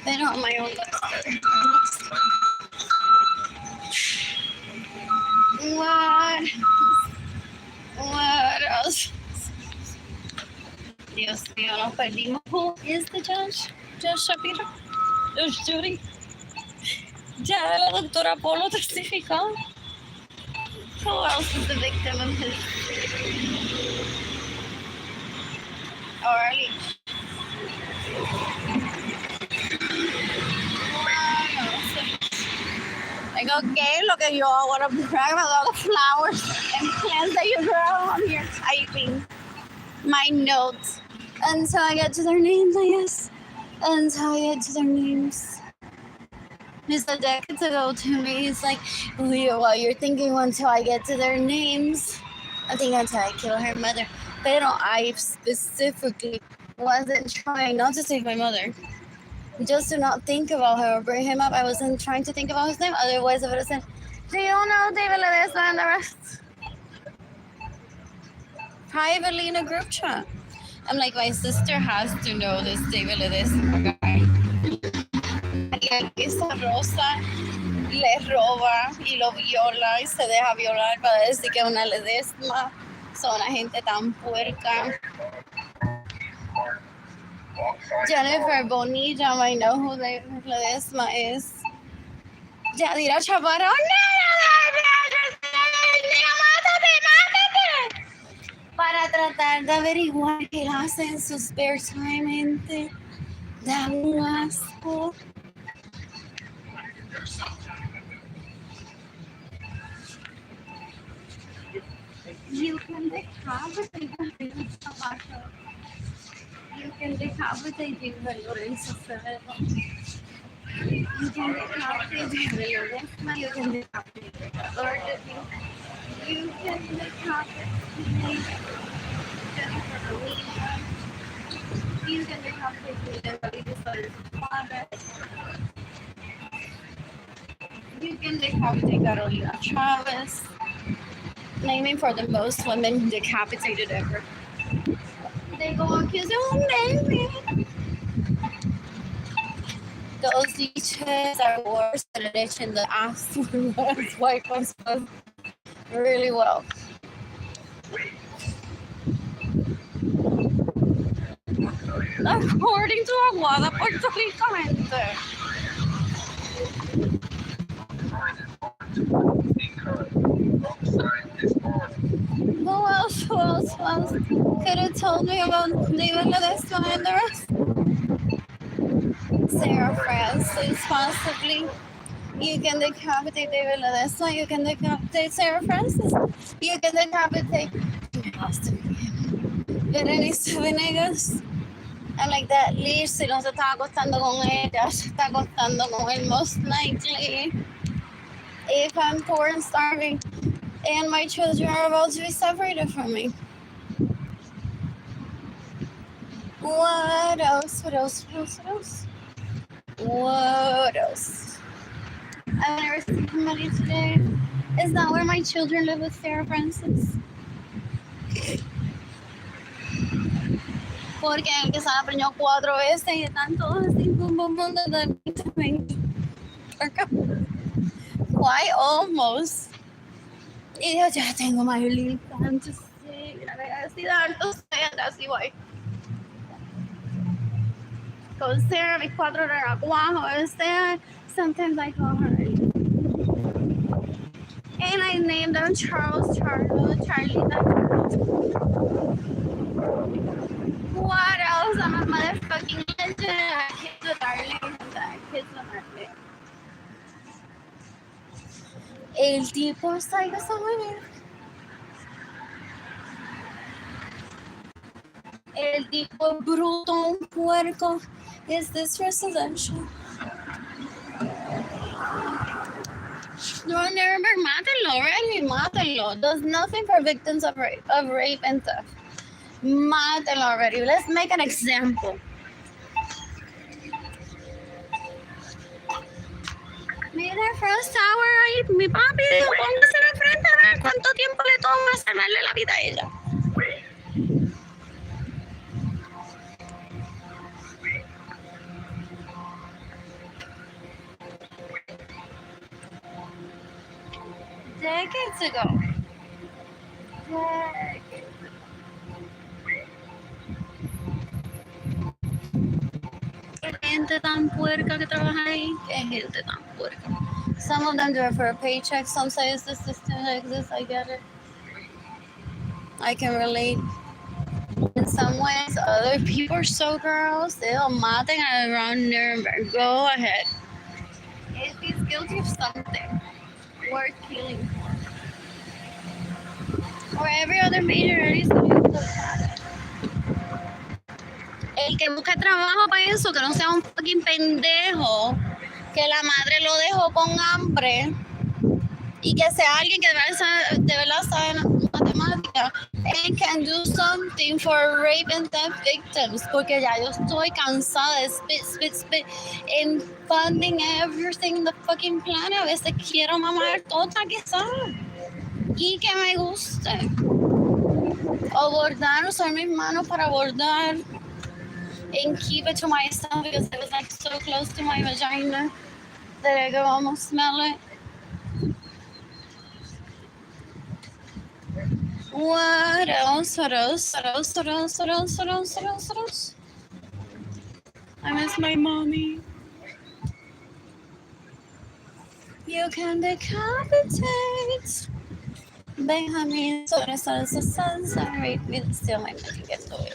Speaker 1: They don't have my own sister. What else? Dios mío, nos perdimos. Who is the judge? Judge Shapiro? Judge Judy? Ya la doctora Polo testificó. Who else is the victim of his? Arlene. Like, okay, look at you all. What a brag about all the flowers and plants that you grow. I'm here typing my notes until I get to their names, I guess. Until I get to their names. Mr. Decades ago to me, he's like, well, you're thinking until I get to their names. I think until I kill her mother. But I specifically wasn't trying not to save my mother. Just to not think about her or bring him up. I wasn't trying to think about his name. Otherwise, I would have said, do you know David Ledesma and the rest? Privately in a group chat. I'm like, my sister has to know this David Ledesma guy. Y esa Rosa le roba y lo viola y se deja violar para decir que es una Ledesma. Son una gente tan puerca. Jennifer Bonilla might know who Ledesma is. Yadira Chavarro, mátate. Para tratar de averiguar qué hace en su spare time, gente. Da un asco. You can decapitate Arlene Lorenzo. You can decapitate Arlene Lorenzo. You can decapitate Arlene Lorenzo. You can decapitate Lord. You can decapitate Jennifer Bonilla. You can decapitate Jennifer father. You can decapitate Carolina Chavez. Naming for the most women decapitated ever. They go accuse him, baby. Those leeches are worse than a leech in the ass was white ones really well. According to Aguada, Puerto Rico, gente. Who else could have told me about David Ledesma and the rest? Sarah Francis, possibly. You can decapitate David Ledesma. You can decapitate Sarah Francis. You can decapitate Berenice Venegas. I'm like that leash. Si no se está acostando con ella, se está acostando con él most likely. If I'm poor and starving, and my children are about to be separated from me. What else? What else? What else? What else? What else? I've never seen somebody today. Is that where my children live with Sarah Francis? Porque el que se la preñó 4 veces y están todos así, boom, boom, boom, de 20. Why almost? Y yo ya tengo my little fantasy. La veracidad, entonces así voy. Con Sarah, mis 4 horas abajo. Sometimes I call her. And I named them Charles, Charlotte, Charlita. What else? I'm a motherfucking legend. I kids with Arlene. I kids with Arlene. El tipo está ahí, está muy bien. El tipo bruto, un puerco. Is this residential? No, never, mátalo, already, mátalo. Does nothing for victims of rape and theft. Mátalo already. Let's make an example. Mira, Frost Tower ahí, mi papi, póngase de frente a ver cuánto tiempo le toma salvarle la vida a ella. Decades ago. Decades ago. gente tan puerca que trabaja ahí. Qué gente tan puerca. Some of them do it for a paycheck. Some say it's the system that exists. I get it. I can relate. In some ways, other people are so gross. They'll maten around Nuremberg. Go ahead. If he's guilty of something worth killing for. Or every other major reason. El que busca trabajo para eso, que no sea un fucking pendejo, que la madre lo dejó con hambre y que sea alguien que de verdad sabe matemática and can do something for rape and theft victims, porque ya yo estoy cansada de spit and funding everything in the fucking planet. A veces quiero mamar tota quizás y que me guste o bordar, usar mis manos para bordar and keep it to myself because it was like so close to my vagina that I could almost smell it. What else? I miss my mommy. You can decapitate Benjamin. So the sunset rate will still might get the way.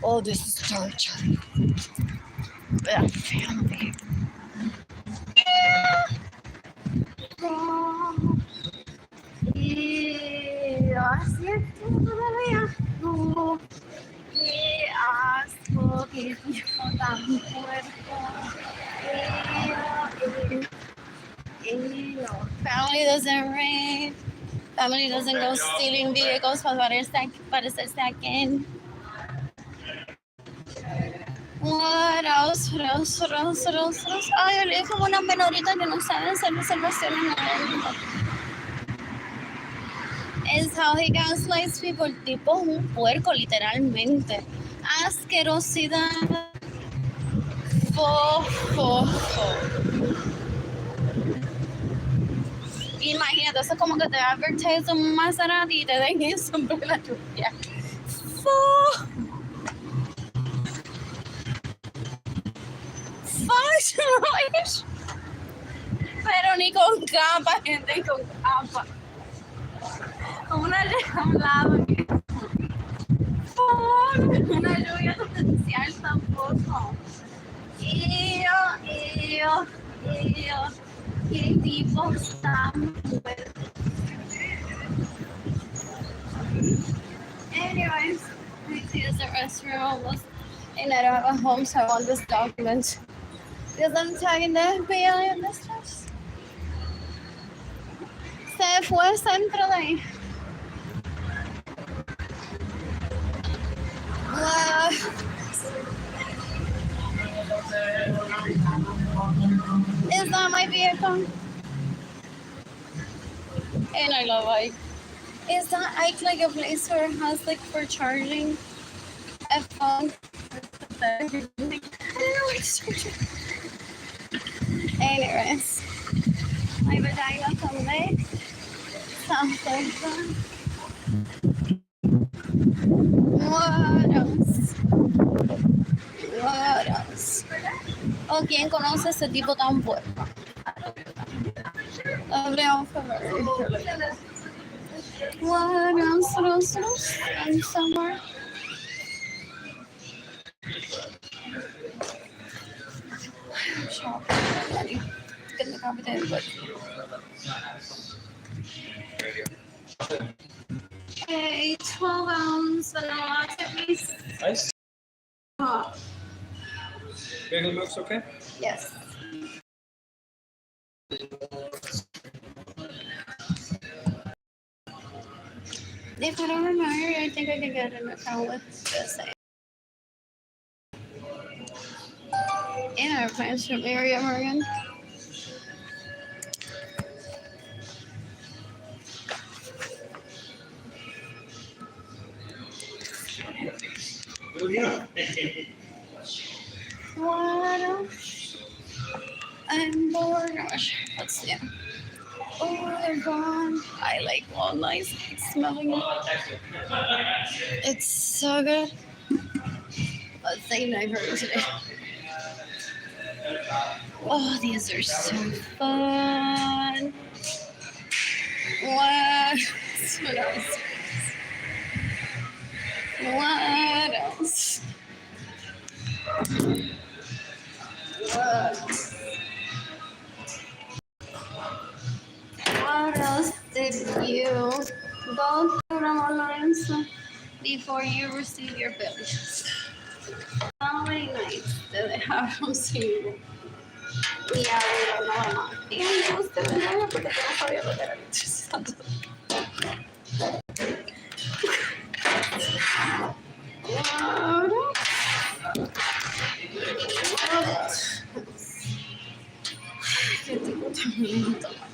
Speaker 1: Oh, this is torture. That family. Qué asco, qué tipo tan puerco. Family doesn't rape. Family doesn't go stealing vehicles para parecerse a Ken. What else? Ay, olvidé como una menorita que no saben hacer reservaciones en el Es how he gaslights people. El tipo es un puerco, literalmente. Asquerosidad. Imagínate, eso es como que te advertise un Maserati y te den eso sobre la lluvia. Pero ni con capa, gente, con capa. Una una lluvia torrencial tampoco. Qué tipo tan fuerte. Anyways, I see it's a restroom almost, and I don't have a home, so I want this document because I'm tagging the FBI in this stuff. Se fue centro de ahí. Is that my vehicle? And I love Ike. Is that Ike like a place where it has like for charging a phone? I don't know what it's charging. Anyways, my vagina someday. Something fun. What else? ¿O quién conoce ese tipo tan puerco? Hablemos What else? And somewhere. I'm shopping. Get the competent, but. Okay, 12 ounce vanilla at least.
Speaker 3: Nice. Bagel milk's okay?
Speaker 1: Yes. If I don't remember, I think I can get an account with this. In our plans from area, Morgan. What else? I'm bored. Let's see. Oh, they're gone. I like walnuts. It's smelling it. It's so good. Let's say I heard today. Oh, these are so fun. What? What else? What else? What else did you go to, Arlene Lorenzo, before you receive your bill? How many nights do they have on single? Yeah, we don't know enough. Y yo usted no, porque yo no sabía lo que era electricidad. Qué tipo también tomatitos.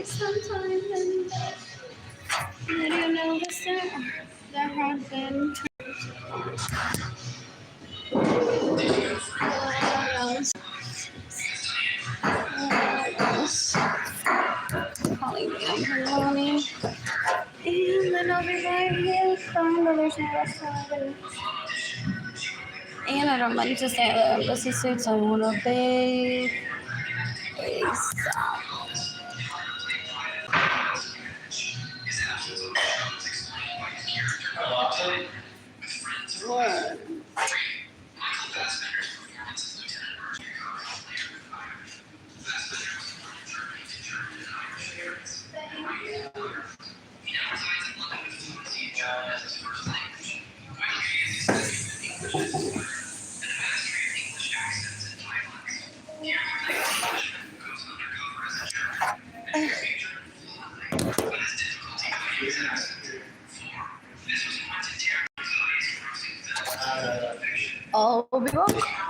Speaker 1: Sometimes and did you notice that there have been calling me on her morning, and then I'll be right here. Find there's no restaurant. And I don't like to stay at the embassy suits. I want to bathe. What? I'll be wrong.